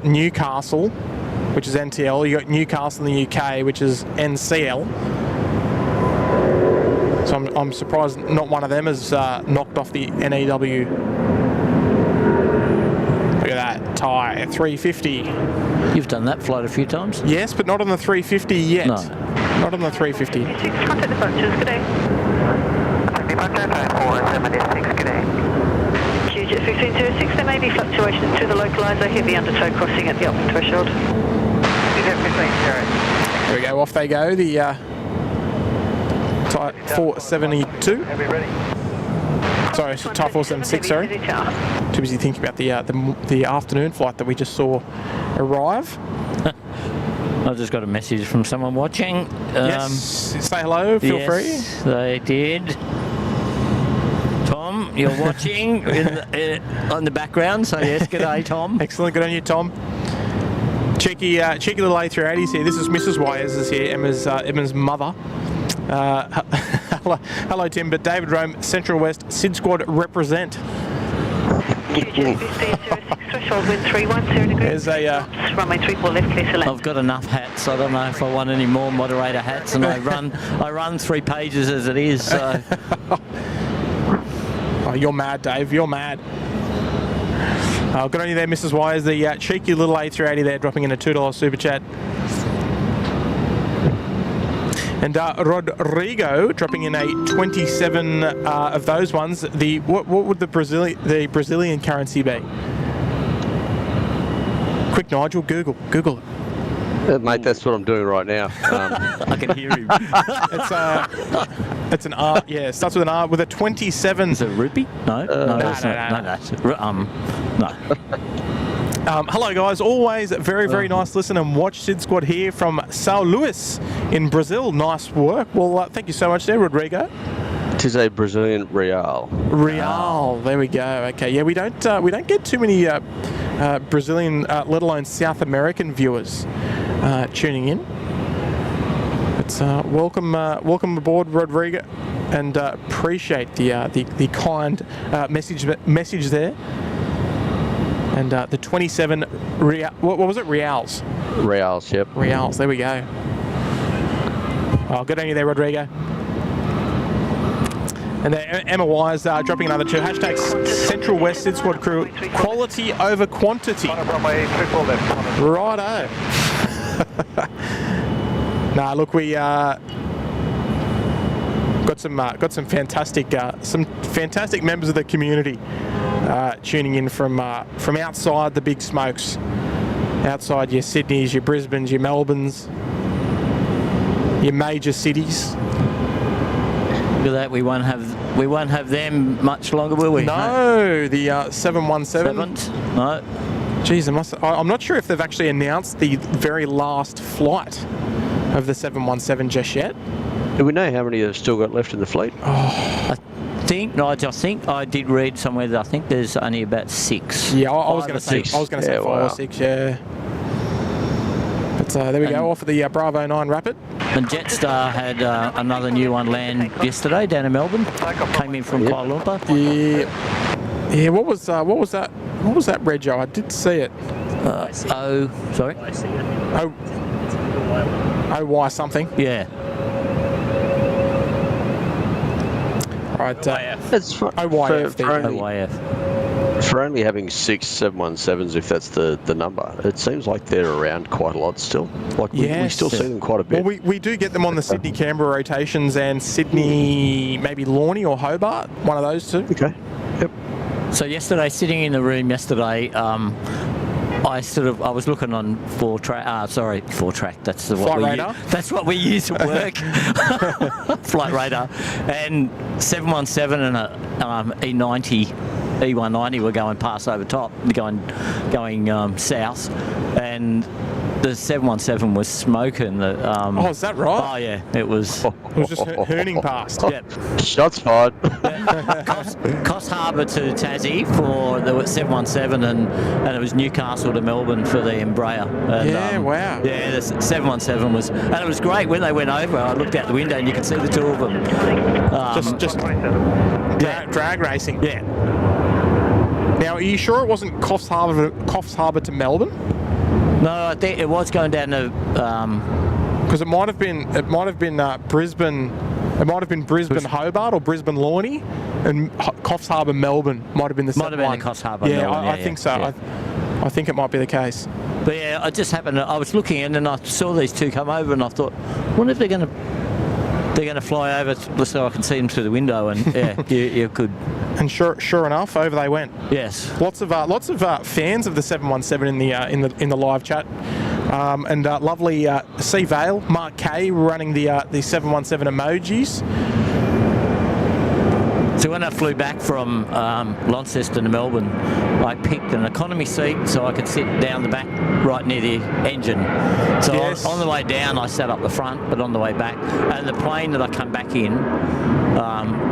Newcastle, which is NTL. You got Newcastle in the UK, which is NCL. So I'm surprised not one of them has knocked off the NEW. Look at that, Thai 350. You've done that flight a few times? Yes, but not on the 350 yet. No. Not on the 350. Contact the bunches, good day. Contact 476, good day. QJet 1506, there may be fluctuations through the localizer, heavy undertow crossing at the upper threshold. There we go, off they go, the Type 472. Sorry, Type 476, sorry. Too busy thinking about the afternoon flight that we just saw arrive. I just got a message from someone watching. Yes, say hello, feel free. They did. you're watching on the background. So yes, g'day, Tom. Excellent. Good on you, Tom. Cheeky little A380s here. This is Mrs. Wires is here, Emma's mother. Hello, Tim. But David Rome, Central West, SydSquad represent. Threshold wind 310 degrees. There's a runway 34 left, clear to land. I've got enough hats. I don't know if I want any more moderator hats, and I run 3 pages as it is. So. Oh, you're mad, Dave. You're mad. Good on you there, Mrs. Wires. The cheeky little A380 there, dropping in a $2 super chat. And Rodrigo dropping in a 27 of those ones. What would the Brazilian currency be? Quick, Nigel, Google it. Mate, that's what I'm doing right now. I can hear him. It's an R. Yeah, it starts with an R with a 27. Is it rupee? No. No. Hello guys, always very nice listen and watch SydSquad here from São Luís in Brazil. Nice work. Well, thank you so much there, Rodrigo. It is a Brazilian real. Real, there we go. Okay, yeah, we don't get too many Brazilian, let alone South American viewers tuning in. But welcome aboard, Rodrigo, and appreciate the kind message there. And the 27 what was it? Reals. Reals, yep. Reals. There we go. Oh, good on you there, Rodrigo. And Emma Wise dropping another 2 hashtags. Central West SydSquad crew. Quality over quantity. Righto. Nah, look, we got some fantastic members of the community tuning in from outside the big smokes, outside your Sydneys, your Brisbanes, your Melbournes, your major cities. Look at that, we won't have them much longer, will we? No, the 717. No. Geez, I'm not sure if they've actually announced the very last flight of the 717 just yet. Do we know how many they've still got left in the fleet? Oh. I think I did read somewhere that I think there's only about 6. Yeah, I was going to say 5 or 6. Yeah. But there we go, off of the Bravo 9 Rapid. And Jetstar had another new one land yesterday down in Melbourne. Came in from Kuala Lumpur. Yeah. What was that? What was that, Rego? I did see it. Sorry. OY something. Yeah. Right. That's for OYF. For only having 6 717s, if that's the number, it seems like they're around quite a lot still. Like we still see them quite a bit. Well, we do get them on the Sydney-Canberra rotations and Sydney, maybe Lorne or Hobart, one of those two. Okay. Yep. So yesterday, sitting in the room yesterday, I was looking on 4Track. That's what we use at work. Flight radar, and 717 and a E190 were going past over top, going south, and the 717 was smoking. Is that right? Oh yeah, it was. It was just hurning past. Yep. Shots fired. Cost Harbour to Tassie for the 717, and it was Newcastle to Melbourne for the Embraer. And, wow. Yeah, the 717 was, and it was great when they went over. I looked out the window and you could see the 2 of them. Just drag racing. Yeah. Now, are you sure it wasn't Coffs Harbour to Melbourne? No, I think it was going down to. Because it might have been Brisbane. It might have been Brisbane Hobart or Brisbane Lorne, and Coffs Harbour Melbourne might have been the same one. Might have been the Coffs Harbour. Yeah, Melbourne, I think so. Yeah. I think it might be the case. But yeah, I just happened. I was looking in and I saw these 2 come over, and I thought, wonder if they're going to fly over so I can see them through the window, and yeah, you could. And sure enough, over they went. Yes. Lots of fans of the 717 in the live chat, and lovely C Vale, Mark K running the 717 emojis. So when I flew back from Launceston to Melbourne, I picked an economy seat so I could sit down the back right near the engine. So yes. on the way down I sat up the front, but on the way back, and the plane that I come back in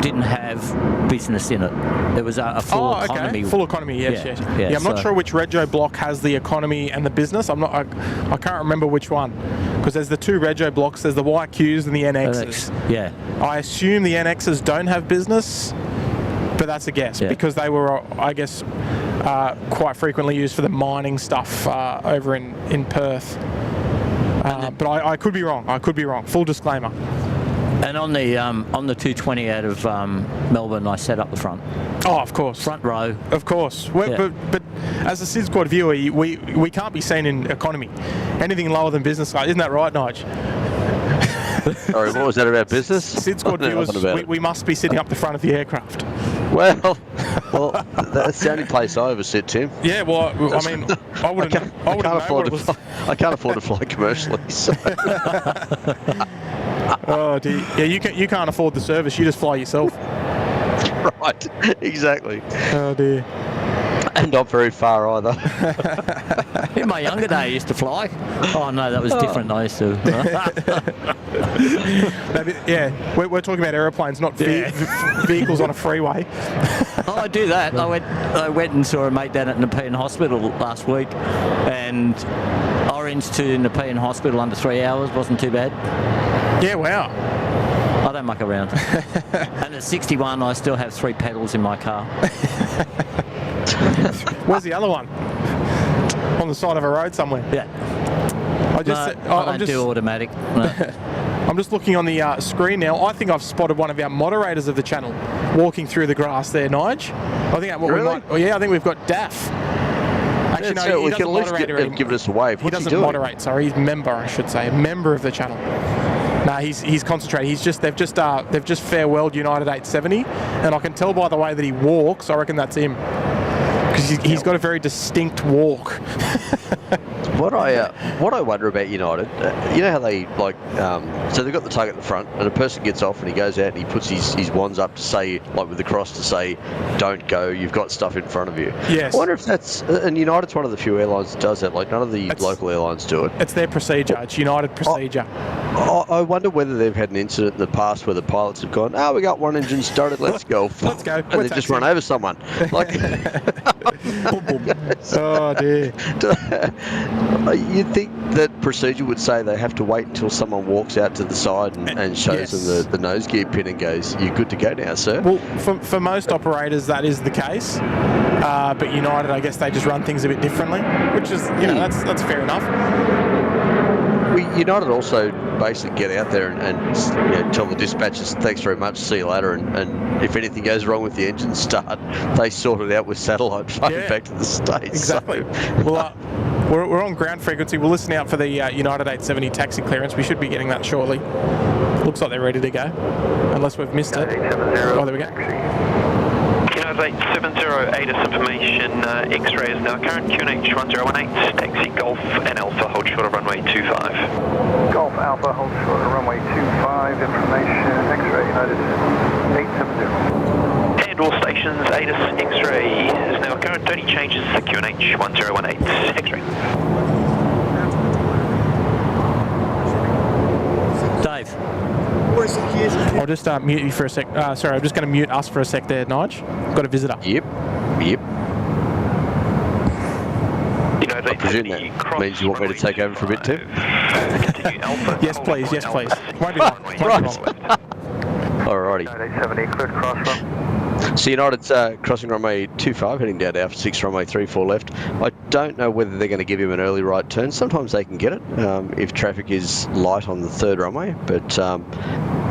didn't have business in it. There was a full economy. Full economy, yes. I'm not sure which rego block has the economy and the business. I can't remember which one, because there's the two rego blocks. There's the YQs and the NXs. Yeah. I assume the NXs don't have business, but that's a guess because they were, I guess, quite frequently used for the mining stuff over in Perth. But I could be wrong. Full disclaimer. And on the 220 out of Melbourne, I set up the front. Oh, of course. Front row. Of course. But as a SydSquad viewer, we can't be seen in economy. Anything lower than business class. Isn't that right, Nige? Sorry, what was that about business? SydSquad viewers, we must be sitting up the front of the aircraft. Well, that's the only place I ever sit, Tim. Yeah, well, I mean, I wouldn't know what it was. I can't afford to fly commercially. So. Oh dear. Yeah, you can't afford the service. You just fly yourself. Right. Exactly. Oh dear. And not very far either. In my younger day, I used to fly. Oh no, that was different. I used to. We're talking about aeroplanes, not vehicles on a freeway. Oh, I do that. I went and saw a mate down at Nepean Hospital last week, and Orange to Nepean Hospital under 3 hours wasn't too bad. Yeah, wow. I don't muck around. And at 61, I still have 3 pedals in my car. Where's the other one? On the side of a road somewhere? Yeah. I don't do automatic. No. I'm just looking on the screen now. I think I've spotted one of our moderators of the channel walking through the grass there, Nige. I think we might. Oh yeah, I think we've got Daff. Actually, no, he doesn't moderate. Give us a wave. He doesn't moderate. Sorry, he's member, I should say, a member of the channel. No, he's concentrating. They've just farewelled United 870, and I can tell by the way that he walks. I reckon that's him, because he's got a very distinct walk. What I wonder about United, you know how they so they've got the tug at the front, and a person gets off and he goes out and he puts his wands up to say, like with the cross, to say, "Don't go. You've got stuff in front of you." Yes. I wonder if that's and United's one of the few airlines that does that. Like none of the local airlines do it. It's their procedure. It's United procedure. I wonder whether they've had an incident in the past where the pilots have gone, "Oh, we got one engine started. Let's go." Let's go. And they just run over someone. Like. Oh dear. You'd think that procedure would say they have to wait until someone walks out to the side and shows them the nose gear pin and goes, "You're good to go now, sir." Well, for most operators that is the case, but United, I guess they just run things a bit differently, which is that's fair enough. United also basically get out there and tell the dispatchers, "Thanks very much, see you later," and if anything goes wrong with the engine start, they sort it out with satellite phone back to the States. Exactly. So. Well, we're on ground frequency. We'll listen out for the United 870 taxi clearance. We should be getting that shortly. Looks like they're ready to go, unless we've missed it. Oh, there we go. United 870, ATIS information, X-ray is now current, QNH 1018, taxi Golf and Alpha, hold short of runway 25. Golf Alpha, hold short of runway 25, information, X-ray, United 870. And all stations, ATIS X-ray is now current, don't need changes to QNH 1018, X-ray. Dave. I'll just mute you for a sec. Sorry, I'm just going to mute us for a sec there, Nige. Got a visitor. Yep. I presume that means you want me to take over for a bit too? Yes, please. Won't be long. Alrighty. 870, cleared cross run. So United's crossing runway 25, heading down to Alpha 6, runway 34 left. I don't know whether they're going to give him an early right turn. Sometimes they can get it if traffic is light on the third runway, but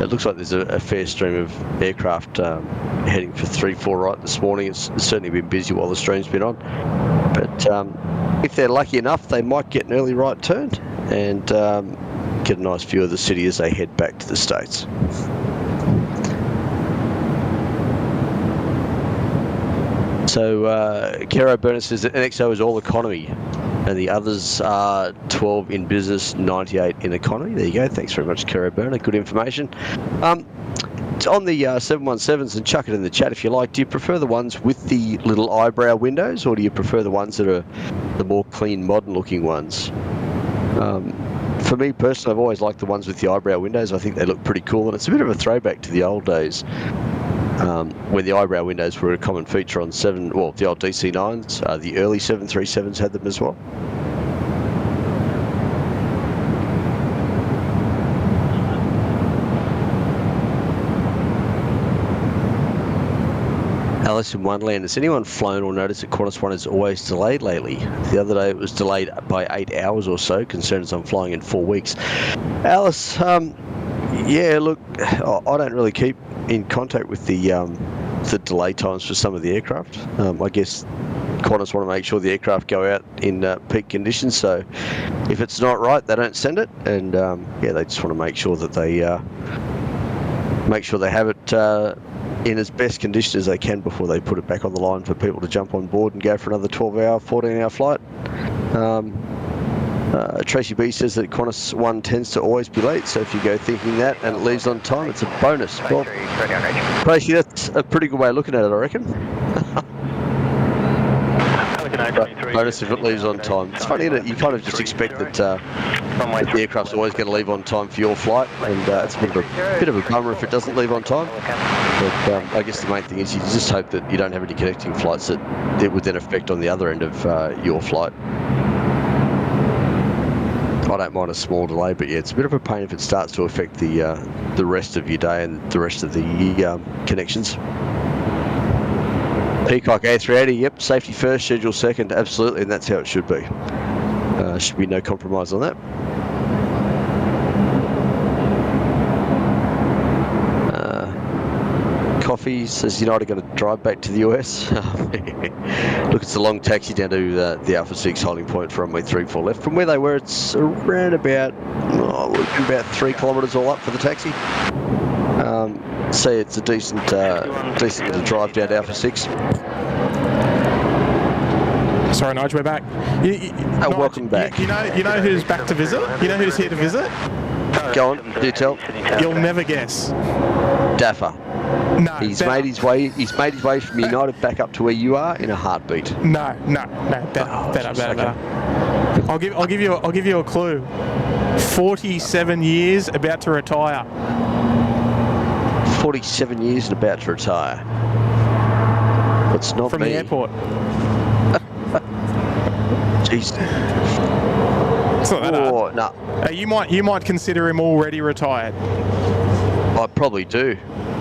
it looks like there's a fair stream of aircraft heading for 34 right this morning. It's certainly been busy while the stream's been on. But if they're lucky enough, they might get an early right turn and get a nice view of the city as they head back to the States. So, Kero Burner says that NXO is all economy and the others are 12 in business, 98 in economy. There you go. Thanks very much, Kero Burner. Good information. It's on the 717s, and chuck it in the chat if you like. Do you prefer the ones with the little eyebrow windows, or do you prefer the ones that are the more clean, modern-looking ones? For me personally, I've always liked the ones with the eyebrow windows. I think they look pretty cool, and it's a bit of a throwback to the old days when the eyebrow windows were a common feature on the old DC-9s. The early 737s had them as well. Alice in Wonderland, has anyone flown or noticed that Qantas 1 is always delayed lately? The other day it was delayed by 8 hours or so, concerns I'm flying in 4 weeks. Alice, yeah, look, I don't really keep in contact with the delay times for some of the aircraft. I guess Qantas want to make sure the aircraft go out in peak conditions, so if it's not right, they don't send it, and yeah, they just want to make sure that they have it in as best condition as they can before they put it back on the line for people to jump on board and go for another 12-hour, 14-hour flight. Tracy B says that Qantas 1 tends to always be late, so if you go thinking that and it leaves on time, it's a bonus. Well, Tracy, that's a pretty good way of looking at it, I reckon. Bonus if it leaves on time. It's funny that you kind of just expect that the aircraft's always going to leave on time for your flight, and it's a bit of a bummer if it doesn't leave on time. But I guess the main thing is you just hope that you don't have any connecting flights that would then affect on the other end of your flight. I don't mind a small delay, but yeah, it's a bit of a pain if it starts to affect the rest of your day and the rest of the connections. Peacock A380, yep, safety first, schedule second, absolutely, and that's how it should be. Should be no compromise on that. Coffee says United going to drive back to the US. Look, it's a long taxi down to the Alpha 6 holding point for runway 34 left. From where they were, it's around about 3 kilometres all up for the taxi. So it's a decent little drive down to Alpha 6. Sorry, Nige, we're back. Nige, welcome back. You know who's back to visit? You know who's here to visit? Go on, do tell. You'll never guess. Daffer. No. He's made his way from United back up to where you are in a heartbeat. No. Better. I'll give you a clue. 47 years, about to retire. 47 years and about to retire. It's not from me. The airport. Jeez. It's not that hard. No. You might consider him already retired. I probably do.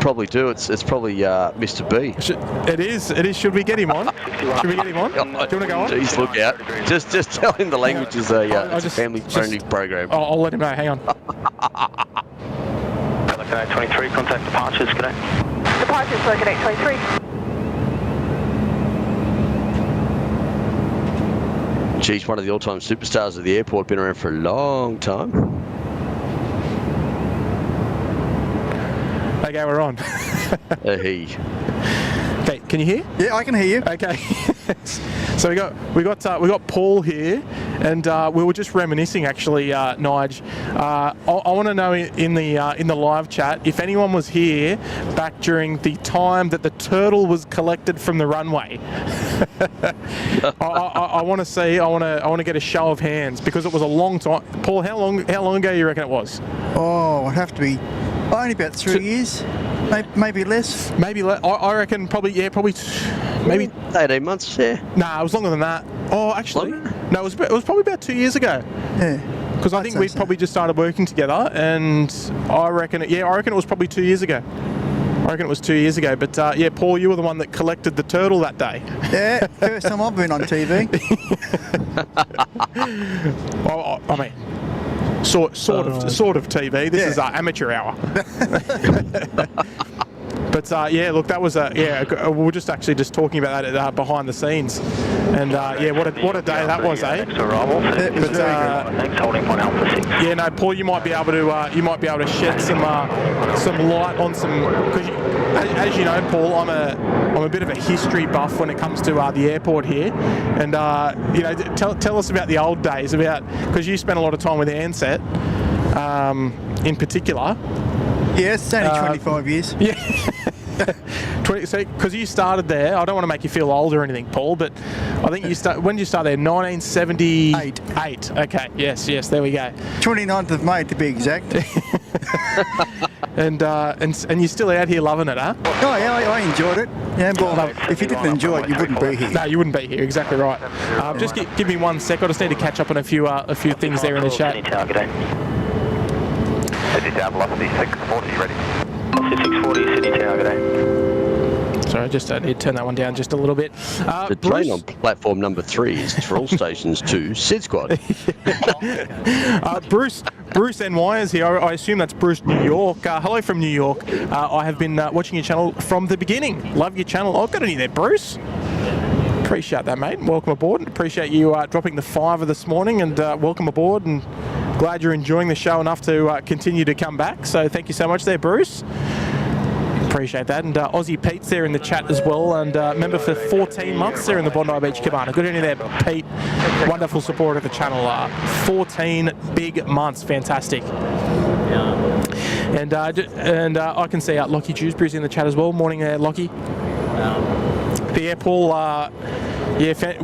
It's probably Mr. B. It is. Should we get him on? Do you want to go on? Jeez, look out. Just tell him the language is a family-friendly program. I'll let him know. Hang on. Pelican 823, contact departures, good day. Departures, Pelican 823. Geez, one of the all-time superstars of the airport, been around for a long time. Okay, we're on. Hey. Okay, can you hear? Yeah, I can hear you. Okay. So we got Paul here, and we were just reminiscing actually, Nige. I want to know in the live chat if anyone was here back during the time that the turtle was collected from the runway. I want to see. I want to get a show of hands because it was a long time. Paul, how long ago you reckon it was? Oh, it'd have to be only about 3 years, maybe less. Maybe I reckon probably 18 months. Yeah. Nah, it was longer than that. Oh, actually, no, it was probably about 2 years ago. Yeah. Because I think we'd probably just started working together, and I reckon it was probably 2 years ago. I reckon it was 2 years ago. But yeah, Paul, you were the one that collected the turtle that day. Yeah, first time I've been on TV. I mean, sort of TV. This is our amateur hour. But yeah, look, that was we were just talking about that behind the scenes, and yeah, what a day that was, eh? Thanks, holding point Alpha 6. Yeah, no, Paul, you might be able to shed some light on some, because as you know, Paul, I'm a bit of a history buff when it comes to the airport here, and you know, tell us about the old days, because you spent a lot of time with Ansett, in particular. Yes, it's only 25 years. Yeah. So, because you started there, I don't want to make you feel old or anything, Paul, but I think when did you start there? 1978. 8. Okay. Yes. There we go. 29th of May to be exact. And you're still out here loving it, huh? Oh yeah, I enjoyed it. Yeah, well, if you didn't enjoy it, you wouldn't be here. No, you wouldn't be here. Exactly right. Just give me 1 sec. I just need to catch up on a few things there in the chat. Sydney Tower, velocity 640, ready. Velocity 640, Sydney Tower, good day. Sorry, just need to turn that one down just a little bit. The train on platform number 3 is for all stations to SydSquad. Bruce NY is here. I assume that's Bruce New York. Hello from New York. I have been watching your channel from the beginning. Love your channel. Oh, got any there, Bruce? Appreciate that, mate. Welcome aboard. Appreciate you dropping the $5 this morning, and welcome aboard. And glad you're enjoying the show enough to continue to come back. So thank you so much there, Bruce. Appreciate that. And Aussie Pete's there in the chat as well, and member for 14 months there in the Bondi Beach Cabana. Good evening there, Pete. Wonderful support of the channel. 14 big months. Fantastic. And I can see Lockie Dewsbury's in the chat as well. Morning there, Lockie. The airport,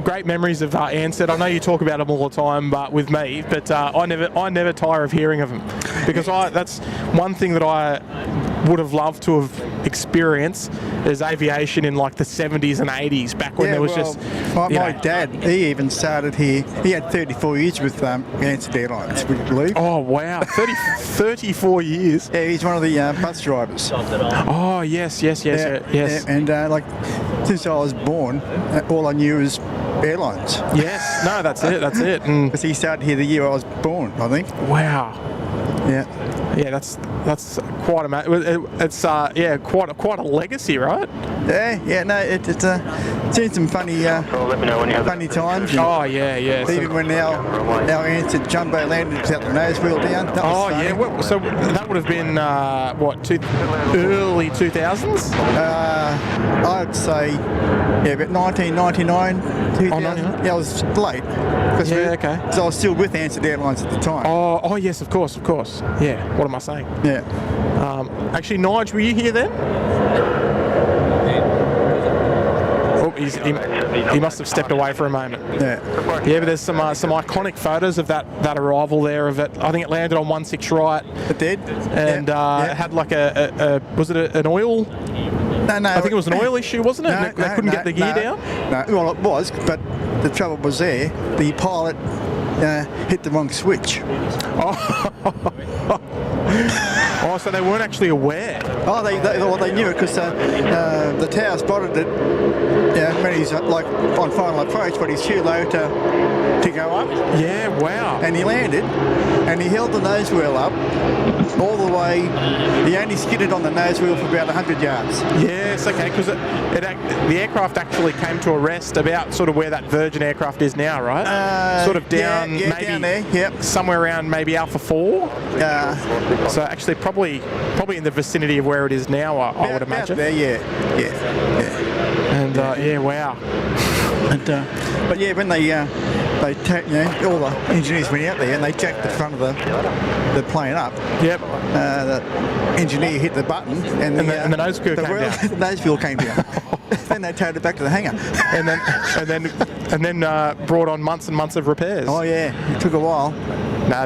great memories of Ansett. I know you talk about them all the time, with me, but I never tire of hearing of them, because that's one thing that I would have loved to have experienced is aviation in like the 70s and 80s, back when there was my dad, he even started here. He had 34 years with Ansett Airlines, would you believe? Oh wow, 34 years. Yeah, he's one of the bus drivers. Oh yes. And like since I was born, all I knew was airlines. Yes, no, that's it. Because he started here the year I was born, I think. Wow. Yeah, that's quite it's quite a legacy, right? Yeah. No, it's seen some funny times. Oh yeah. Even when our Ansett jumbo landed without the nose wheel down. So that would have been early 2000s. I'd say about 1999, 2000. Yeah, I was late. Okay. So I was still with Ansett Airlines at the time. Oh yes, of course. Yeah. What am I saying? Yeah. Actually, Nige, were you here then? Oh, he must have stepped away for a moment. Yeah, but there's some iconic photos of that arrival there. Of it, I think it landed on 16 right. It did. And it had like was it an oil? No. I think it was an oil issue, wasn't it? They couldn't get the gear down. No, well it was, but the trouble was there. The pilot hit the wrong switch. Oh, so they weren't actually aware. Oh, they knew it because the tower spotted it. Yeah, when he's like on final approach, but he's too low to go up. Yeah, wow. And he landed, and he held the nose wheel up all the way. He only skidded on the nose wheel for about 100 yards. Yes, okay, because the aircraft actually came to a rest about sort of where that Virgin aircraft is now, right? Sort of down, maybe down there. Yep. Somewhere around maybe Alpha 4. So actually, probably in the vicinity of where it is now, I would imagine. There, yeah. And wow. But yeah, when they all the engineers went out there and they jacked the front of the plane up. Yep. The engineer hit the button and the nose wheel came down. The nose wheel came down. Then they towed it back to the hangar. and then brought on months and months of repairs. Oh yeah, it took a while. No,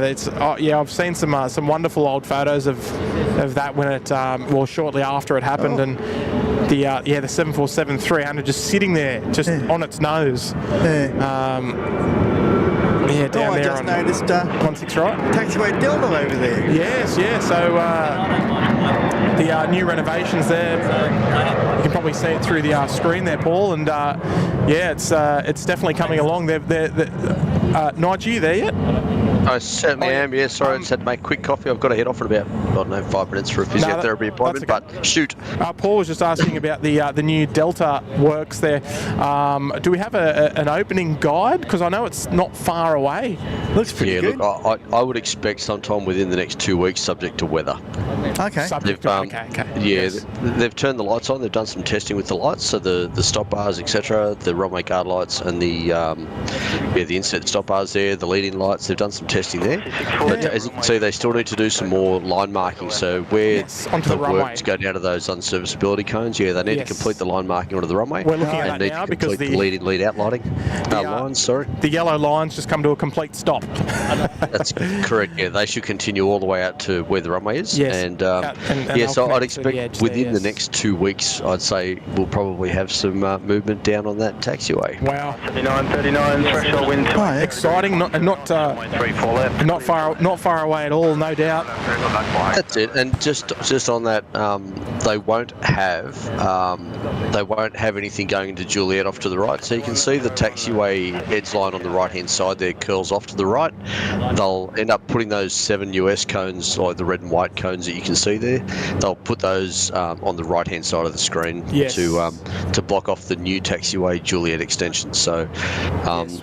I've seen some wonderful old photos of that when it shortly after it happened, and the 747-300 just sitting there on its nose. Down there. I just noticed 16 right. Taxiway Delta over there. Yes. So the new renovations there. You can probably see it through the screen there, Paul. And it's definitely coming along. Nige, you there yet? I certainly am, yeah. Sorry, I just had to make a quick coffee. I've got to head off in about, 5 minutes for a physiotherapy appointment, but shoot. Paul was just asking about the new Delta works there. Do we have an opening guide? Because I know it's not far away. Looks pretty good. Look, I would expect sometime within the next 2 weeks, subject to weather. Okay. They've turned the lights on. They've done some testing with the lights, so the stop bars, etc., the runway guard lights, and the inset stop bars there, the leading lights. They've done some testing there. But as you can see, they still need to do some more line marking. So where onto the runway works go down to those unserviceability cones, they need to complete the line marking onto the runway. We're looking at and that need now to because complete the lead-in, lead-out lighting lines. Sorry, the yellow lines just come to a complete stop. That's correct. Yeah, they should continue all the way out to where the runway is. Yes. And so I'd expect within the next 2 weeks, I'd say we'll probably have some movement down on that taxiway. Wow. 39 threshold wind. Exciting, not far away at all, no doubt. That's it. And just on that, they won't have anything going into Juliet off to the right. So you can see the taxiway edge line on the right-hand side there curls off to the right. They'll end up putting those 7 US cones, like the red and white cones that you can see there. They'll put those on the right-hand side of the screen to block off the new taxiway Juliet extension. So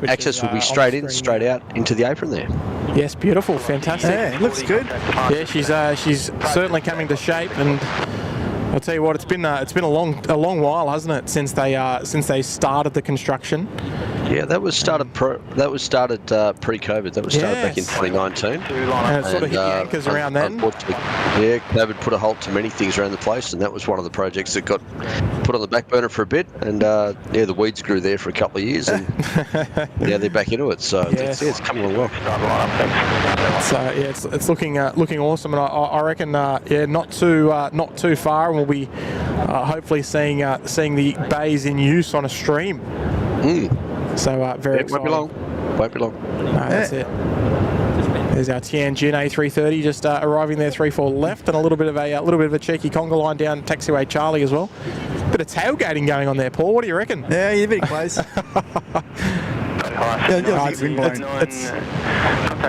access will be straight in, straight out into the apron there. Yes, beautiful, fantastic. Yeah, looks good. Yeah, she's certainly coming to shape, and I'll tell you what, it's been a long while, hasn't it, since they started the construction. Yeah, that was started pre-COVID. That was started back in 2019. And it sort of hit the anchors around then. Yeah, COVID put a halt to many things around the place, and that was one of the projects that got put on the back burner for a bit. And the weeds grew there for a couple of years, and now they're back into it. So it's coming along well. So it's looking awesome, and I reckon not too far, and we'll be hopefully seeing the bays in use on a stream. So very exciting. Won't be long. No, that's it. There's our Tianjin A330 just arriving there 3-4 left, and a little bit of a cheeky conga line down taxiway Charlie as well. Bit of tailgating going on there, Paul. What do you reckon? Yeah, you're a bit close. Contact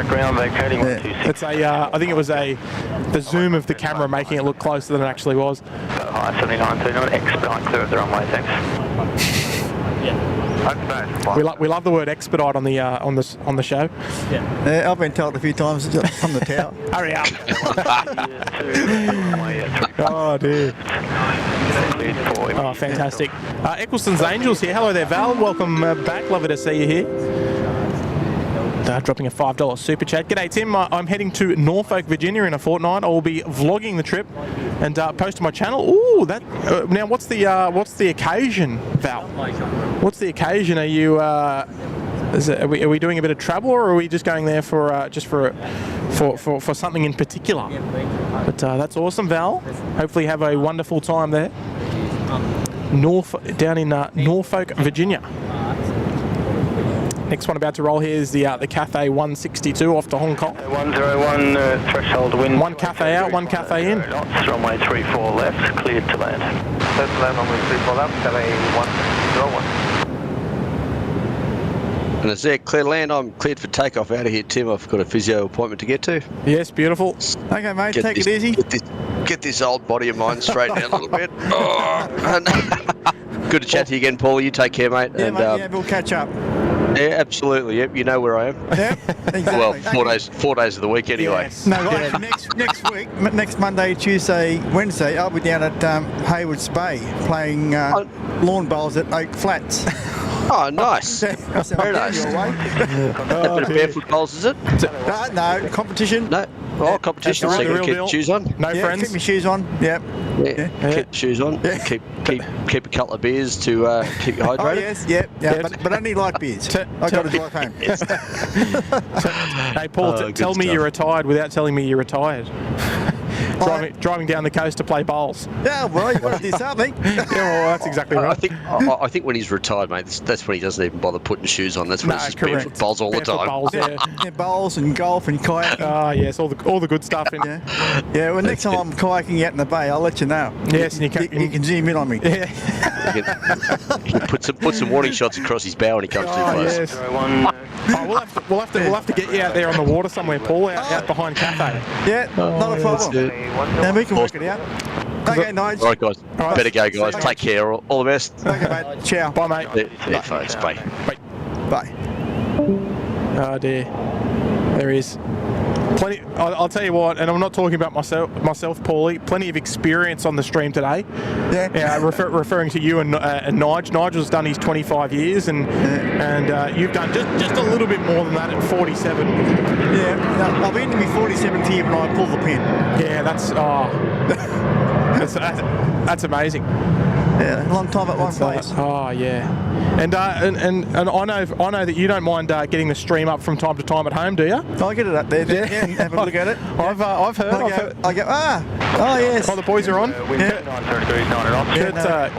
ground vacating 126. It's I think it was the zoom of the camera making it look closer than it actually was. High 7929, expedite clear of the runway, thanks. We love the word expedite on the show. Yeah, I've been told a few times from the tower. Hurry up! Oh dear. Oh, fantastic. Eccleston's Angels here. Hello there, Val. Welcome back. Lovely to see you here. Dropping a $5 super chat. G'day, Tim. I'm heading to Norfolk, Virginia in a fortnight. I will be vlogging the trip and post to my channel. Ooh, that. Now, what's the occasion, Val? What's the occasion? Are you? Are we doing a bit of travel, or are we just going there for something in particular? But that's awesome, Val. Hopefully, you have a wonderful time there. Down in Norfolk, Virginia. Next one about to roll here is the Cathay 162 off to Hong Kong. 101 threshold wind. One Cathay out, one Cathay in. Knots, runway 34 left, cleared to land. Cleared to land, runway 34 left, Cathay 101. And it's there, clear land. I'm cleared for takeoff out of here, Tim. I've got a physio appointment to get to. Yes, beautiful. Okay, mate, take it easy. Get this old body of mine straightened out a little bit. Good to chat to you again, Paul. You take care, mate. Yeah, mate, we'll catch up. Yeah, absolutely. Yep, you know where I am. Yep, exactly. Well, 4 days of the week anyway. Yes. No, right, next week, next Monday, Tuesday, Wednesday, I'll be down at Haywards Bay playing lawn bowls at Oak Flats. Oh, nice. Very nice. A bit of barefoot bowls, is it? No, competition. No. Oh, competition. So you keep your shoes on? No friends? Keep my shoes on, yep. Yeah. Keep the shoes on. Yeah. Keep a couple of beers to keep you hydrated. Oh, yes, yep. But only light beers. I've got to drive home. Hey, Paul, tell me you're retired without telling me you're retired. Driving down the coast to play bowls. Yeah, well, you want to do something. Yeah, well, that's exactly right. I think when he's retired, mate, that's when he doesn't even bother putting shoes on. That's when it's just barefoot bowls all the time. Bowls, yeah. Bowls and golf and kayaking. Oh, yes, all the good stuff in there. Yeah, well, next time I'm kayaking out in the bay, I'll let you know. Yes, and you can zoom in on me. Yeah. You can put some warning shots across his bow when he comes too close. Yes. We'll have to get you out there on the water somewhere, Paul, out behind Cathay. Yeah, not a problem. Now we can work it out. Okay, nice. All right, guys. Better go, guys. Take care. All the best. Okay, mate. Ciao. Bye, mate. Yeah, folks. Bye. Bye. Oh, dear. There he is. plenty. I'll tell you what, and I'm not talking about myself, Paulie. Plenty of experience on the stream today. Yeah. Referring to you and Nige. Nigel's done his 25 years, and you've done just a little bit more than that at 47. Yeah. No, I'll be into my 47th year when I pull the pin. Yeah, that's amazing. Yeah, a long time at one place. And I know that you don't mind getting the stream up from time to time at home, do you? I'll get it up there. Yeah, and have a look at it. I've heard. I go, oh yes. Oh, the boys are on.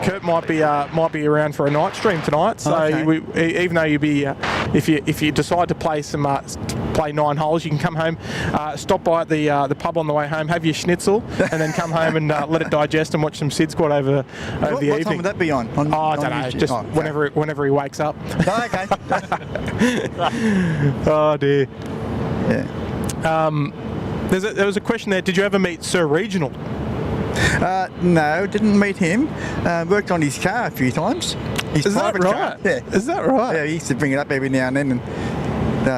Kurt might be around for a night stream tonight. So okay. even though you be if you decide to play play 9 holes, you can come home, stop by at the pub on the way home, have your schnitzel, and then come home and let it digest and watch some SydSquad over the evening. What time would that be on? I don't know. Just whenever he wakes up. Oh, okay. Oh dear. Yeah. There was a question there. Did you ever meet Sir Regional? No, didn't meet him. Worked on his car a few times. Is that right? Yeah. Is that right? Yeah, he used to bring it up every now and then. And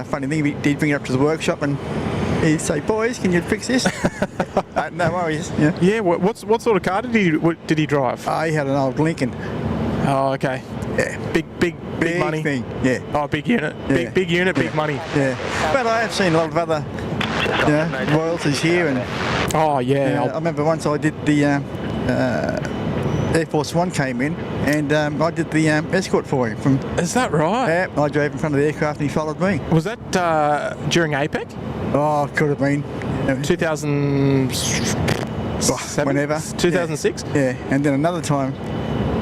funny thing, he did bring it up to the workshop, and he'd say, "Boys, can you fix this?" No worries. Yeah. Yeah. What sort of car did he drive? He had an old Lincoln. Oh, okay. Yeah. Big money. Thing. Yeah. Oh, big unit. Yeah. Big unit, big money. Yeah. But I have seen a lot of other royalties here, and oh yeah. I remember once I did the Air Force One came in, and I did the escort for him. Is that right? Yeah, I drove in front of the aircraft and he followed me. Was that during APEC? Oh, could have been. 2007? Whenever. 2006? Yeah, and then another time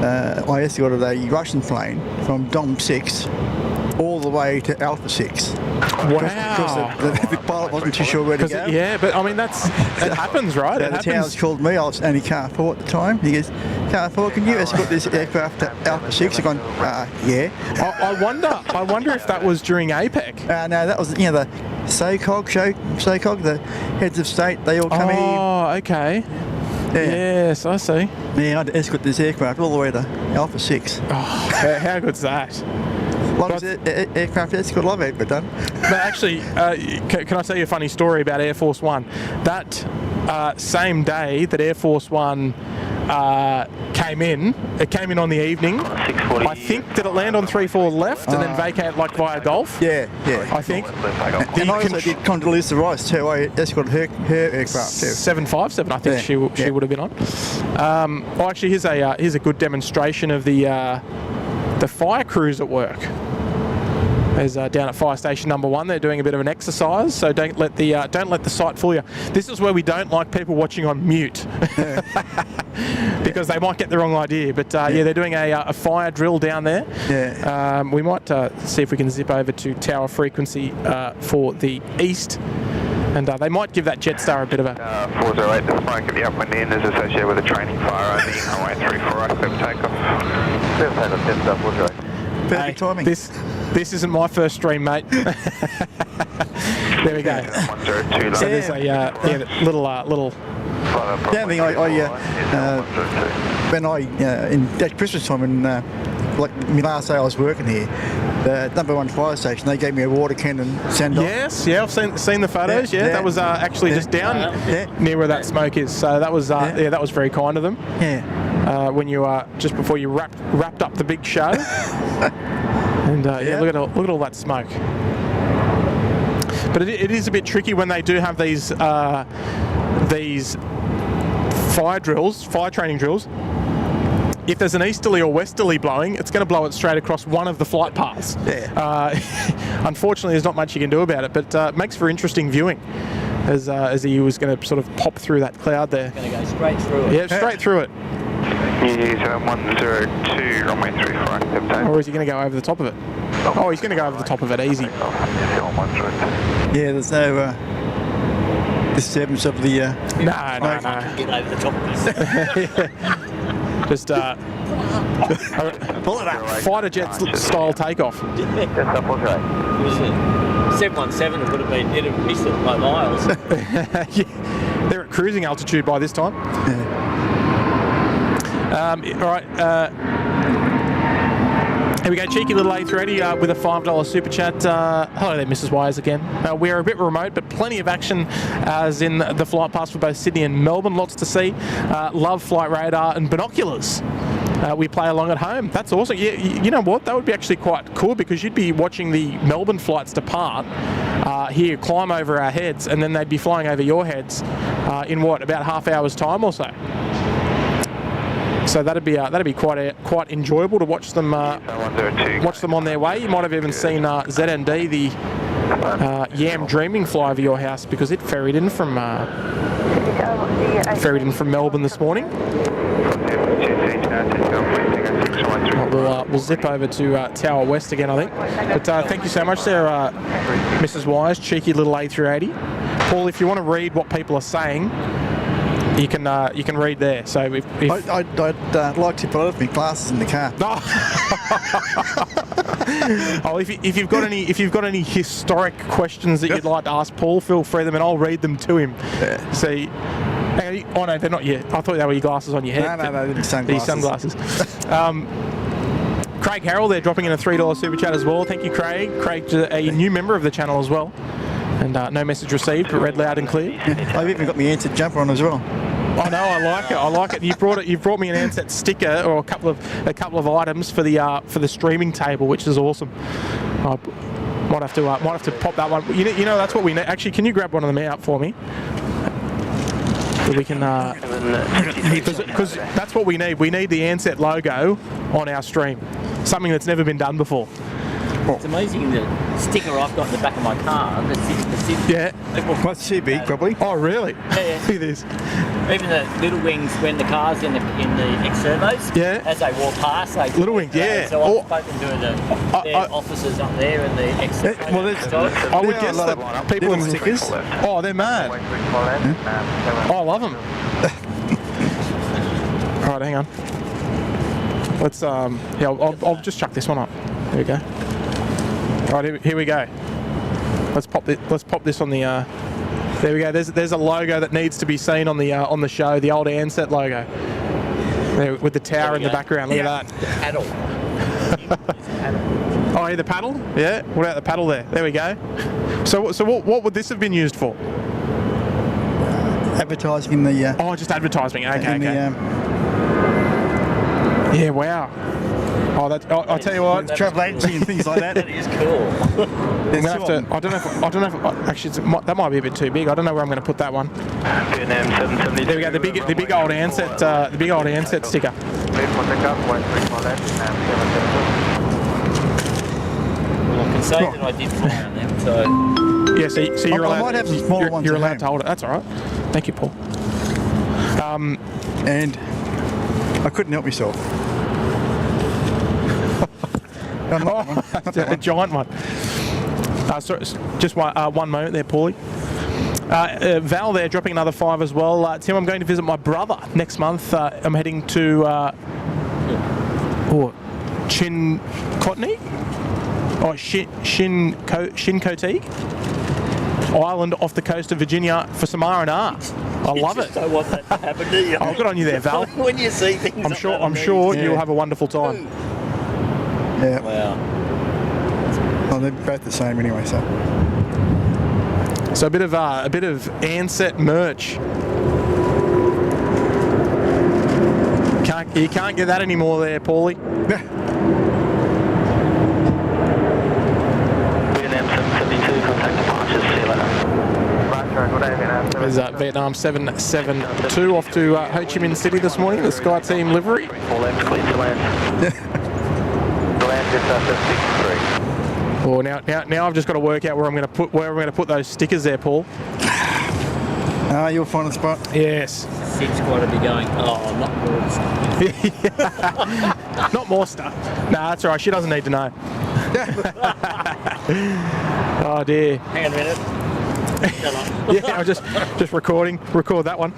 I escorted a Russian plane from Dom 6 all the way to Alpha 6. Wow. Because the pilot wasn't too sure where to go. Yeah, but I mean, it happens, right? The towers called me. I was only Car 4 at the time. He goes, Car 4, can you escort this aircraft to Alpha 6? I've gone, yeah. I wonder if that was during APEC. No, that was, the SOCOG, the heads of state, they all come in. Oh, okay. Yeah. Yes, I see. Yeah, I had to escort this aircraft all the way to Alpha 6. Oh, how good's that? Longest aircraft escort I've ever done. But actually, can I tell you a funny story about Air Force One? That same day that Air Force One came in on the evening. I think, did it land on 3-4 left and then vacate like via Gulf? Yeah. I think. And I also did Condoleezza Rice too. I escorted her aircraft too. 757, I think she would have been on. Well, actually, here's a good demonstration of the fire crews at work. There's down at Fire Station Number 1. They're doing a bit of an exercise, so don't let the sight fool you. This is where we don't like people watching on mute, because they might get the wrong idea. But they're doing a fire drill down there. Yeah. We might see if we can zip over to tower frequency for the east. And they might give that Jetstar a bit of a... 408, the smoke at the upwind end is associated with a training fire only. Runway 34, accept takeoff. Jetstar, 408. Perfect timing. This isn't my first stream, mate. There we go. 102, So there's a little... The only thing when in that Christmas time, when like my last day I was working here, the number 1 fire station, they gave me a water cannon send off. Yes, I've seen the photos. Yeah, that was actually just down near where that smoke is. So that was that was very kind of them. Yeah. When you just before you wrapped up the big show, and look at all that smoke. But it is a bit tricky when they do have these fire training drills. If there's an easterly or westerly blowing, it's going to blow it straight across one of the flight paths. Yeah. Unfortunately, there's not much you can do about it, but it makes for interesting viewing as he was going to sort of pop through that cloud there. Going to go straight through it. Yeah, straight through it. Use 102, runway 34, accept takeoff. Or is he going to go over the top of it? Oh, he's going to go over the top of it, easy. Yeah, there's no disturbance of the... No. Get over the top of this. Just pull it out. Fighter jet style takeoff. Jetstar, 408. 717 it would have been, it'd have missed it by miles. They're at cruising altitude by this time. All right. Here we go, cheeky little A380 with a $5 super chat. Hello there, Mrs. Wise again. We are a bit remote, but plenty of action as in the flight pass for both Sydney and Melbourne. Lots to see. Love flight radar and binoculars. We play along at home. That's awesome. Yeah, you know what? That would be actually quite cool because you'd be watching the Melbourne flights depart here, climb over our heads, and then they'd be flying over your heads in what, about half hour's time or so. So that'd be quite enjoyable to watch them on their way. You might have even seen ZND, the Yam Dreaming, fly over your house because it ferried in from Melbourne this morning. We'll zip over to Tower West again, I think. But thank you so much there, Mrs. Wise, cheeky little A380. Paul, if you want to read what people are saying, you can read there. So if I'd like to put off my glasses in the car. Oh, if you've got any historic questions that you'd like to ask Paul, feel free them, and I'll read them to him. Yeah. See. Oh no, they're not yet. I thought they were your glasses on your head. No, they're sunglasses. Craig Harrell, they're dropping in a $3 super chat as well. Thank you, Craig. Craig's a new member of the channel as well. And no message received, but read loud and clear. I've even got my Ansett jumper on as well. Oh no, I like it. I like it. You've brought me an Ansett sticker or a couple of items for the streaming table, which is awesome. I might have to pop that one. You know that's what we need. Actually, can you grab one of them out for me? We can, because that's what we need. We need the Ansett logo on our stream, something that's never been done before. It's amazing the sticker I've got in the back of my car. Yeah. What's too big, probably? Oh, really? Yeah. Look at this. Even the little wings when the car's in the ex-servos. Yeah. As they walk past, they little wings. Yeah. So I've spoken to their officers up there in the ex-servos. I would guess that people in stickers. Oh, they're mad. Oh, I love them. All right, hang on. Let's yeah, I'll just chuck this one up. There we go. All right, here we go. Let's pop this on the. There we go. There's a logo that needs to be seen on the show. The old Ansett logo. There, with the tower in the background. Look at that. Paddle. Oh, yeah, the paddle. Yeah. What about the paddle there? There we go. So what would this have been used for? Advertising the. Oh, just advertising. Okay. Yeah. Wow. Oh, I'll tell you what. Travel agency and things like that. That is cool. I'm gonna have to. I don't know if actually that might be a bit too big. I don't know where I'm going to put that one. Vietnam 770. There we go. The big old Ansett. The big old Ansett sticker. Well, I can say that I did fly on them. So. Yeah. So you're allowed. I might have some smaller ones. You're allowed to hold it. That's all right. Thank you, Paul. And I couldn't help myself. A giant one. Sorry, just one moment there, Paulie. Val there dropping another $5 as well. Tim, I'm going to visit my brother next month. I'm heading to Chincotney? Oh, Shincoteague Island off the coast of Virginia for some R&R. I love it. I don't want that to happen to you. Oh, good on you there, Val. When you see things I'm sure you'll have a wonderful time. Yeah. Wow. Well, they're both the same anyway, so. So a bit of Ansett merch. You can't get that anymore there, Paulie. Vietnam 772, contact departures, see you later. There's Vietnam 772 off to Ho Chi Minh City this morning, the Sky Team livery. 4 left, clear to land. Land just after 63. Oh, now I've just got to work out where I'm going to put those stickers there, Paul. You'll find a spot. Yes. SydSquad will be going, oh, not more stuff. Not more stuff. Nah, that's all right. She doesn't need to know. Oh dear. Hang on a minute. Yeah, I'm just record that one.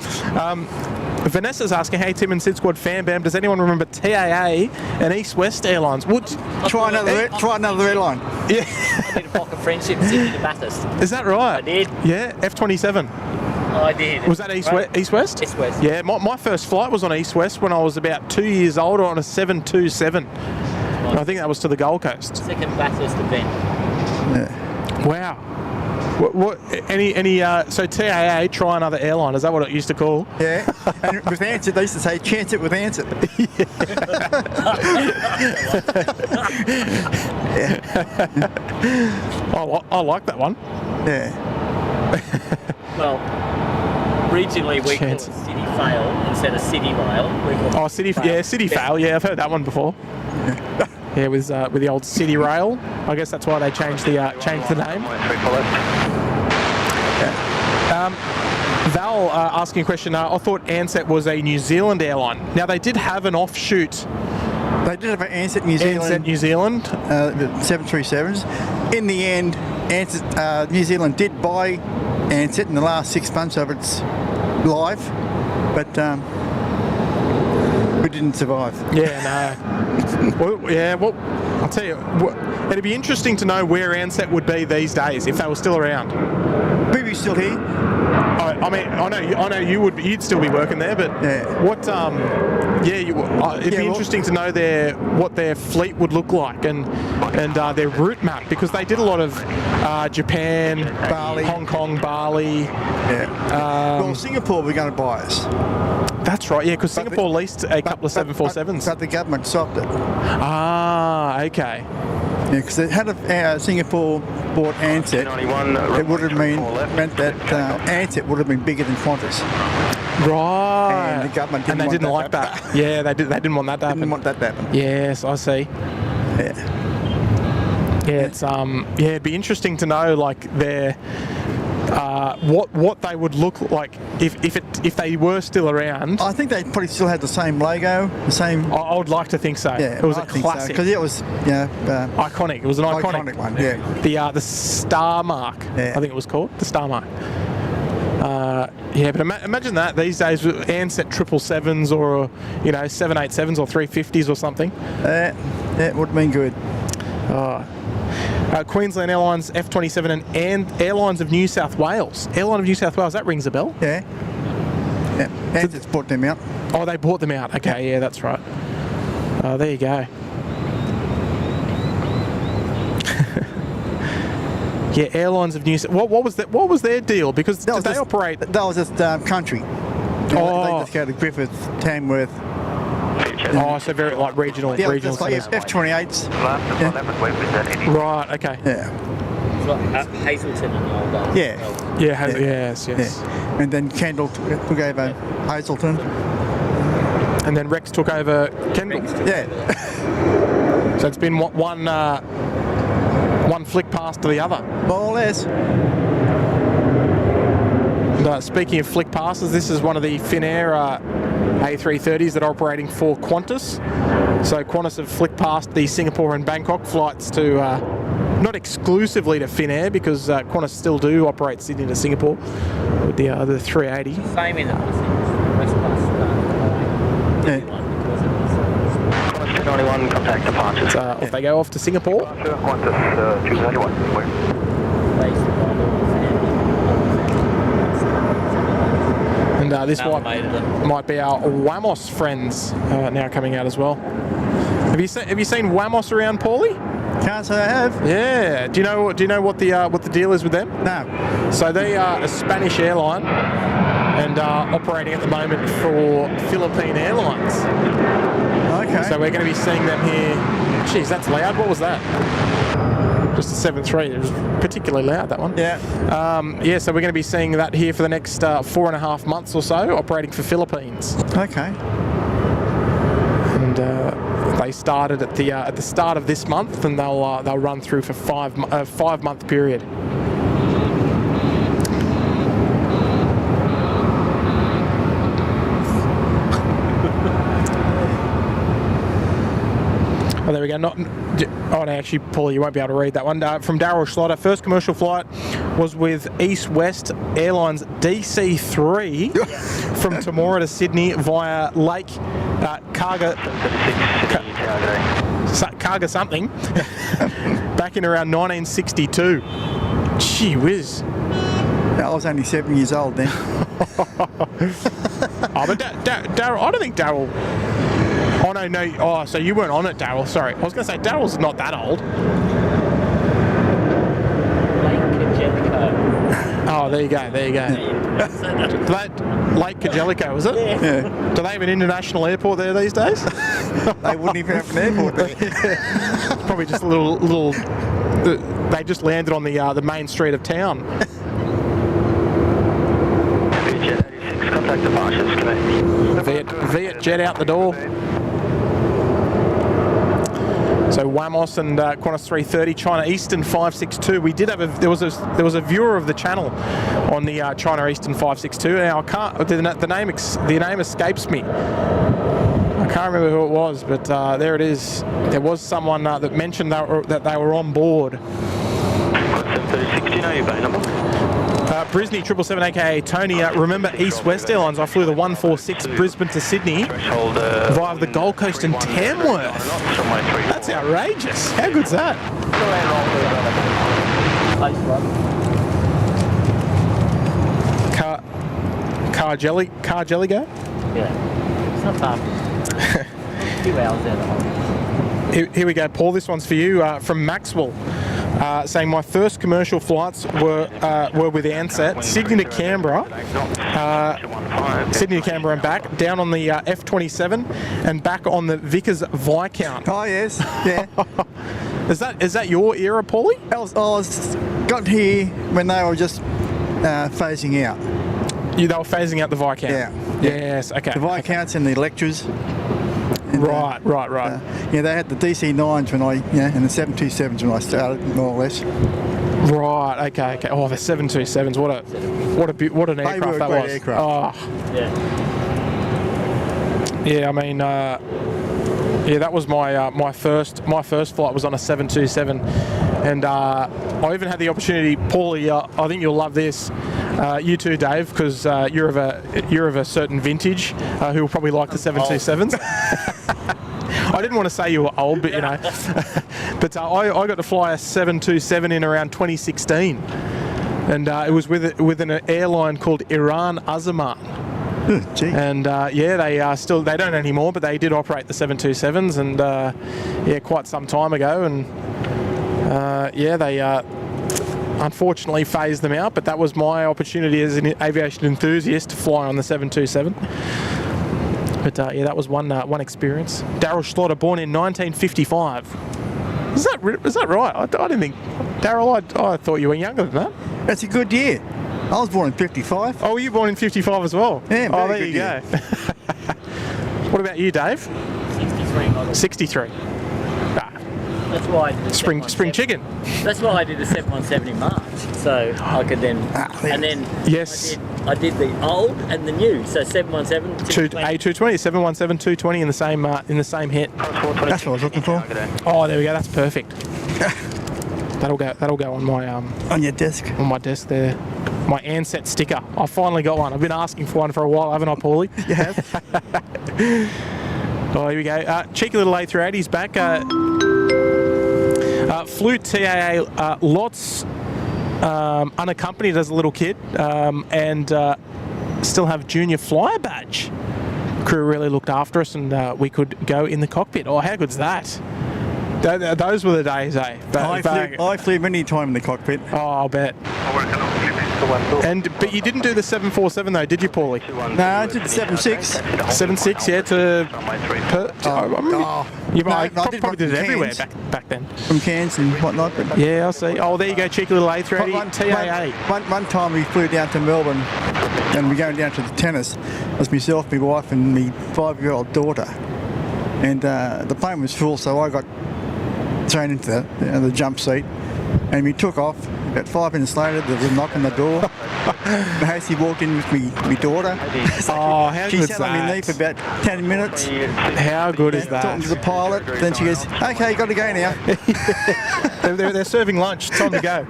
Vanessa's asking, hey Tim and SydSquad fan bam, does anyone remember TAA and East West Airlines? Try another airline. Yeah. I did a block of friendship Sydney to Bathurst. Is that right? I did. Yeah, F-27. I did. Was that East West? East West. Yeah, my first flight was on East West when I was about 2 years old on a 727. I think that was to the Gold Coast. Second Bathurst event. Yeah. Wow. What so TAA, try another airline, is that what it used to call? Yeah, and with Ansett, they used to say, chance it with Ansett. I like that one. Yeah. Well, regionally we call it City Fail instead of City Rail. Oh, City Fail. Yeah, I've heard that one before. Yeah, with the old City Rail. I guess that's why they changed the name. Val asking a question. I thought Ansett was a New Zealand airline. Now they did have an offshoot. They did have an Ansett New Zealand. Ansett New Zealand. The 737s. In the end, Ansett New Zealand did buy Ansett in the last 6 months of its life, but we didn't survive. Yeah, no. Well, I'll tell you, it'd be interesting to know where Ansett would be these days if they were still around. We'd still here. I mean, I know you'd still be working there, but what? It'd be interesting to know what their fleet would look like and their route map, because they did a lot of Japan, Bali, Hong Kong, Bali. Yeah. Well, Singapore were going to buy us. That's right. Yeah, because Singapore leased a couple of 747s. But the government stopped it. Ah, okay. Yeah, because had Singapore bought Ansett, it would have meant that Ansett would have been bigger than Qantas. Right. And the government didn't like that. Yeah, they didn't want that to happen. Didn't want that to happen. Yes, I see. Yeah. Yeah, it's it'd be interesting to know like their what they would look like if they were still around. I think they probably still had the same logo, the same. I would like to think so. Yeah, it was a classic because it was iconic. It was an iconic one. Yeah. The star mark. Yeah. I think it was called the star mark. But imagine that these days with Ansett 777s or 787s or 350s or something. That would have been good. Queensland Airlines F27 and Airlines of New South Wales. Airline of New South Wales, that rings a bell. Yeah. Ansett's bought them out. Oh, they bought them out. Okay, yeah, that's right. There you go. Yeah, Airlines of New South. What was that? What was their deal? Because did they operate? That was just country. They just go to Griffith, Tamworth. Oh, so very like regional. Yeah, regional just like F28s. Yeah. Right. Okay. Yeah. It's like Hazelton and all that. Yeah. Yes. Yeah. And then Kendall took over Hazelton. And then Rex took over Kendall. Yeah. So it's been one flick past to the other. More or less. And, speaking of flick passes, this is one of the Finnair A330s that are operating for Qantas. So Qantas have flicked past the Singapore and Bangkok flights to, not exclusively to Finnair, because Qantas still do operate Sydney to Singapore with the 380. Same in the West Bus. Yeah. Qantas 291, contact departures. So off they go off to Singapore. Qantas 291. And this might be our Wamos friends now coming out as well. Have you seen Wamos around, Paulie? Can't say I have. Yeah. Do you know what the deal is with them? No. So they are a Spanish airline and are operating at the moment for Philippine Airlines. Okay. So we're going to be seeing them here. Jeez, that's loud. What was that? Just a 7.3. It was particularly loud, that one. Yeah. So we're going to be seeing that here for the next 4.5 months or so, operating for Philippines. Okay. And they started at the start of this month, and they'll run through for 5-month period. Oh, there we go. No, actually, Paul, you won't be able to read that one. From Darryl Schlotter, first commercial flight was with East West Airlines DC3 from Temora to Sydney via Lake Carga something back in around 1962. Gee whiz. I was only 7 years old then. But Darryl, I don't think Darryl Oh, no. Oh, so you weren't on it, Daryl. Sorry. I was going to say, Daryl's not that old. Oh, there you go. That Lake Kajelico, was it? Yeah. Do they have an international airport there these days? They wouldn't even have an airport there. Probably just a little. They just landed on the main street of town. Viet 86, contact departures, connect. Viet jet out the door. So Wamos and Qantas 330, China Eastern 562. We did have there was a viewer of the channel on the China Eastern 562. Now I can't, the name escapes me. I can't remember who it was, but there it is. There was someone that mentioned that they were on board. 736, do you know your bay number? Brisney 777 aka Tony. Remember East West Airlines? I flew the 146 Brisbane to Sydney via the Gold Coast and Tamworth. That's outrageous. How good's that? Car jelly go? Yeah. It's not far. A few hours out of home. Here we go, Paul. This one's for you from Maxwell. Saying my first commercial flights were with Ansett, Sydney to Canberra, and back, down on the F-27 and back on the Vickers Viscount. Oh yes, yeah. Is that your era, Paulie? I was got here when they were just phasing out. They were phasing out the Viscount? Yeah. Yes, okay. The Viscounts and the lectures. And, right. Yeah, they had the DC-9s and the 727s when I started, more or less. Right. Okay. Oh, the 727s. What an aircraft that was. Aircraft. Oh. Yeah. Yeah. I mean, that was my first flight was on a 727, and I even had the opportunity. Paulie, I think you'll love this. You too, Dave, because you're of a certain vintage who will probably like the 727s. I didn't want to say you were old, but but I got to fly a 727 in around 2016, and it was with an airline called Iran Azaman. And they don't anymore, but they did operate the 727s, and quite some time ago, and they unfortunately phased them out, but that was my opportunity as an aviation enthusiast to fly on the 727. But that was one experience. Daryl Schlotter, born in 1955. Is that right? I didn't think, Daryl. I thought you were younger than that. That's a good year. I was born in 55. Oh, were you born in 55 as well? Yeah, oh, there good you year. go. What about you, Dave? 63 model. 63. That's why I did the Spring chicken. That's why I did the 717 in March, so I could then and then yes, I did the old and the new. So 717, A220, 717, 220 in the same hit. That's what I was looking for. Oh, there we go. That's perfect. That'll go on my on your desk. On my desk there. My Ansett sticker. I finally got one. I've been asking for one for a while, haven't I, Paulie? You have. Oh, here we go. Cheeky little A380's back. Flew TAA lots unaccompanied as a little kid, and still have junior flyer badge. Crew really looked after us, and we could go in the cockpit. Oh, how good's that? Those were the days, eh? I flew many times in the cockpit. Oh, I'll bet. But you didn't do the 747 though, did you, Paulie? No, I did the 76. 76, yeah, to I probably did it everywhere back then. From Cairns and whatnot. But yeah, I see. Oh, there you go, cheeky little A380 TAA. One time we flew down to Melbourne, and we're going down to the tennis. It was myself, my wife, and my 5-year-old daughter. And the plane was full, so I got thrown into the jump seat, and we took off. About 5 minutes later, there was a knock on the door. Hasty walked in with my daughter. Oh, how she good is sat on my knee for about 10 minutes. How good is that? Talking to the pilot. Then she goes, "Okay, you got to go now." they're serving lunch. Time to go.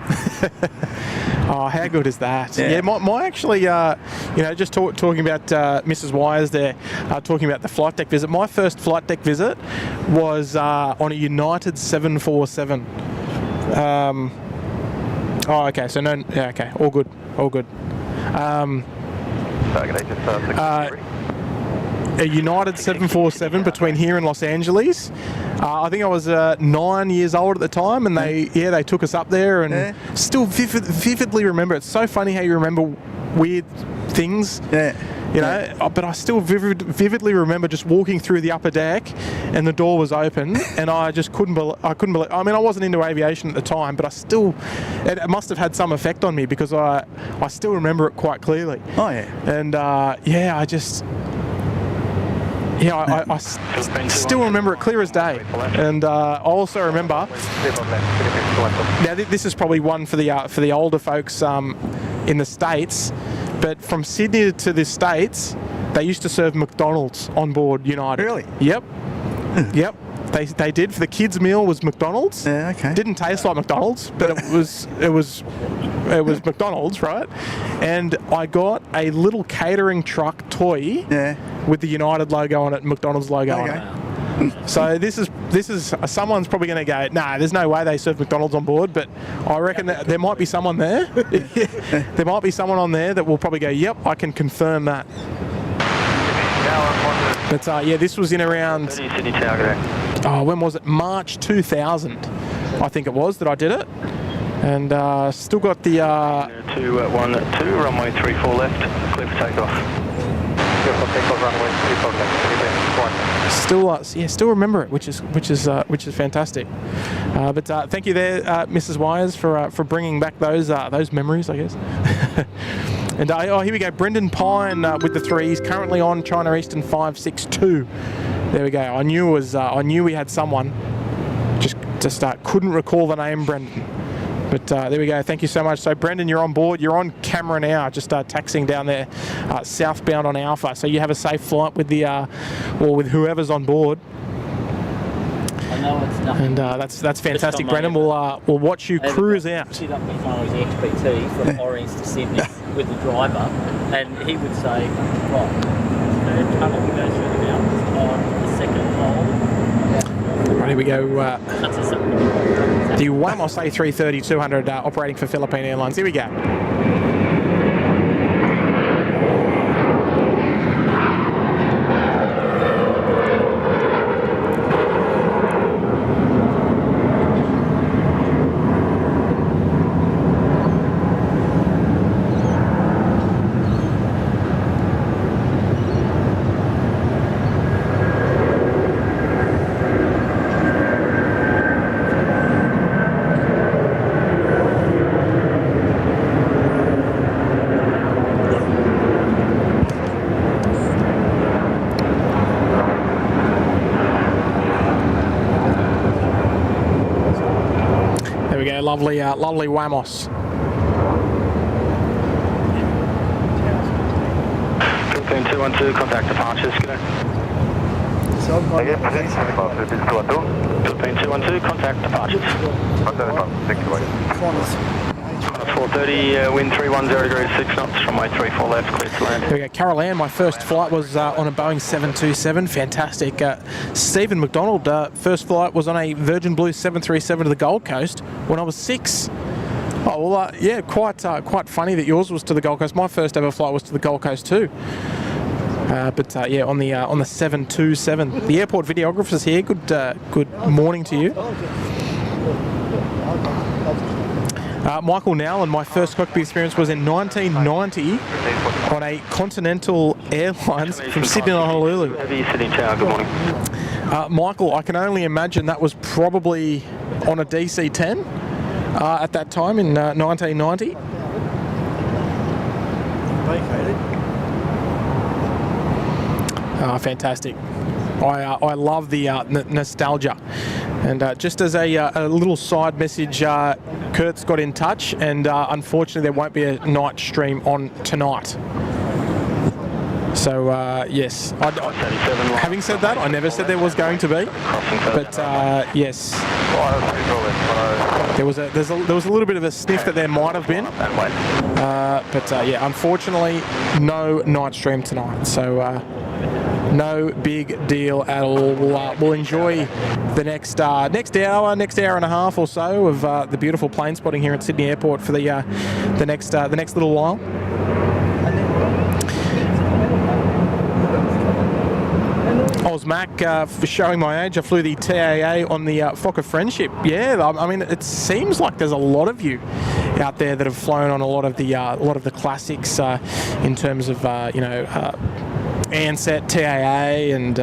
Oh, how good is that? Yeah, my actually, just talking about Mrs. Wires there, talking about the flight deck visit. My first flight deck visit was on a United 747. Oh, okay. So no, yeah, okay. All good. a United 747 between here and Los Angeles. I think I was 9 years old at the time, and they took us up there, and still vividly remember. It's so funny how you remember weird things. You know, but I still vividly remember just walking through the upper deck, and the door was open, and I just couldn't believe. I mean, I wasn't into aviation at the time, but it must have had some effect on me, because I still remember it quite clearly. Oh yeah. And I still remember it clear as day. And I also remember. Now this is probably one for the older folks in the States. But from Sydney to the States, they used to serve McDonald's on board United. Really? Yep. Yep. They did. For the kids' meal was McDonald's. Yeah, okay. Didn't taste like McDonald's, but it was McDonald's, right? And I got a little catering truck toy with the United logo on it and McDonald's logo on it. So this is someone's probably going to go, nah, there's no way they serve McDonald's on board, but I reckon that there might be someone there. There might be someone on there that will probably go, yep, I can confirm that. But yeah, this was in around, when was it? March 2000, I think it was, that I did it. And still got the 212, runway 34 left, clear for takeoff. Still remember it, which is fantastic. But thank you there, Mrs. Wires, for bringing back those memories, I guess. And here we go, Brendan Pine with the 3. He's currently on China Eastern 562. There we go. I knew we had someone. Just couldn't recall the name, Brendan. But there we go. Thank you so much. So, Brendan, you're on board. You're on camera now, just taxiing down there southbound on Alpha. So you have a safe flight with with whoever's on board. I know it's nothing. And that's fantastic, Brendan. We'll watch you cruise out. Sit up with one of the XPT from Orange to Sydney with the driver, and he would say, right, third tunnel goes through the mountains on the second hole. Right, here we go. The Wamos A330-200 operating for Philippine Airlines. Here we go. Lovely Wamos. Philippine 212, contact departures, good Philippine 212, contact departures. 430, wind 310 degrees, 6 knots, runway 34 left, clear to land. There we go, Carol Ann, my first flight was on a Boeing 727, fantastic. Stephen McDonald, first flight was on a Virgin Blue 737 to the Gold Coast when I was 6. Oh, well, yeah, quite funny that yours was to the Gold Coast. My first ever flight was to the Gold Coast too. But yeah, on the 727. The airport videographer's here. Good morning to you. Michael Nowland, my first cockpit experience was in 1990 on a Continental Airlines from Sydney to Honolulu. Sydney Tower, good morning. Michael, I can only imagine that was probably on a DC-10 at that time in 1990. Fantastic. I love the nostalgia. And just as a little side message, Kurt's got in touch, and unfortunately there won't be a night stream on tonight. So yes, having said that, I never said there was going to be, but yes, there was a little bit of a sniff that there might have been, but yeah, unfortunately no night stream tonight. So. No big deal at all. We'll enjoy the next hour and a half or so of the beautiful plane spotting here at Sydney Airport for the next little while. Mac, for showing my age, I flew the TAA on the Fokker Friendship. Yeah, I mean, it seems like there's a lot of you out there that have flown on a lot of the classics in terms of Ansett, TAA, and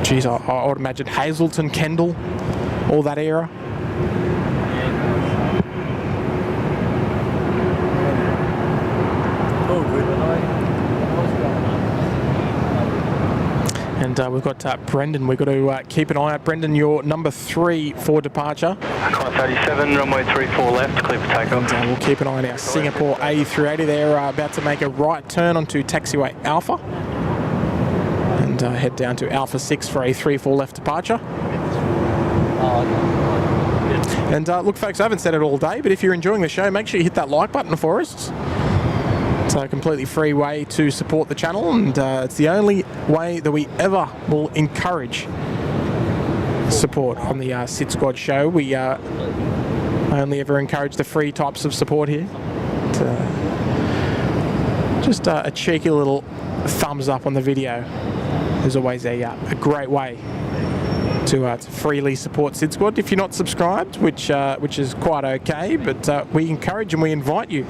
geez, I would imagine Hazelton, Kendall, all that era. And we've got Brendan. We've got to keep an eye out. Brendan, you're number 3 for departure. Car 37, runway 34 left, clear for takeoff. And we'll keep an eye on our Singapore A380. They're about to make a right turn onto taxiway Alpha. And head down to Alpha 6 for a 3-4 left departure. And look, folks, I haven't said it all day, but if you're enjoying the show, make sure you hit that like button for us. It's a completely free way to support the channel, and it's the only way that we ever will encourage support on the SydSquad show. We only ever encourage the free types of support here. Just a cheeky little thumbs up on the video is always a great way to freely support SydSquad. If you're not subscribed, which is quite okay, but we encourage and we invite you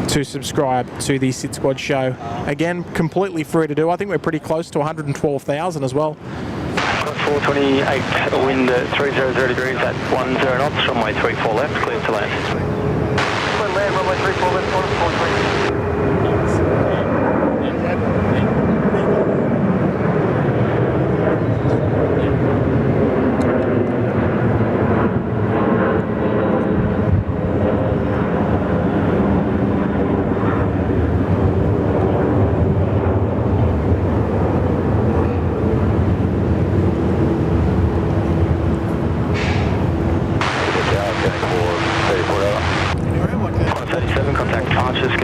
to subscribe to the SydSquad show. Again, completely free to do. I think we're pretty close to 112,000 as well. 428, wind at 300 degrees at 10 knots, runway 34 left, clear to land. Land, runway 34 left, 143.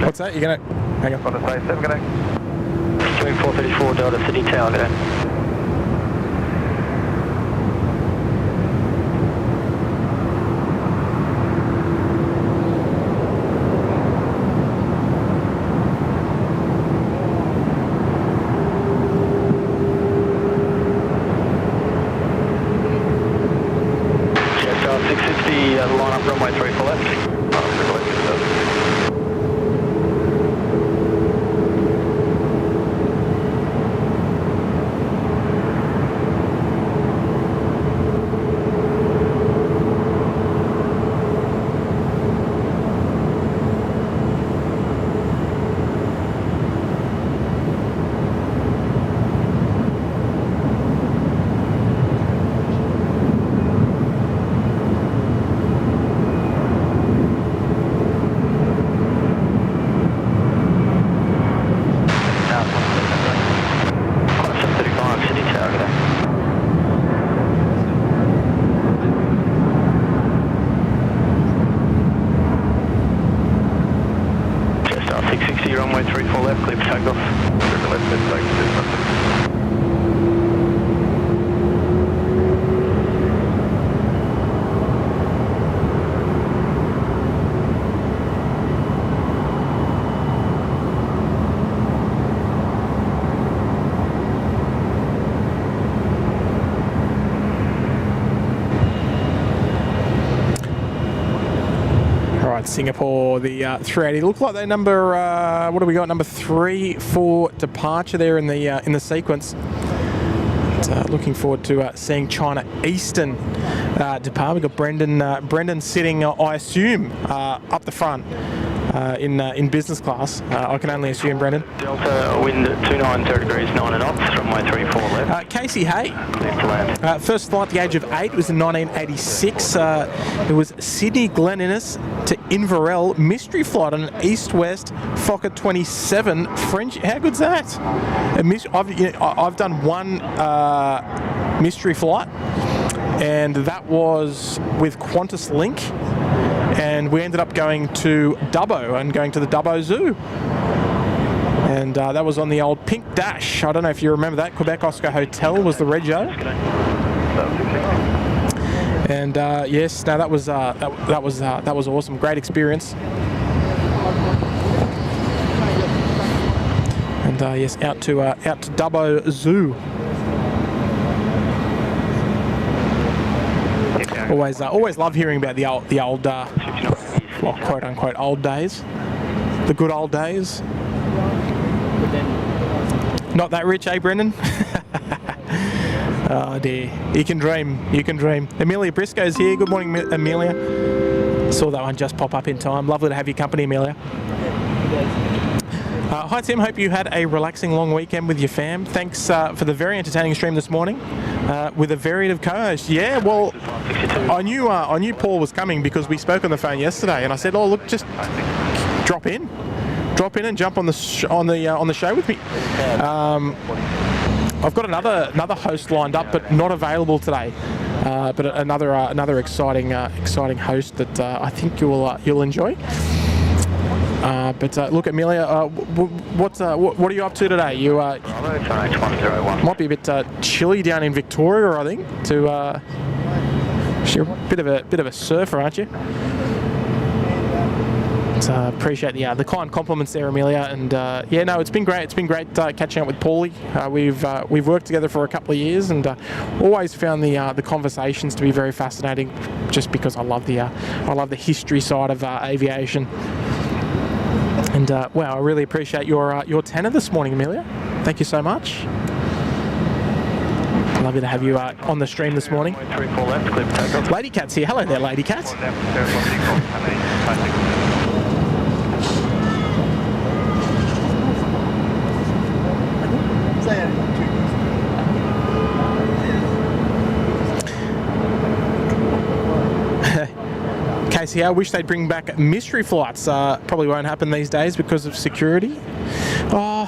What's that? You're gonna hang up on the Base 7, good day. Doing 434 Delta City Tower, good day. Jetstar 650, line up runway 34 left. Runway 34 left, clear for takeoff. Singapore, the 380 look like they number what do we got? Number 3 for departure there in the sequence. But, looking forward to seeing China Eastern depart. We've got Brendan sitting, I assume, up the front in business class. I can only assume, Brendan. Delta wind at 29 degrees 9 knots, runway 34 left. Casey Hay. Clear to land. First flight at the age of 8 was in 1986. It was Sydney Glen Innes to Inverell, mystery flight on an east-west Fokker 27 French. How good's that? I've done one mystery flight, and that was with Qantas Link, and we ended up going to Dubbo and going to the Dubbo Zoo. And that was on the old Pink Dash. I don't know if you remember that. Quebec Oscar Hotel was the rego. And yes, no, that was awesome. Great experience. And yes, out to Dubbo Zoo. Always love hearing about the old well, quote unquote old days, the good old days. Not that rich, eh, Brendan? Oh dear, you can dream. You can dream. Amelia Briscoe's here. Good morning, Amelia. Saw that one just pop up in time. Lovely to have your company, Amelia. Hi Tim, hope you had a relaxing long weekend with your fam. Thanks for the very entertaining stream this morning with a varied of co-hosts. Yeah, well, I knew Paul was coming because we spoke on the phone yesterday, and I said, "Oh look, just drop in and jump on the show with me." I've got another host lined up, but not available today. But another exciting host that I think you'll enjoy. But look, Amelia, what are you up to today? You might be a bit chilly down in Victoria, I think. You're a bit of a surfer, aren't you? Appreciate the kind compliments there, Amelia. And yeah, no, it's been great. It's been great catching up with Paulie. We've worked together for a couple of years, and always found the conversations to be very fascinating, just because I love the history side of aviation. And wow, I really appreciate your tenor this morning, Amelia. Thank you so much. Lovely to have you on the stream this morning. Lady Cat's here. Hello there, Lady Cat. Casey, I wish they'd bring back mystery flights. Probably won't happen these days because of security. Oh,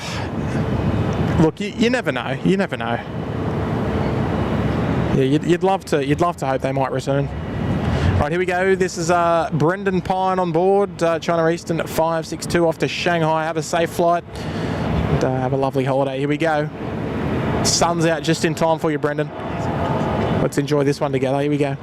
look, you never know. You never know. Yeah, you'd love to hope they might return. Right, here we go. This is Brendan Pine on board, China Eastern at 562 off to Shanghai. Have a safe flight and have a lovely holiday. Here we go. Sun's out just in time for you, Brendan. Let's enjoy this one together. Here we go.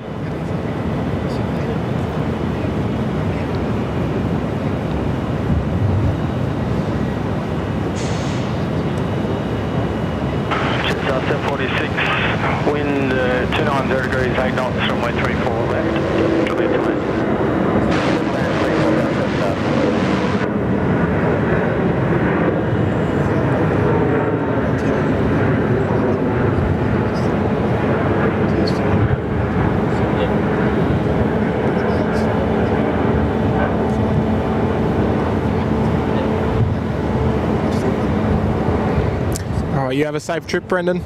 Wind 290 degrees, 8 knots, runway 34 left. Clear to land. All right, you have a safe trip, Brendan.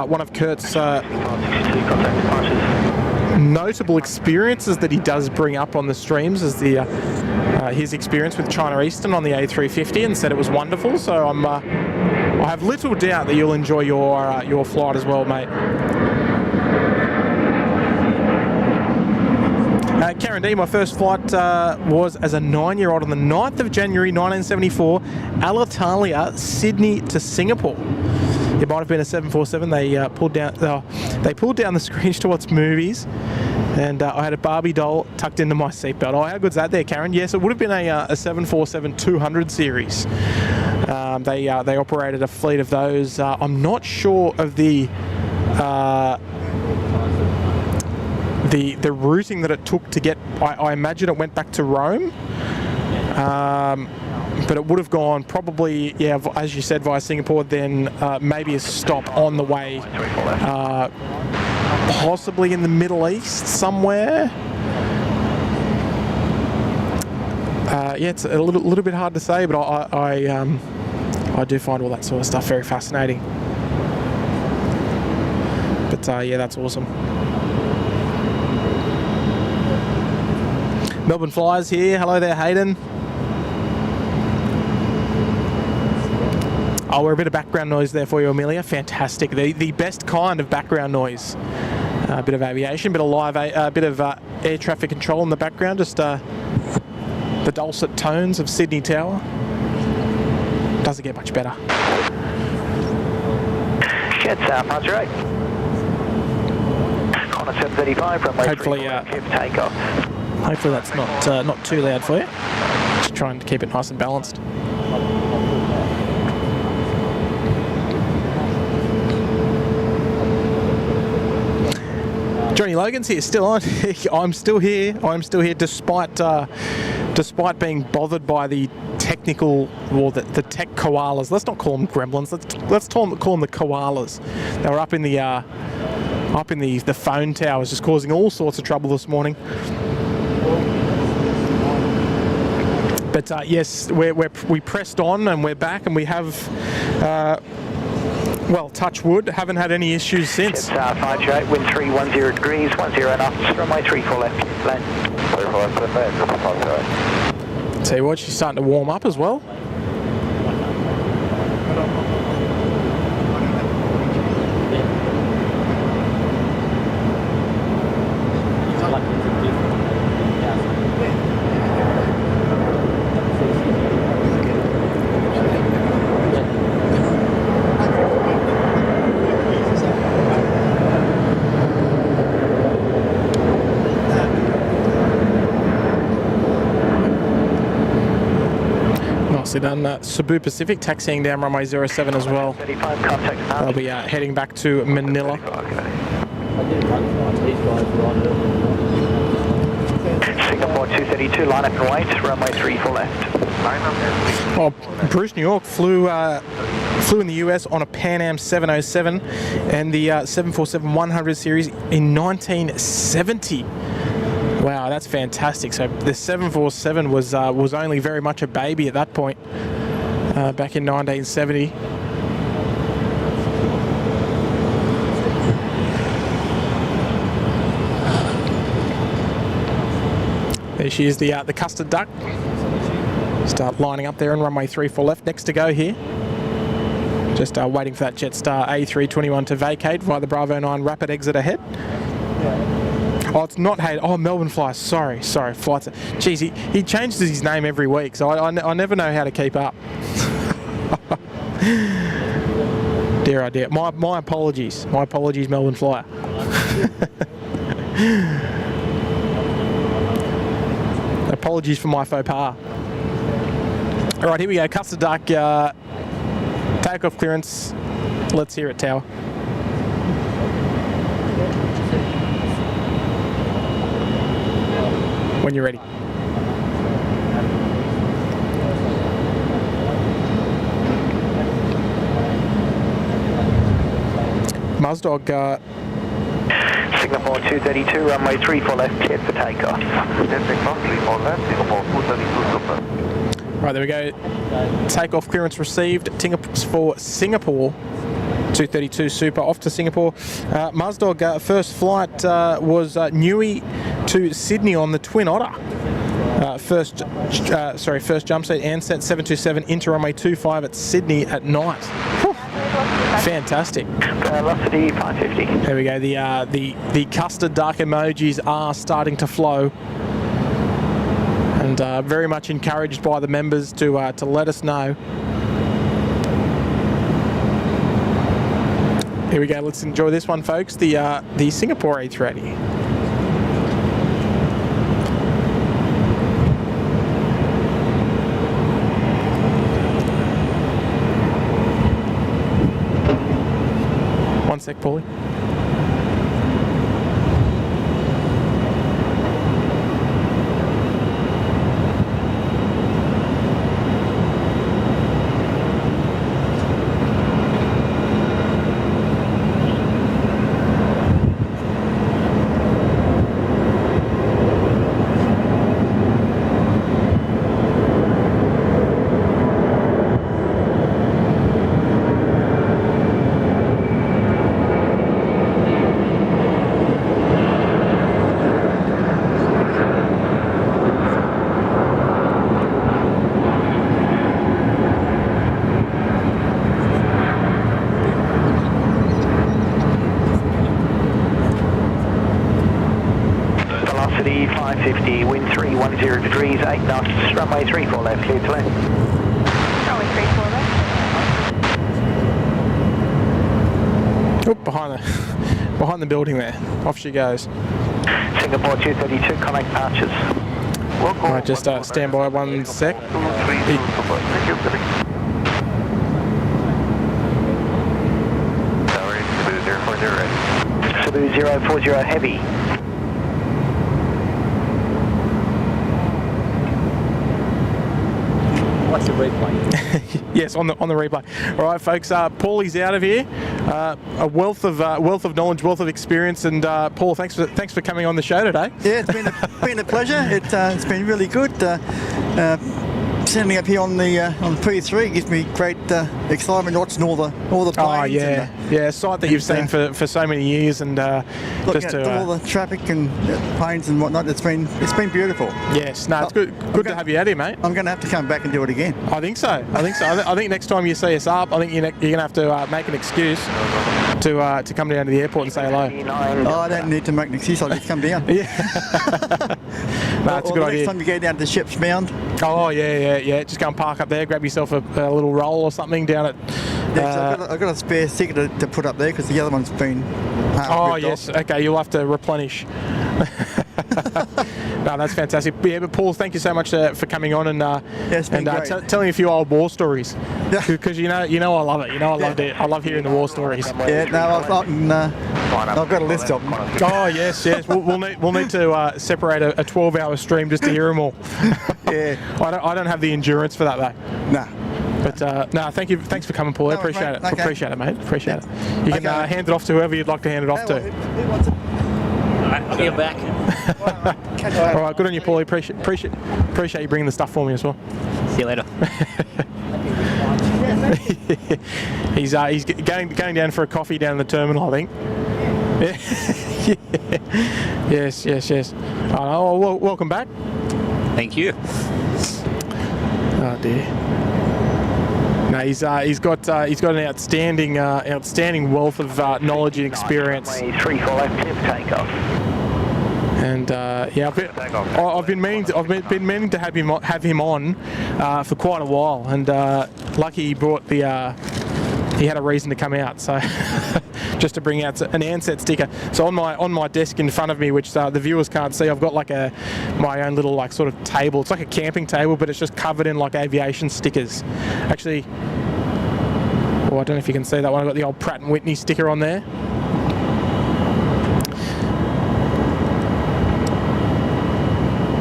One of Kurt's notable experiences that he does bring up on the streams is his experience with China Eastern on the A350, and said it was wonderful. So I have little doubt that you'll enjoy your flight as well, mate. Karen D, my first flight was as a 9-year-old on the 9th of January 1974, Alitalia, Sydney to Singapore. It might have been a 747. They pulled down the screens to watch movies, and I had a Barbie doll tucked into my seatbelt. Oh, how good's that there, Karen? Yes, it would have been a 747-200 series. They operated a fleet of those. I'm not sure of the routing that it took to get. I imagine it went back to Rome. But it would have gone probably, yeah, as you said, via Singapore, then maybe a stop on the way, possibly in the Middle East somewhere. Yeah, it's a little bit hard to say, but I do find all that sort of stuff very fascinating. But yeah, that's awesome. Melbourne Flyers here. Hello there, Hayden. Oh, we're a bit of background noise there for you, Amelia. Fantastic. The best kind of background noise. A bit of aviation, bit of live, bit of air traffic control in the background. Just the dulcet tones of Sydney Tower. Doesn't get much better. Get south, Roger 8. On a 735 from hopefully, takeoff. hopefully that's not too loud for you. Just trying to keep it nice and balanced. Johnny Logan's here, still on. I'm still here. Despite being bothered by the technical, or the tech koalas. Let's not call them gremlins. Let's call them the koalas. They were up in the phone towers, just causing all sorts of trouble this morning. But yes, we pressed on and we're back, and we have. Well, touch wood, haven't had any issues since. It's 528, wind 310 degrees, 10 knots, runway 34 left, land. 34 left, Tell you what, she's starting to warm up as well. Done Cebu Pacific taxiing down runway 07 as well. They'll be heading back to Manila. Singapore 232, line up and wait, runway 34 left. Well, Bruce New York flew in the US on a Pan Am 707 and the 747-100 series in 1970. Wow, that's fantastic. So the 747 was only very much a baby at that point, back in 1970. There she is, the custard duck. Start lining up there on runway 34 left. Next to go here. Just waiting for that Jetstar A321 to vacate via the Bravo 9 rapid exit ahead. Oh, it's not Hayden. Oh, Melbourne Fly. Sorry. Flights. Geez, he changes his name every week, so I never know how to keep up. Dear. My apologies. My apologies, Melbourne Flyer. Apologies for my faux pas. All right, here we go. Custard Duck. Takeoff clearance. Let's hear it, Tower. When you're ready. Muzdog. Singapore 232, runway 34 left, cleared for takeoff. Right, there we go. Takeoff clearance received. For Singapore 232 Super off to Singapore. Muzdog first flight was Newey to Sydney on the Twin Otter. First jump seat Ansett 727 into runway 25 at Sydney at night. Whew. Fantastic. Velocity 550. There we go. The custard duck emojis are starting to flow, and very much encouraged by the members to let us know. Here we go. Let's enjoy this one, folks. The Singapore A380. One sec, Paulie. Velocity 550, wind 310 degrees, 8 knots, runway 34 left, cleared to land. Runway 34 left. Oh, behind the building there. Off she goes. Singapore 232, connect arches. Alright, just stand by 1 sec. Cebu 040 heavy. What's the replay? Yes, on the replay. All right, folks. Paulie's out of here. A wealth of knowledge, wealth of experience, and Paul, thanks for coming on the show today. Yeah, it's been a pleasure. It's been really good. Standing up here on the P3 gives me great excitement watching all the planes. Oh yeah, a sight that you've seen for so many years, and looking at all the traffic and planes and whatnot. It's been beautiful. Yes, no, it's good to have you out here, mate. I'm going to have to come back and do it again. I think so. I think next time you see us up, I think you're going to have to make an excuse to come down to the airport and say hello. Oh, I don't need to make an excuse. I'll just come down. Yeah. No, that's a good idea. Next time you go down to Ship's Mound. Oh yeah. Just go and park up there, grab yourself a little roll or something down at. Yeah, I've got a spare sticker to put up there because the other one's been. Oh yes. Off. Okay, you'll have to replenish. No, that's fantastic. Yeah, but Paul, thank you so much for coming on and telling a few old war stories. Because you know I love it. I love hearing the war stories. Yeah, no, I've got a list of them. Oh yes. We'll need to separate a 12-hour stream just to hear them all. Yeah. I don't have the endurance for that though. Nah. But no, thank you. Thanks for coming, Paul. I appreciate it. Okay. Appreciate it, mate. Appreciate it. You can hand it off to whoever you'd like to hand it off to. Who wants it? All right, I'll be back. All right, good on you, Paulie. Appreciate you bringing the stuff for me as well. See you later. He's going down for a coffee down in the terminal, I think. Yes. Oh, well, welcome back. Thank you. Oh dear. No, he's got an outstanding wealth of knowledge and experience. 34 left, clear for takeoff. And I've been meaning to have him on for quite a while, and lucky he brought he had a reason to come out, so just to bring out an Ansett sticker. So on my desk in front of me, which the viewers can't see, I've got like my own little like sort of table. It's like a camping table, but it's just covered in like aviation stickers. Actually, I don't know if you can see that one. I've got the old Pratt & Whitney sticker on there.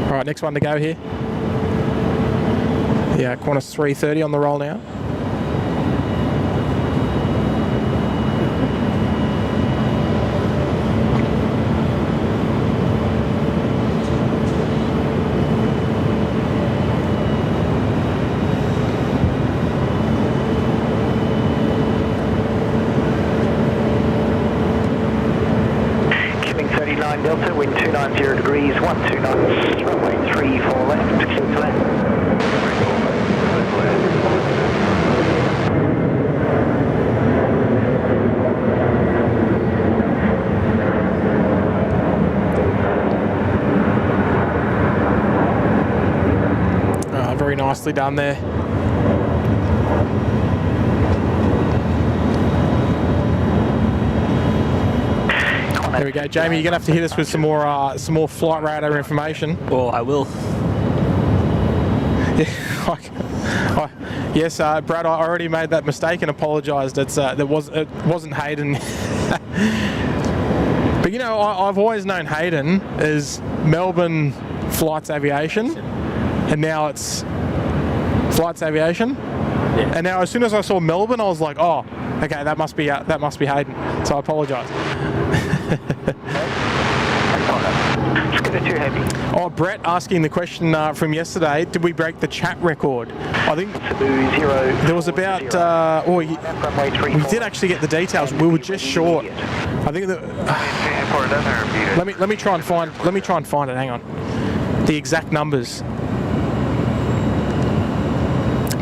All right, next one to go here. Yeah, Qantas 330 on the roll now. Delta, wind 290 degrees, 12 knots, runway 34 left, clear to left. Very nicely done there. There we go, Jamie. You're gonna have to hit us with some more flight radar information. Oh, I will. Yeah, yes, Brad. I already made that mistake and apologised. It wasn't Hayden. But you know, I've always known Hayden as Melbourne Flights Aviation, and now it's Flights Aviation. Yeah. And now, as soon as I saw Melbourne, I was like, oh, okay, that must be Hayden. So I apologise. Too heavy. Oh, Brett asking the question from yesterday, did we break the chat record? I think there was about, we did actually get the details. We were just short. I think that, let me try and find it. Hang on. The exact numbers.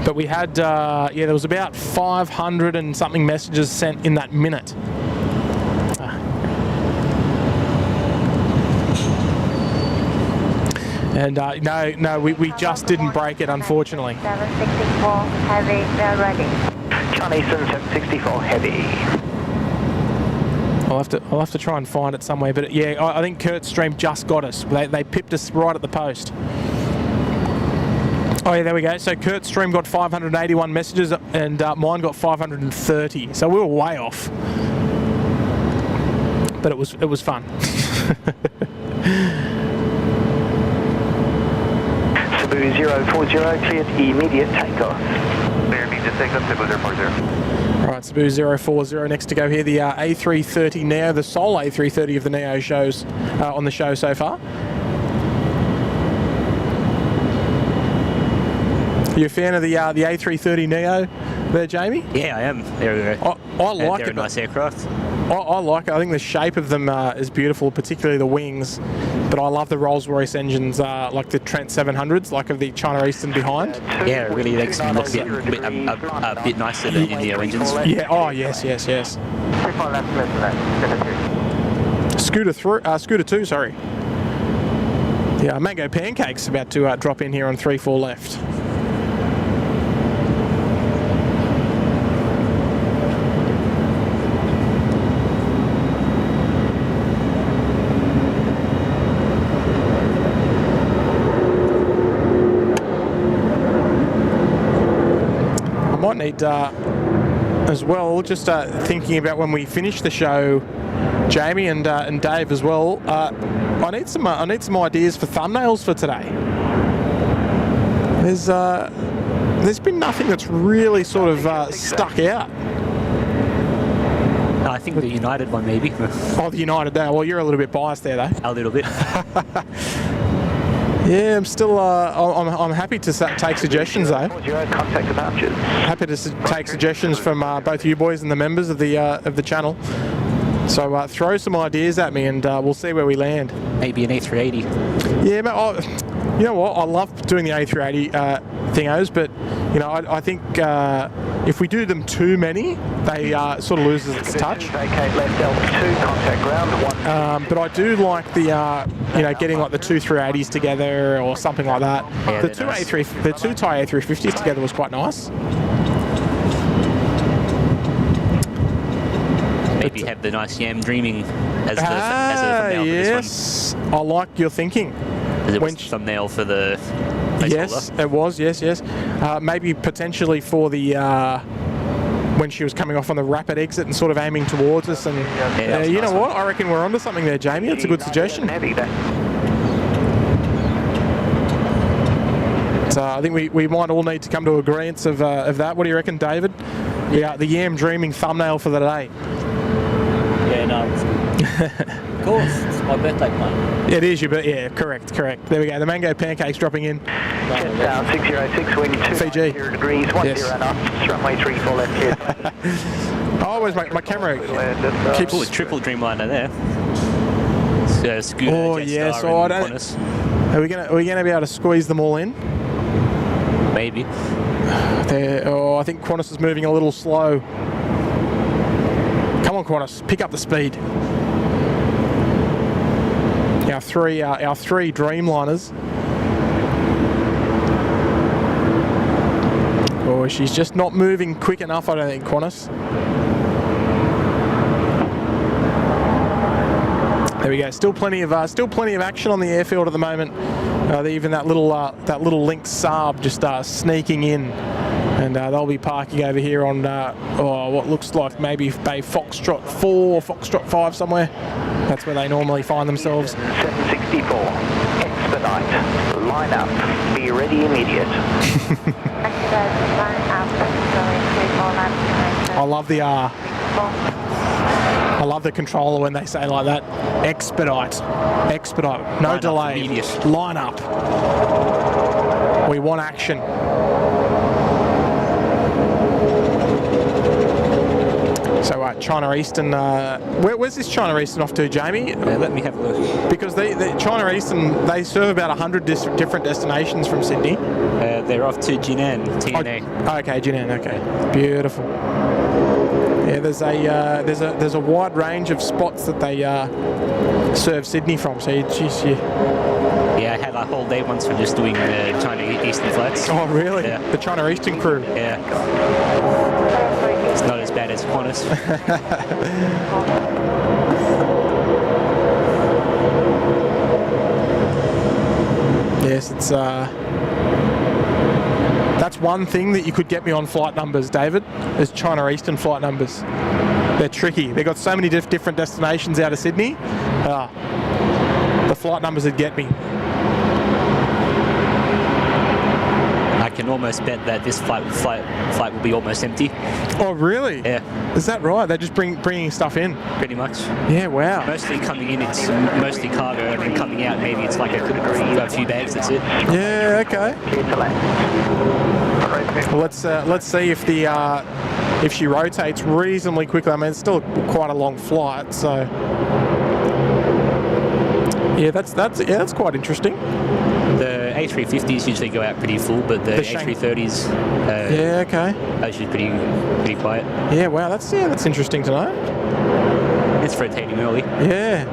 But we had, there was about 500 and something messages sent in that minute. And no, we just didn't break it, unfortunately. 764 heavy, they're ready. Chinese 764 heavy. I'll have to try and find it somewhere. But yeah, I think Kurt's stream just got us. They pipped us right at the post. Oh yeah, there we go. So Kurt's stream got 581 messages and mine got 530. So we were way off. But it was fun. Cebu 040, cleared immediate takeoff. Clear immediate takeoff, Cebu 040. Right, Cebu 040 next to go here. The A330 Neo, the sole A330 of the Neo shows on the show so far. Are you a fan of the A330 Neo there, Jamie? Yeah, I am. They're I like it. They're a nice aircraft. I like it. I think the shape of them is beautiful, particularly the wings. But I love the Rolls-Royce engines, like the Trent 700s, like of the China Eastern behind. Yeah, it really makes them look a bit nicer than the Neo engines. Yeah. Oh, yes. Scooter 2, sorry. Yeah, Mango Pancake's about to drop in here on 3-4 left. Need as well, just thinking about when we finish the show, Jamie and Dave as well. I need some ideas for thumbnails for today. There's been nothing that's really sort of stuck out. I think the United one maybe. Oh, the United there. Well, you're a little bit biased there, though. A little bit. Yeah, I'm still. I'm happy to take suggestions though. Contact departures. Happy to take suggestions from both you boys and the members of the channel. So throw some ideas at me, and we'll see where we land. Maybe an A380. Yeah, but you know what? I love doing the A380 thingos, but you know, I think if we do them too many, they sort of loses its touch. Vacate left L2, contact ground 1. But I do like the you know, getting like the 2 380s together or something like that. Yeah, the two nice. the two Thai A350s together was quite nice. Maybe have the nice Yam Dreaming as a thumbnail yes. for this one. I like your thinking. It was thumbnail for the yes, it was. Yes. Maybe potentially for the when she was coming off on the rapid exit and sort of aiming towards us. And you know what? I reckon we're onto something there, Jamie. That's a good suggestion. So I think we might all need to come to agreement of that. What do you reckon, David? Yeah, the Yam Dreaming thumbnail for the day. Yeah, no, it's good. Of course, it's my birthday party. It is your birthday. Yeah, correct. There we go. The Mango Pancake's dropping in. Jet down 606, wind 2 degrees, 10 knots, runway 34 left here. I always make my camera keeps a triple Dreamliner there. So Scooter, oh yes, so I don't. Are we gonna be able to squeeze them all in? Maybe. I think Qantas is moving a little slow. Come on, Qantas, pick up the speed. Our three Dreamliners. Oh, she's just not moving quick enough, I don't think, Qantas. There we go. Still plenty of action on the airfield at the moment. Even that little Lynx Saab just sneaking in, and they'll be parking over here on what looks like maybe Bay Foxtrot 4 or Foxtrot 5 somewhere. That's where they normally find themselves. 764. Expedite. Line up. Be ready immediate. I love the I love the controller when they say like that. Expedite. No Line delay. Immediate. Line up. We want action. So China Eastern, where's this China Eastern off to, Jamie? Let me have a look. Because the China Eastern, they serve about 100 different destinations from Sydney. They're off to Jinan, TNA. Oh, okay, Jinan. Okay, beautiful. Yeah, there's a wide range of spots that they serve Sydney from. So Yeah, I had a whole day once for just doing China Eastern flights. Oh, really? Yeah. The China Eastern crew. Yeah. It's not as bad as Qantas. Yes, it's one thing that you could get me on flight numbers, David, is China Eastern flight numbers. They're tricky. They've got so many different destinations out of Sydney. The flight numbers would get me. I can almost bet that this flight will be almost empty. Oh, really? Yeah. Is that right? They're just bringing stuff in? Pretty much. Yeah, wow. Mostly coming in, it's mostly cargo, and then coming out, maybe it's like a few bags, that's it. Yeah, okay. Well, let's see if if she rotates reasonably quickly. I mean, it's still quite a long flight, so yeah, that's quite interesting. The A350s usually go out pretty full, but the A330s, yeah, okay, those are pretty quiet. Yeah, wow, that's interesting to know. It's rotating early. Yeah.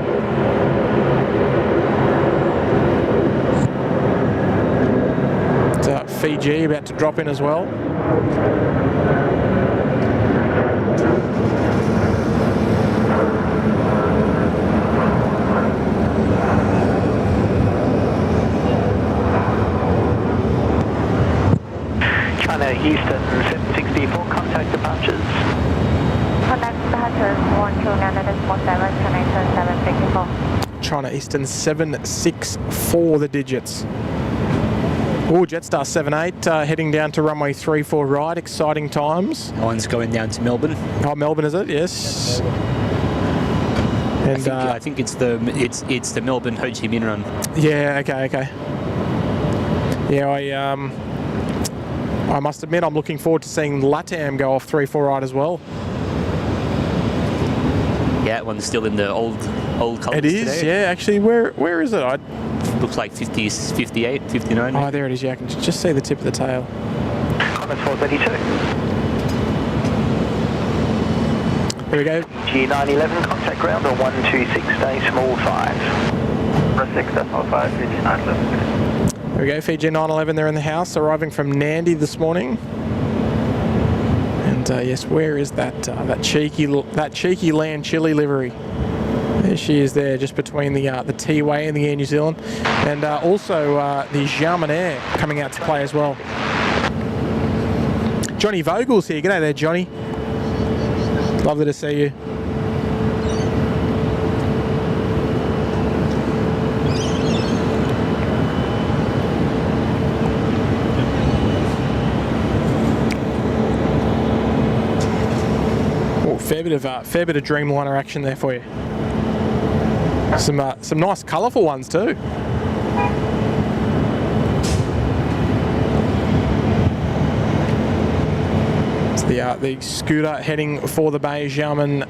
It's Fiji about to drop in as well. Houston 764, contact departures. Contact departures 129.47, China Eastern 764. China Eastern 764, the digits. Oh, Jetstar 78 heading down to runway 34 right, exciting times. One's going down to Melbourne. Oh, Melbourne is it? Yes. And I think it's the Melbourne Ho Chi Minh run. Yeah, okay. Yeah, I must admit I'm looking forward to seeing LATAM go off 34 right as well. Yeah, that one's still in the old colours. It is, today. yeah. Actually, where is it? Looks like 50, 58, 59. Oh, there it is. Yeah, I can just see the tip of the tail. Comments 432. Here we go. G911, contact ground on 126, stay small 5. 6.5, G911. There we go, Fiji 911, they're in the house, arriving from Nandi this morning. And yes, where is that cheeky land chili livery? There she is there, just between the T-Way and the Air New Zealand. And also the Xiamen Air coming out to play as well. Johnny Vogel's here. G'day there, Johnny. Lovely to see you. Fair bit of Dreamliner action there for you. Some nice colourful ones too. It's the scooter heading for the bay. Xiamen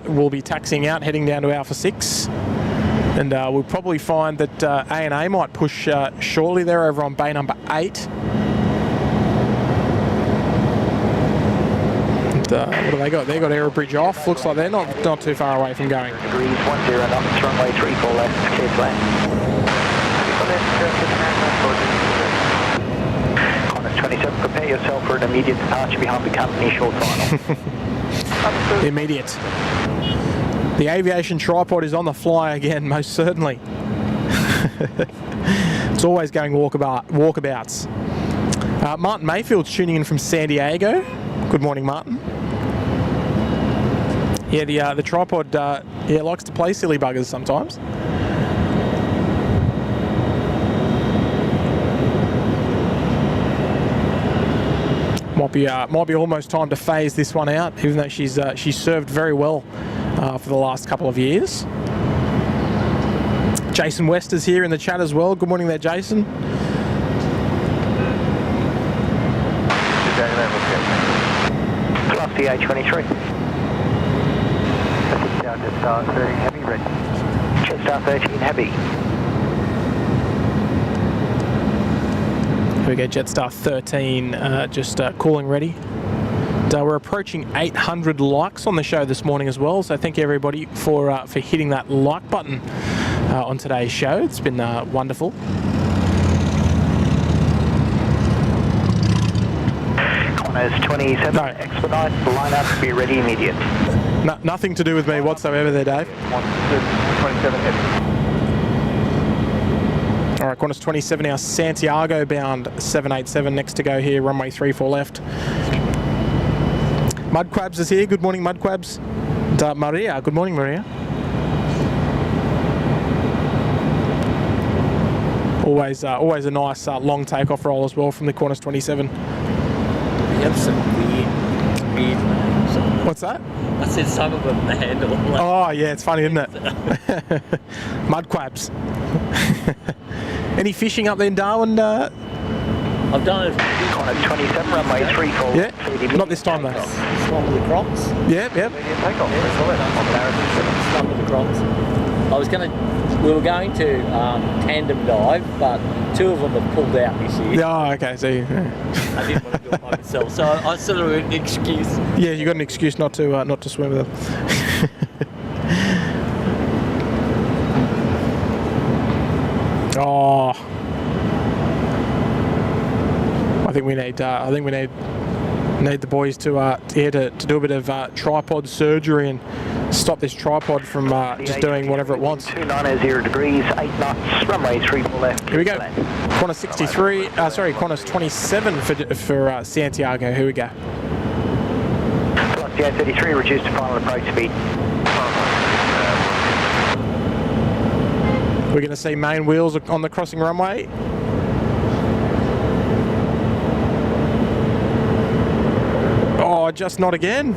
will be taxiing out, heading down to Alpha 6. And we'll probably find that A&A might push shortly. They're over on bay number 8. What have they got? They've got Aerobridge off. Looks like they're not too far away from going. Degrees 10 knots, runway 34 left, clear to land. Qantas 27, prepare yourself for an immediate departure behind the company short final. Immediate. The aviation tripod is on the fly again, most certainly. It's always going walkabouts. Martin Mayfield's tuning in from San Diego. Good morning, Martin. Yeah, the tripod likes to play silly buggers sometimes. Might be almost time to phase this one out, even though she's served very well for the last couple of years. Jason West is here in the chat as well. Good morning there, Jason. Plus the A23. Jetstar 13 Heavy ready. Jetstar 13 Heavy. Here we go, Jetstar 13 just calling ready. We're approaching 800 likes on the show this morning as well, so thank you everybody for hitting that like button on today's show. It's been wonderful. Qantas 27, no. Expedite, line up, be ready immediate. No, nothing to do with me whatsoever there, Dave. 27 heavy. All right, Qantas 27 now, Santiago bound 787 next to go here, runway 34 left. Mudquabs is here. Good morning, Mudquabs. And, Maria. Good morning, Maria. Always a nice long takeoff roll as well from the Qantas 27. We have some weird names. What's that? I said some of them handle. Oh yeah, it's funny, isn't it? Mudquabs. Any fishing up there in Darwin? I've done it. Qantas 27, runway 34. Yeah, not this time though. Slumber the Crocs. Yep. Takeoff. Slumber the Crocs. We were going to tandem dive, but 2 of them have pulled out this year. Oh, okay. So yeah. I didn't want to do it by myself, so I sort of an excuse. Yeah, you got an excuse not to swim with them. Oh, I think we need the boys to do a bit of tripod surgery and stop this tripod from just doing whatever it wants. 290 degrees, 8 knots, runway 34 left. Here we go. Qantas 63, Qantas 27 for Santiago. Here we go. Plus the A33, reduced to final approach speed. We're going to see main wheels on the crossing runway. Oh, just not again.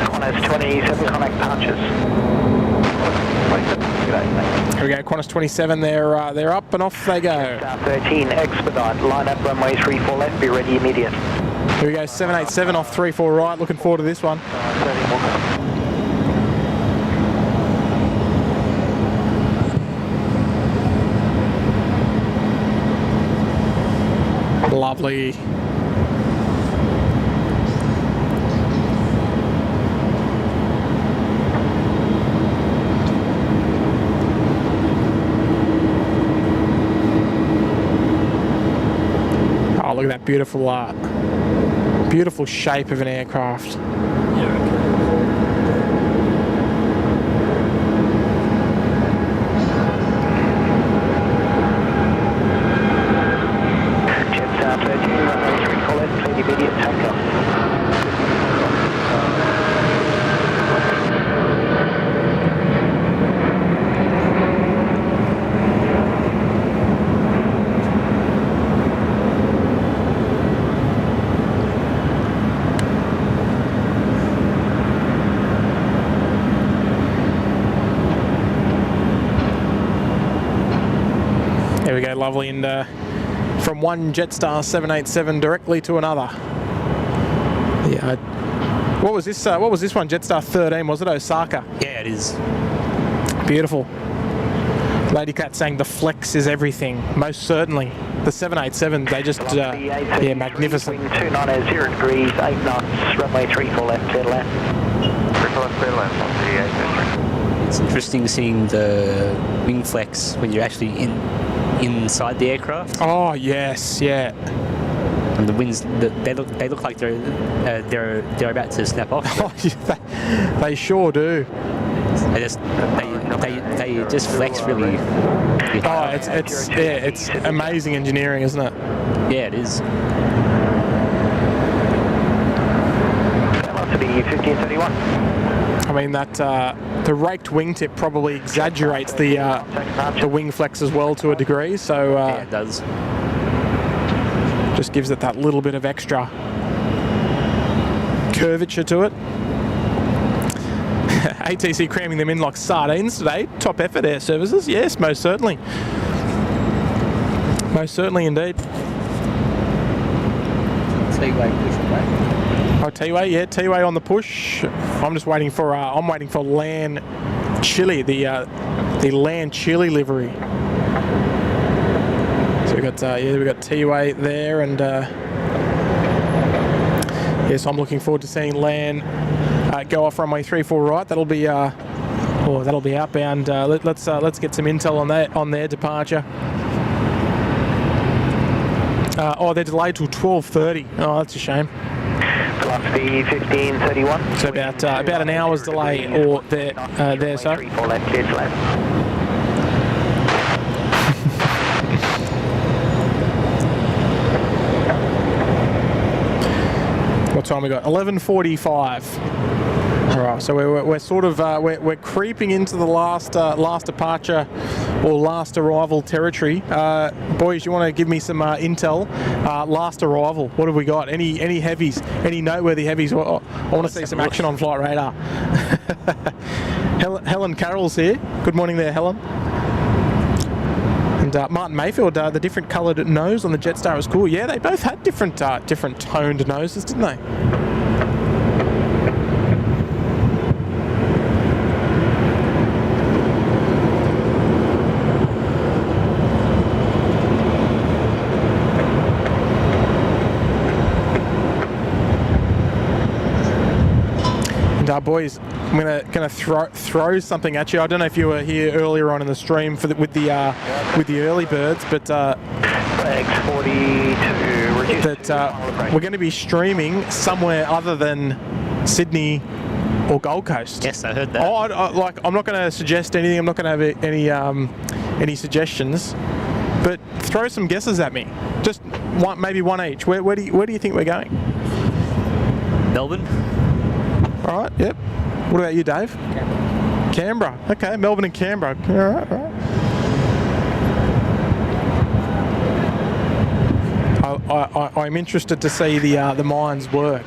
Qantas 27, connect punches. Here we go, Qantas 27, they're up and off they go. Star 13, expedite, line up runway 34 left, be ready immediate. Here we go, 787 off 34 right, looking forward to this one. Lovely. Oh, look at that beautiful shape of an aircraft. Jetstar 13, runway 34 left, clear immediate takeoff. There we go, lovely, and from one Jetstar 787 directly to another. Yeah. What was this? What was this one? Jetstar 13, was it? Osaka. Yeah, it is. Beautiful. Lady Cat saying the flex is everything. Most certainly. The 787, they just, yeah, magnificent. Wind 290 degrees, 8 knots, runway 34 left, clear left. 34 left, clear left on the A380. It's interesting seeing the wing flex when you're actually inside the aircraft. Oh yes, yeah. And the wings, they look like they're about to snap off. Oh, yeah, they sure do. They just flex really. Oh, it's amazing engineering, isn't it? Yeah, it is. Velocity 50 and 31. I mean that the raked wingtip probably exaggerates the wing flex as well to a degree. So yeah, it does. Just gives it that little bit of extra curvature to it. ATC cramming them in like sardines today. Top effort, air services. Yes, most certainly. Most certainly indeed. T-way pushback. Oh, T-way, yeah, T-way on the push. I'm just waiting for Land Chili, the Land Chili livery. So we got T-way there, and yes, I'm looking forward to seeing Land go off runway 34 right. That'll be outbound. Let's get some intel on their departure. They're delayed till 12:30. Oh, that's a shame. Velocity 1531. So about an hour's delay, or there, so. 34 left, clear to land. What time we got? 11:45. All right, so we're sort of we're creeping into the last departure or last arrival territory. Boys, you want to give me some intel? Last arrival. What have we got? Any heavies? Any noteworthy heavies? I want to see some action on flight radar. Helen Carroll's here. Good morning there, Helen. And Martin Mayfield, the different coloured nose on the Jetstar was cool. Yeah, they both had different toned noses, didn't they? And boys, I'm gonna throw something at you. I don't know if you were here earlier on in the stream with the early birds, but that we're going to be streaming somewhere other than Sydney or Gold Coast. Yes, I heard that. I'm not going to suggest anything. I'm not going to have any suggestions, but throw some guesses at me. Just maybe one each. Where do you think we're going? Melbourne. All right, yep. What about you, Dave? Canberra. Okay, Melbourne and Canberra. All right. I'm interested to see the mines work.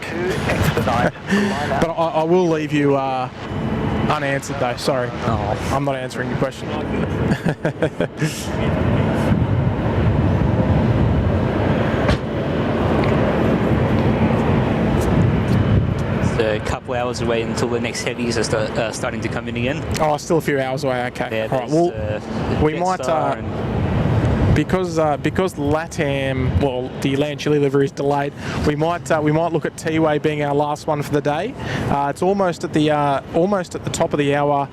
But I will leave you unanswered, though. Sorry. Oh. I'm not answering your question. A couple hours away until the next heavies are starting to come in again. Oh, still a few hours away. Okay. Yeah, all right. Well, we might because LATAM, well, the land chili livery is delayed. We might look at T-Way being our last one for the day. It's almost at the top of the hour,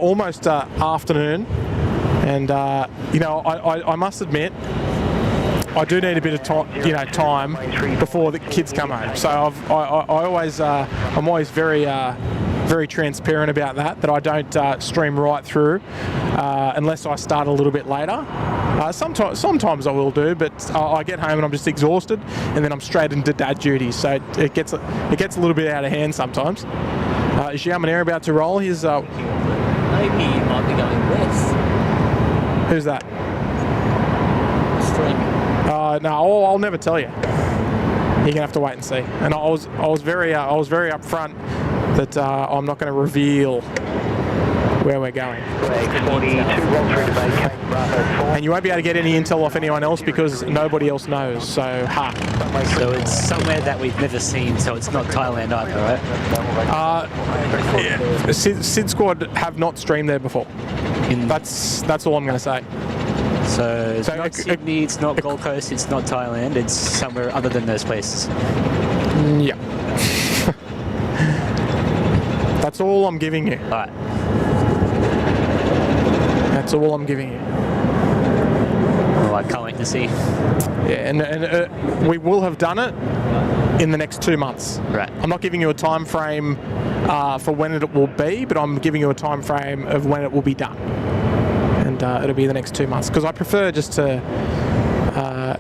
almost afternoon, and I must admit, I do need a bit of time before the kids come home. So I'm always very transparent about that I don't stream right through unless I start a little bit later. Sometimes I will do, but I get home and I'm just exhausted, and then I'm straight into dad duties. So it gets a little bit out of hand sometimes. Is Xiaomanera about to roll? Maybe he might be going west. Who's that? Streaming. No, I'll never tell you. You're gonna have to wait and see. And I was very upfront that I'm not going to reveal where we're going. And you won't be able to get any intel off anyone else because nobody else knows. So So it's somewhere that we've never seen. So it's not Thailand either, right? Yeah. SydSquad have not streamed there before. That's all I'm going to say. So it's not Sydney, it's not Gold Coast, it's not Thailand, it's somewhere other than those places. Yeah. That's all I'm giving you. All right. That's all I'm giving you. Well, I can't wait to see. Yeah, and we will have done it in the next 2 months. Right. I'm not giving you a time frame for when it will be, but I'm giving you a time frame of when it will be done. And it'll be the next 2 months, because I prefer just to,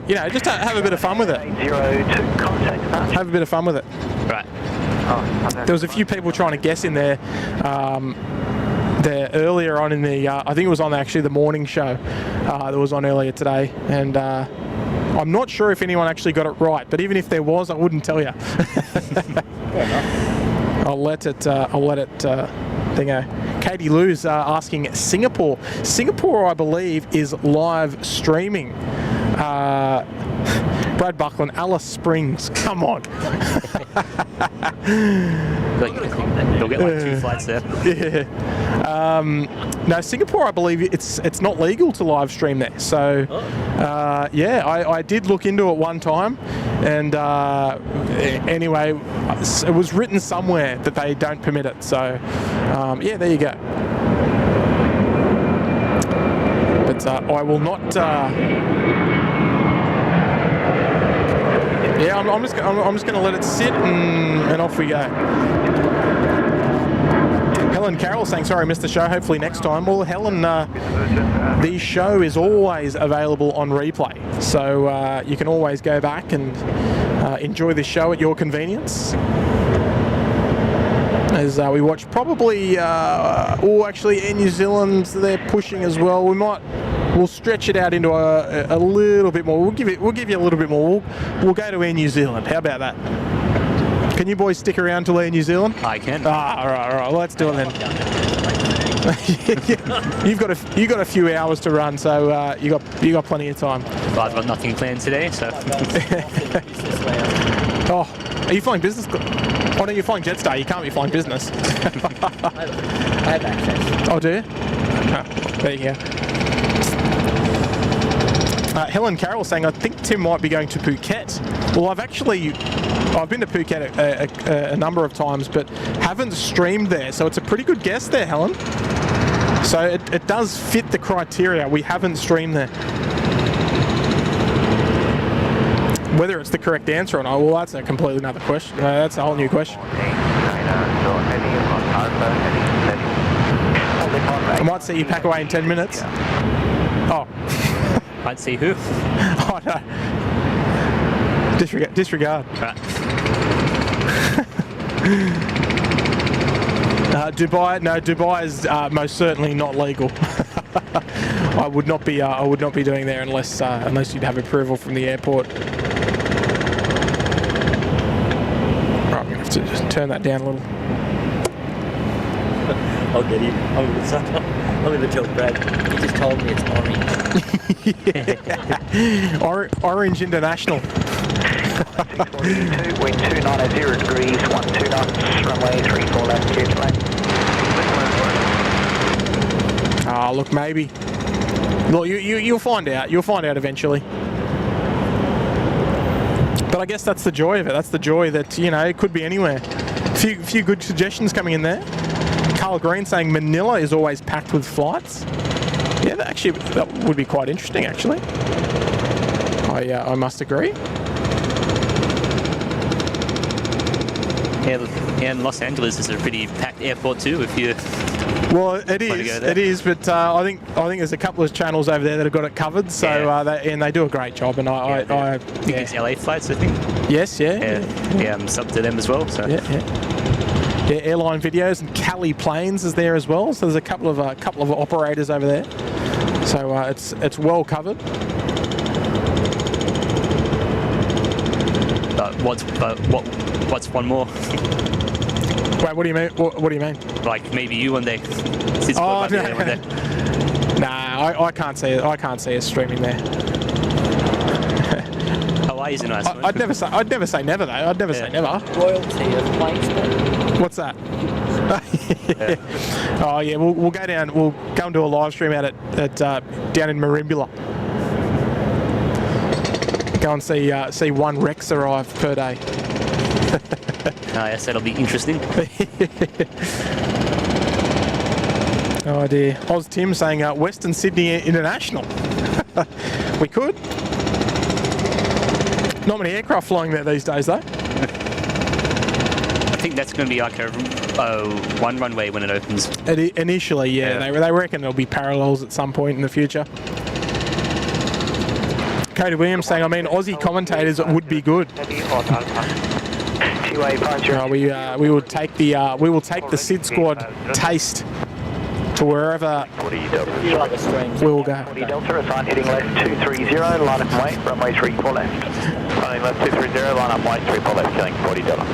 just to have a bit of fun with it. Have a bit of fun with it. Right. There was a few people trying to guess in there earlier on in the, I think it was on actually the morning show that was on earlier today, and I'm not sure if anyone actually got it right, but even if there was, I wouldn't tell you. I'll let it thingo. Katie Lou's asking Singapore. Singapore, I believe, is live streaming. Brad Buckland, Alice Springs. Come on. You'll get like 2 flights there. Yeah. No, Singapore, I believe it's not legal to live stream there. So, I did look into it one time, and anyway, it was written somewhere that they don't permit it. So, there you go. But I will not. I'm just going to let it sit and off we go. Helen Carroll saying, sorry, missed the show. Hopefully next time. Well, Helen, the show is always available on replay, so you can always go back and enjoy the show at your convenience. As we watch probably, actually Air New Zealand, they're pushing as well. We'll stretch it out into a little bit more. We'll give you a little bit more. We'll go to Air New Zealand. How about that? Can you boys stick around till Air New Zealand? I can. All right. Well, let's do it then. You've got a few hours to run, so you got plenty of time. Well, I've got nothing planned today, so. Oh, are you flying business? Oh no, you're flying Jetstar. You can't be flying business. I have access. Oh, do you? Oh, there you go. Helen Carroll saying, I think Tim might be going to Phuket. Well, I've been to Phuket a number of times, but haven't streamed there. So it's a pretty good guess there, Helen. So it does fit the criteria. We haven't streamed there. Whether it's the correct answer or not, well, that's a completely another question. That's a whole new question. I might see you pack away in 10 minutes. Oh. I'd see who? Oh, no. Disregard. Right. Dubai is most certainly not legal. I would not be doing there unless you'd have approval from the airport. Right, I'm gonna have to just turn that down a little. I'll get him. I'm going to tell Brad. He just told me it's orange. Orange International. 642, wind 290 degrees, 12 knots, runway 34 left, clear to land. Ah, look, maybe. Look, you'll find out. You'll find out eventually. But I guess that's the joy of it. That's the joy that, it could be anywhere. Few good suggestions coming in there. Carl Green saying Manila is always packed with flights. Yeah, that would be quite interesting, actually. I must agree. Yeah, and Los Angeles is a pretty packed airport too. If you it is, but I think there's a couple of channels over there that have got it covered. So they do a great job, and I think it's LA flights, I think. Yes, I'm subbed to them as well. So yeah, airline videos, and Cali Planes is there as well. So there's a couple of operators over there. So it's well covered. What's one more? Wait, what do you mean? What do you mean? Like maybe you one day. One day. Nah, I can't see it. I can't see us streaming there. Hawaii's a nice one. I'd never say never though. I'd never say never. Royalty of planes. What's that? Oh yeah, we'll go down. We'll go and do a live stream out at down in Merimbula. Go and see one Rex arrive per day. Yes, that'll be interesting. Oh dear. Oz Tim saying Western Sydney International. We could. Not many aircraft flying there these days though. I think that's going to be like a one runway when it opens. Initially, yeah. They reckon there'll be parallels at some point in the future. Cody Williams saying, Aussie commentators would be good. We will take the SydSquad taste to wherever we'll go. 40 Delta, assign heading left 230, line up and wait, runway 34 left. Running left 230, line up wait, 34 left, killing 40 Delta.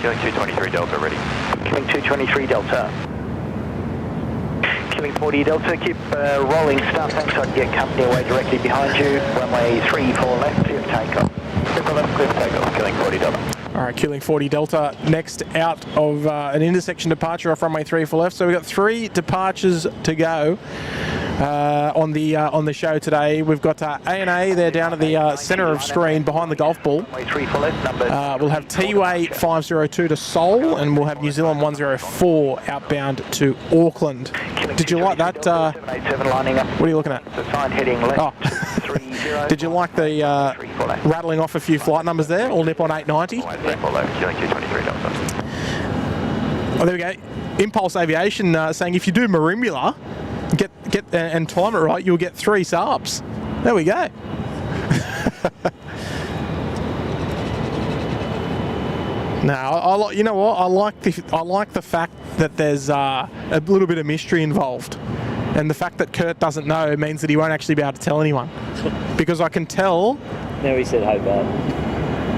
Killing 223 Delta, ready. Killing 223 Delta. Killing 40 Delta, keep rolling start, thanks, I can get company away directly behind you. Runway 34 left, clear takeoff. Clear takeoff, killing 40 Delta. Alright, killing 40 Delta. Next out of an intersection departure off runway 34 left. So we've got 3 departures to go on the show today. We've got ANA there down at the centre of screen behind the golf ball. We'll have T-Way 502 to Seoul, and we'll have New Zealand 104 outbound to Auckland. Did you like that? 787 lining up. What are you looking at? The sign heading left. Oh. 30. Did you like the rattling off a few flight numbers there? All Nippon 890. Oh, there we go. Impulse Aviation saying if you do Marimbula, get and time it right, you'll get 3 subs. There we go. No, you know what? I like the fact that there's a little bit of mystery involved, and the fact that Kurt doesn't know means that he won't actually be able to tell anyone, because I can tell. Now he said Hobart.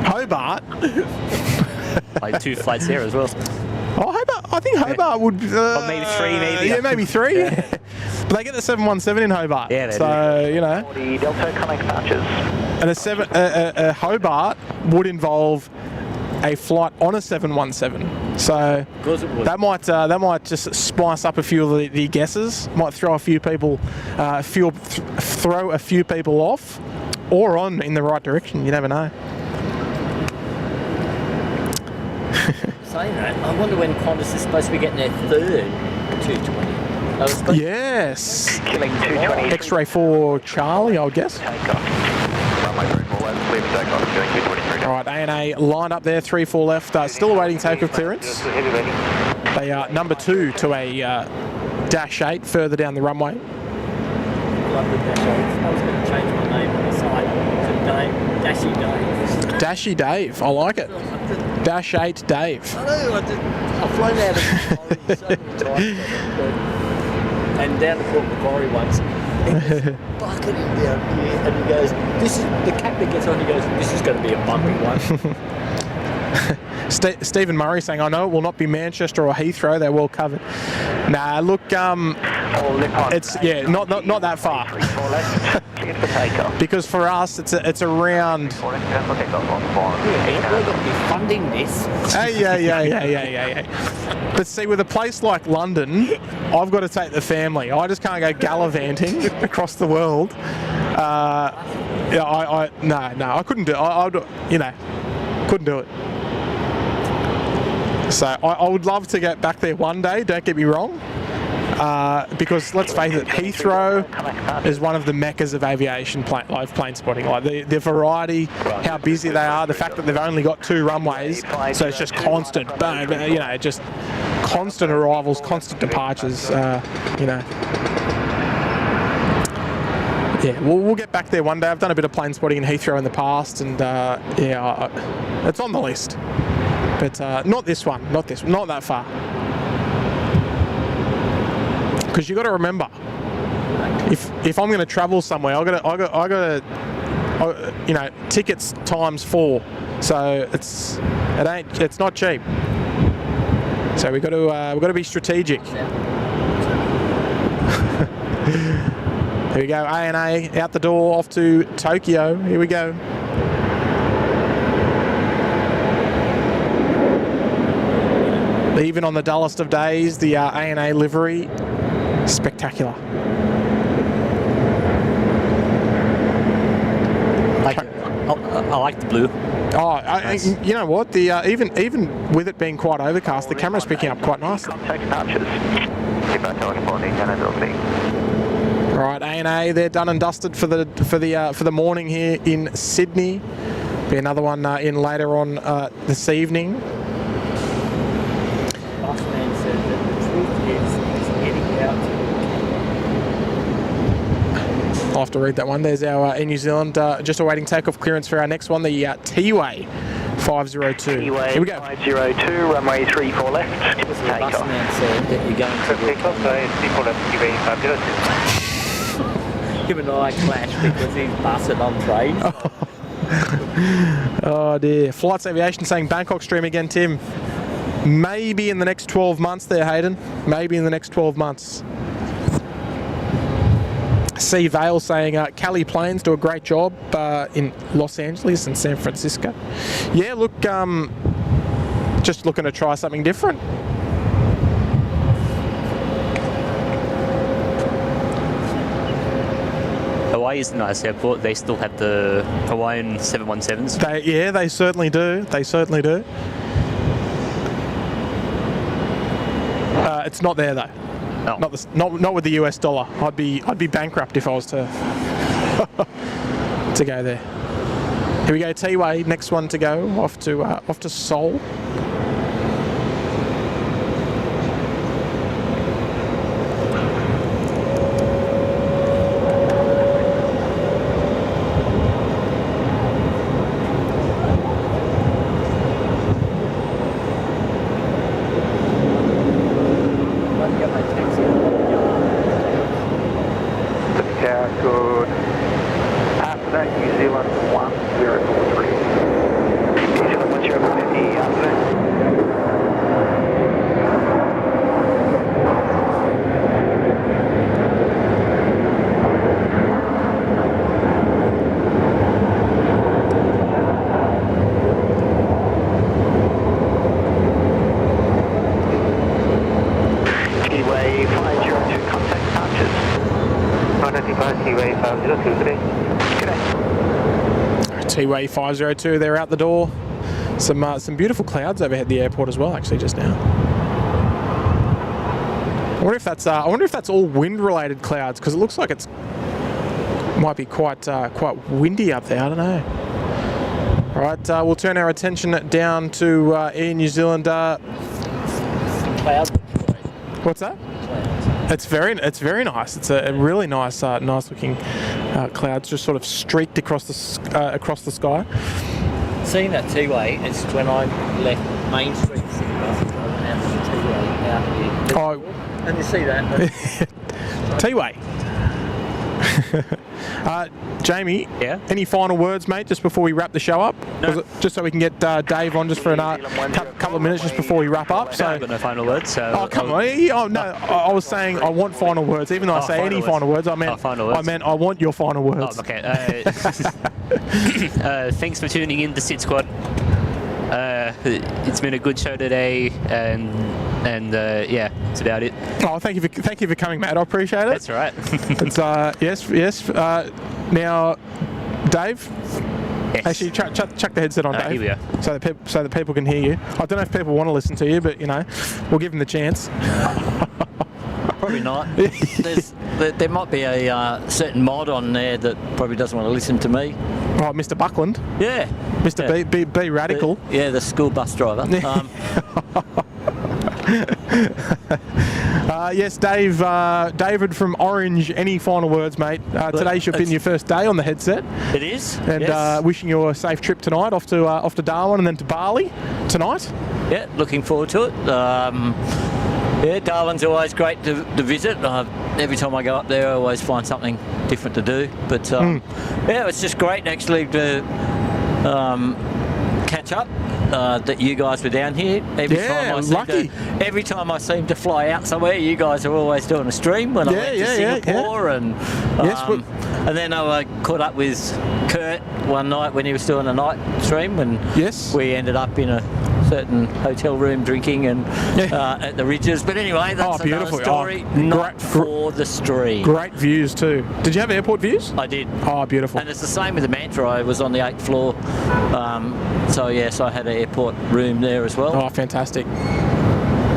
Hobart. Like 2 flights there as well. Oh, Hobart. I think Hobart would. Or maybe 3, maybe. Yeah, maybe 3. Yeah. But they get the 717 in Hobart. Yeah, they so do. You know. Delta connect patches. And a Hobart would involve a flight on a 717, so that might just spice up a few of the guesses. Might throw a few people, throw a few people off, or on in the right direction. You never know. Saying that, I wonder when Qantas is supposed to be getting their 3rd 220. Yes. Killing 220. X-ray for Charlie, I would guess. Alright, A&A lined up there, 3-4 left, still awaiting takeoff clearance. They are number 2 to a Dash 8 further down the runway. Love the Dash 8. I was going to change my name on the side to Dashy Dave. Dashy Dave, I like it. Dash 8 Dave. I know, I've flown out of Macquarie so many times. And down to Port Macquarie once. Bucketing down here, and he goes, the captain gets on, he goes, this is going to be a bumpy one. Stephen Murray saying, I know it will not be Manchester or Heathrow, they're well covered. Nah, look, it's, not that far. Because for us, it's around... We're going to be funding this. Yeah. But see, with a place like London, I've got to take the family. I just can't go gallivanting across the world. No, I couldn't do it. I couldn't do it. So I would love to get back there one day, don't get me wrong. Because let's face it, Heathrow is one of the meccas of aviation live plane spotting. Like the variety, how busy they are, the fact that they've only got 2 runways, so it's just constant, just constant arrivals, constant departures. Yeah, we'll get back there one day. I've done a bit of plane spotting in Heathrow in the past, and it's on the list. But not this one, not that far. Because you got to remember, if I'm going to travel somewhere, I got to tickets times 4, so it's not cheap. So we got to be strategic. Here we go, A&A out the door, off to Tokyo. Here we go. Even on the dullest of days, the A&A livery, spectacular. I like the blue. Oh, you know what? The even with it being quite overcast, the camera's picking up quite nicely. All right, A&A, they're done and dusted for the morning here in Sydney. Be another one in later on this evening. I'll have to read that one. There's our Air New Zealand just awaiting takeoff clearance for our next one, the T-Way 502. Here we go. 502, runway 34 left. The busman said that you're going to him and I clash because he's busted on train. Oh dear. Flights Aviation saying Bangkok stream again, Tim. Maybe in the next 12 months there, Hayden. Maybe in the next 12 months. C. Vale saying Cali Planes do a great job in Los Angeles and San Francisco. Yeah, look, just looking to try something different. Hawaii is a nice airport. They still have the Hawaiian 717s. They certainly do. They certainly do. It's not there though. No. Not with the US dollar. I'd be bankrupt if I was to to go there. Here we go, T-Way. Next one to go off to Seoul. T-Way 502, they're out the door. Some beautiful clouds overhead the airport as well, actually, just now. I wonder if that's all wind-related clouds, because it looks like might be quite windy up there. I don't know. All right, we'll turn our attention down to Air New Zealand. Clouds. What's that? It's very nice. It's a really nice looking clouds just sort of streaked across the sky. Seeing that T-Way is when I left Main Street and went out to the T-Way out here. Oh, and you see that? T-Way. Jamie, yeah? Any final words, mate, just before we wrap the show up? No. Just so we can get Dave on just for a couple of minutes just before we wrap up. So I've got no final words. So oh, come on. Oh, no, I was saying I want final words. Even though I say any final words, I meant I want your final words. Oh, okay. Thanks for tuning in to SydSquad. It's been a good show today, and yeah, that's about it. Oh, thank you for coming, mate. I appreciate it. That's all right. It's yes. Now, Dave. Yes. Actually, chuck the headset on, Dave. Here we are. So that people can hear you. I don't know if people want to listen to you, but we'll give them the chance. Probably not. There might be a certain mod on there that probably doesn't want to listen to me. Oh, Mr. Buckland. Yeah. Mr. Yeah. B Radical. The school bus driver. Yes, Dave. David from Orange. Any final words, mate? Today should have been your first day on the headset. It is. And yes. Wishing you a safe trip tonight, off to Darwin and then to Bali tonight. Yeah, looking forward to it. Yeah, Darwin's always great to visit. Every time I go up there, I always find something different to do. But yeah, it's just great actually to catch up. That you guys were down here. Every time I seem to fly out somewhere, you guys are always doing a stream. When I went to Singapore, and then I caught up with Kurt one night when he was doing a night stream, and we ended up in a certain hotel room drinking and at the Ridges. But anyway, that's another story. Not for the stream. Great views too. Did you have airport views? I did. Oh, beautiful. And it's the same with the Mantra. I was on the 8th floor. So yes, I had an airport room there as well. Oh, fantastic.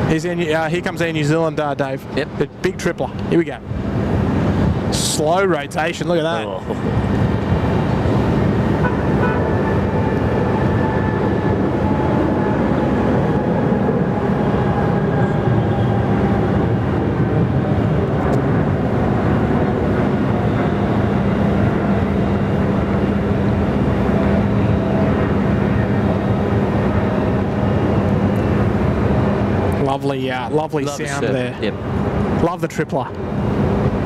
Here comes Air New Zealand, Dave. Yep. The big tripler. Here we go. Slow rotation. Look at that. Oh. Lovely sound there. Yep. Love the tripler.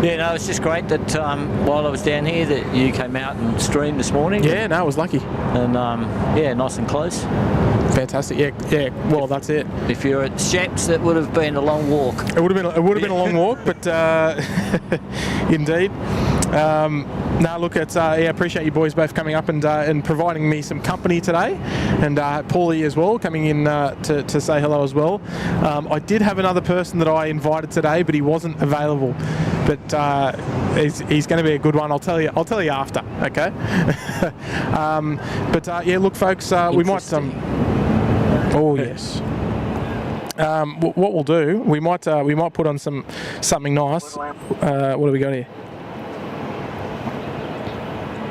Yeah, no, it's just great that while I was down here that you came out and streamed this morning. Yeah, no, I was lucky. And yeah, nice and close. Fantastic. Yeah. Well, that's it. If you're at Sheps, that would have been a long walk. It would have been a long walk, but indeed. No, look, it's I appreciate you boys both coming up and providing me some company today, and Paulie as well coming in to say hello as well. I did have another person that I invited today, but he wasn't available. But he's going to be a good one. I'll tell you after. Okay. But yeah, look, folks, we might. Oh yes. what we'll do, we might put on something nice. What do we got here?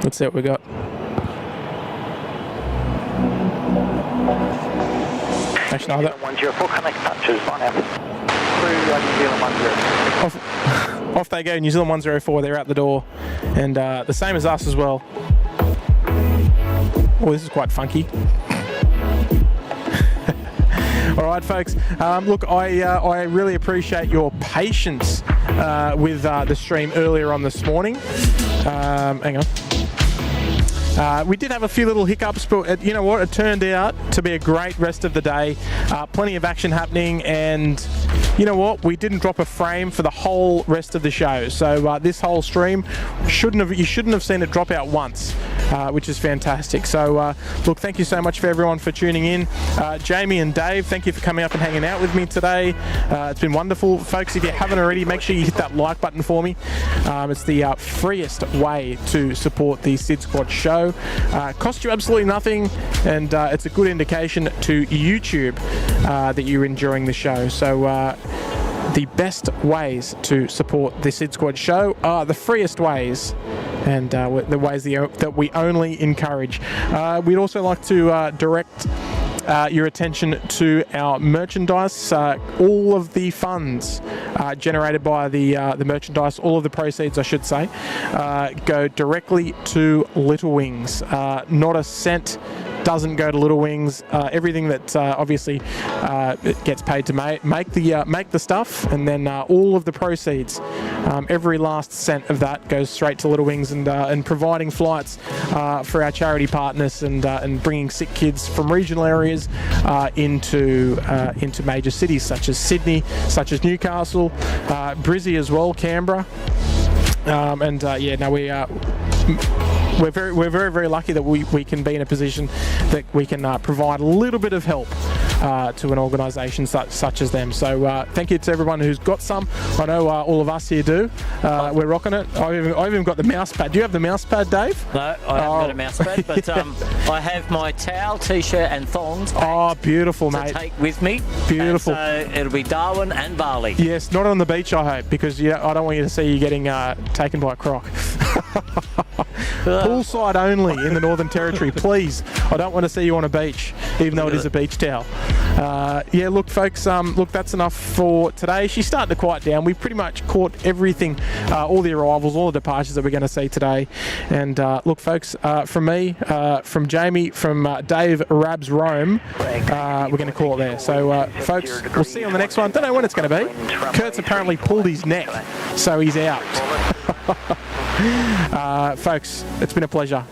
Let's see what we got. Actually, no, 104 connect touches, bye now. New Zealand 10. Off they go, New Zealand 104, they're out the door. And the same as us as well. Oh, this is quite funky. All right, folks. Look, I really appreciate your patience with the stream earlier on this morning. Hang on. We did have a few little hiccups, but you know what? It turned out to be a great rest of the day. Plenty of action happening, and you know what? We didn't drop a frame for the whole rest of the show. So this whole stream you shouldn't have seen it drop out once, which is fantastic. So look, thank you so much for everyone for tuning in. Jamie and Dave, thank you for coming up and hanging out with me today. It's been wonderful, folks. If you haven't already, make sure you hit that like button for me. It's the freest way to support the SydSquad show. Cost you absolutely nothing, and it's a good indication to YouTube that you're enjoying the show. So the best ways to support the SydSquad show are the freest ways, and the ways that we only encourage. We'd also like to direct your attention to our merchandise. All of the funds generated by the merchandise, all of the proceeds, I should say, go directly to Little Wings. Not a cent doesn't go to Little Wings. Everything that obviously it gets paid to make the stuff, and then all of the proceeds, every last cent of that goes straight to Little Wings, and providing flights for our charity partners, and bringing sick kids from regional areas into major cities such as Sydney, such as Newcastle, Brizzy as well, Canberra, we're very lucky that we can be in a position that we can provide a little bit of help to an organisation such as them. So thank you to everyone who's got some. I know all of us here do. We're rocking it. I've even got the mouse pad. Do you have the mouse pad, Dave? No, I haven't got a mouse pad, but I have my towel, t-shirt and thongs. Oh, beautiful, to mate. take with me. Beautiful. And so it'll be Darwin and Bali. Yes, not on the beach, I hope, because I don't want you to see you getting taken by a croc. Poolside only in the Northern Territory, please. I don't want to see you on a beach, even though it is a beach towel. Yeah, look, folks, that's enough for today. She's starting to quiet down. We've pretty much caught everything, all the arrivals, all the departures that we're going to see today. And look, folks, from me, from Jamie, from Dave, Rabs, Rome, we're going to call it there. So, folks, we'll see you on the next one. Don't know when it's going to be. Kurt's apparently pulled his neck, so he's out. Folks, it's been a pleasure.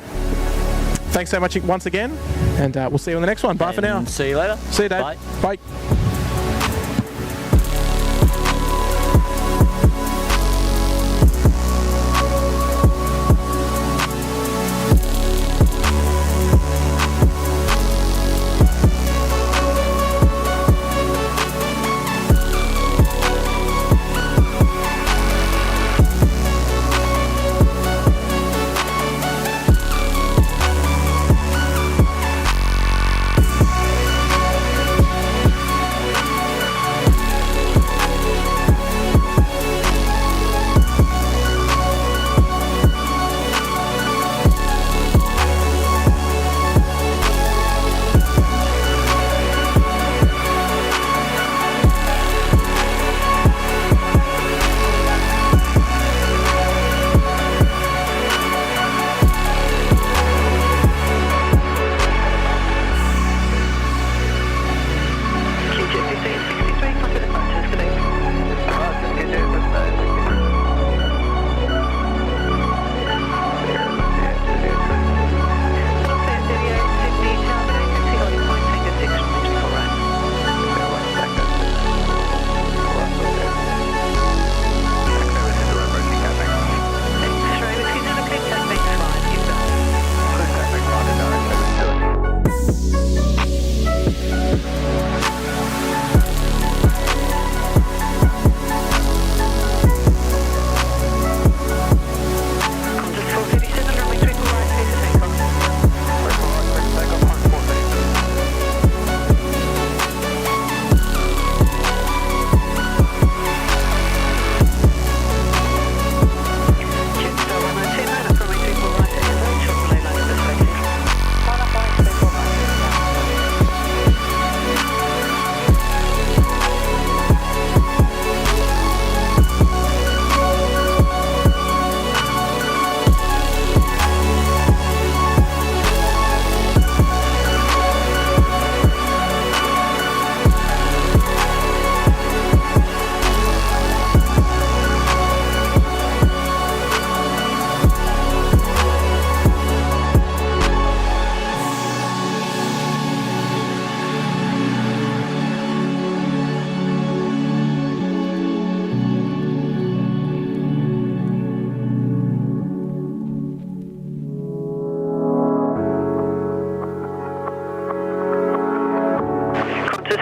Thanks so much once again, and we'll see you on the next one. Bye for now. See you later. See you, Dave. Bye. Bye.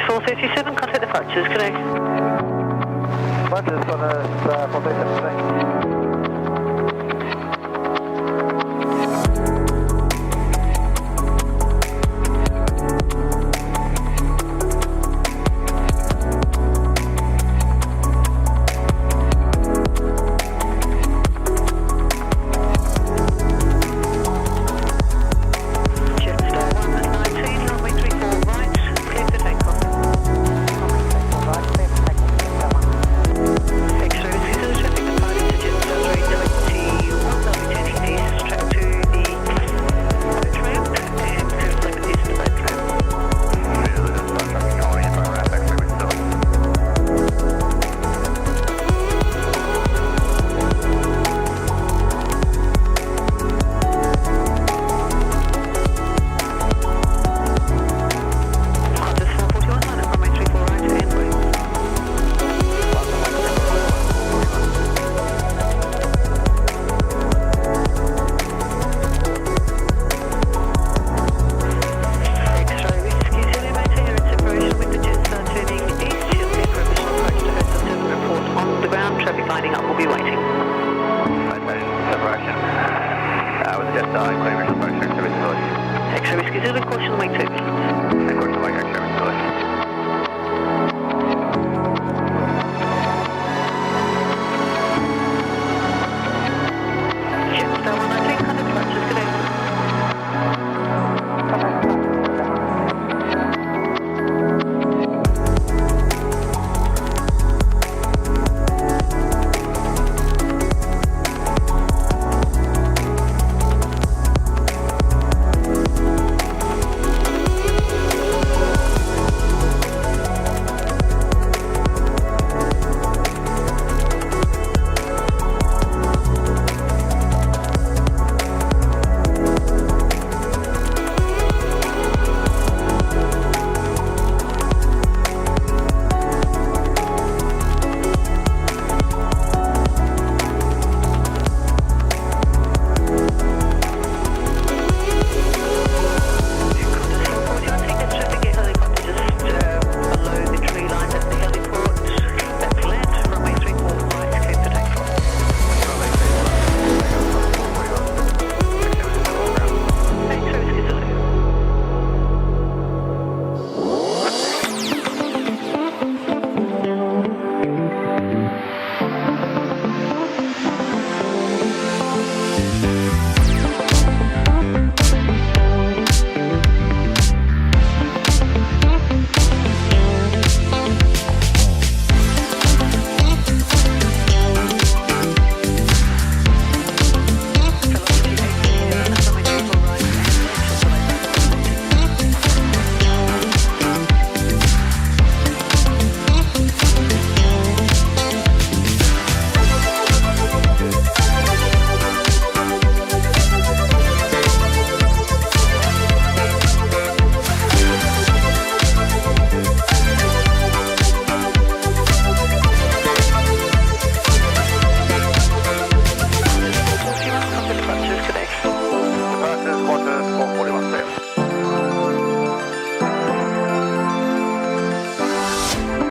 437, contact departures, good day. Departures on 437,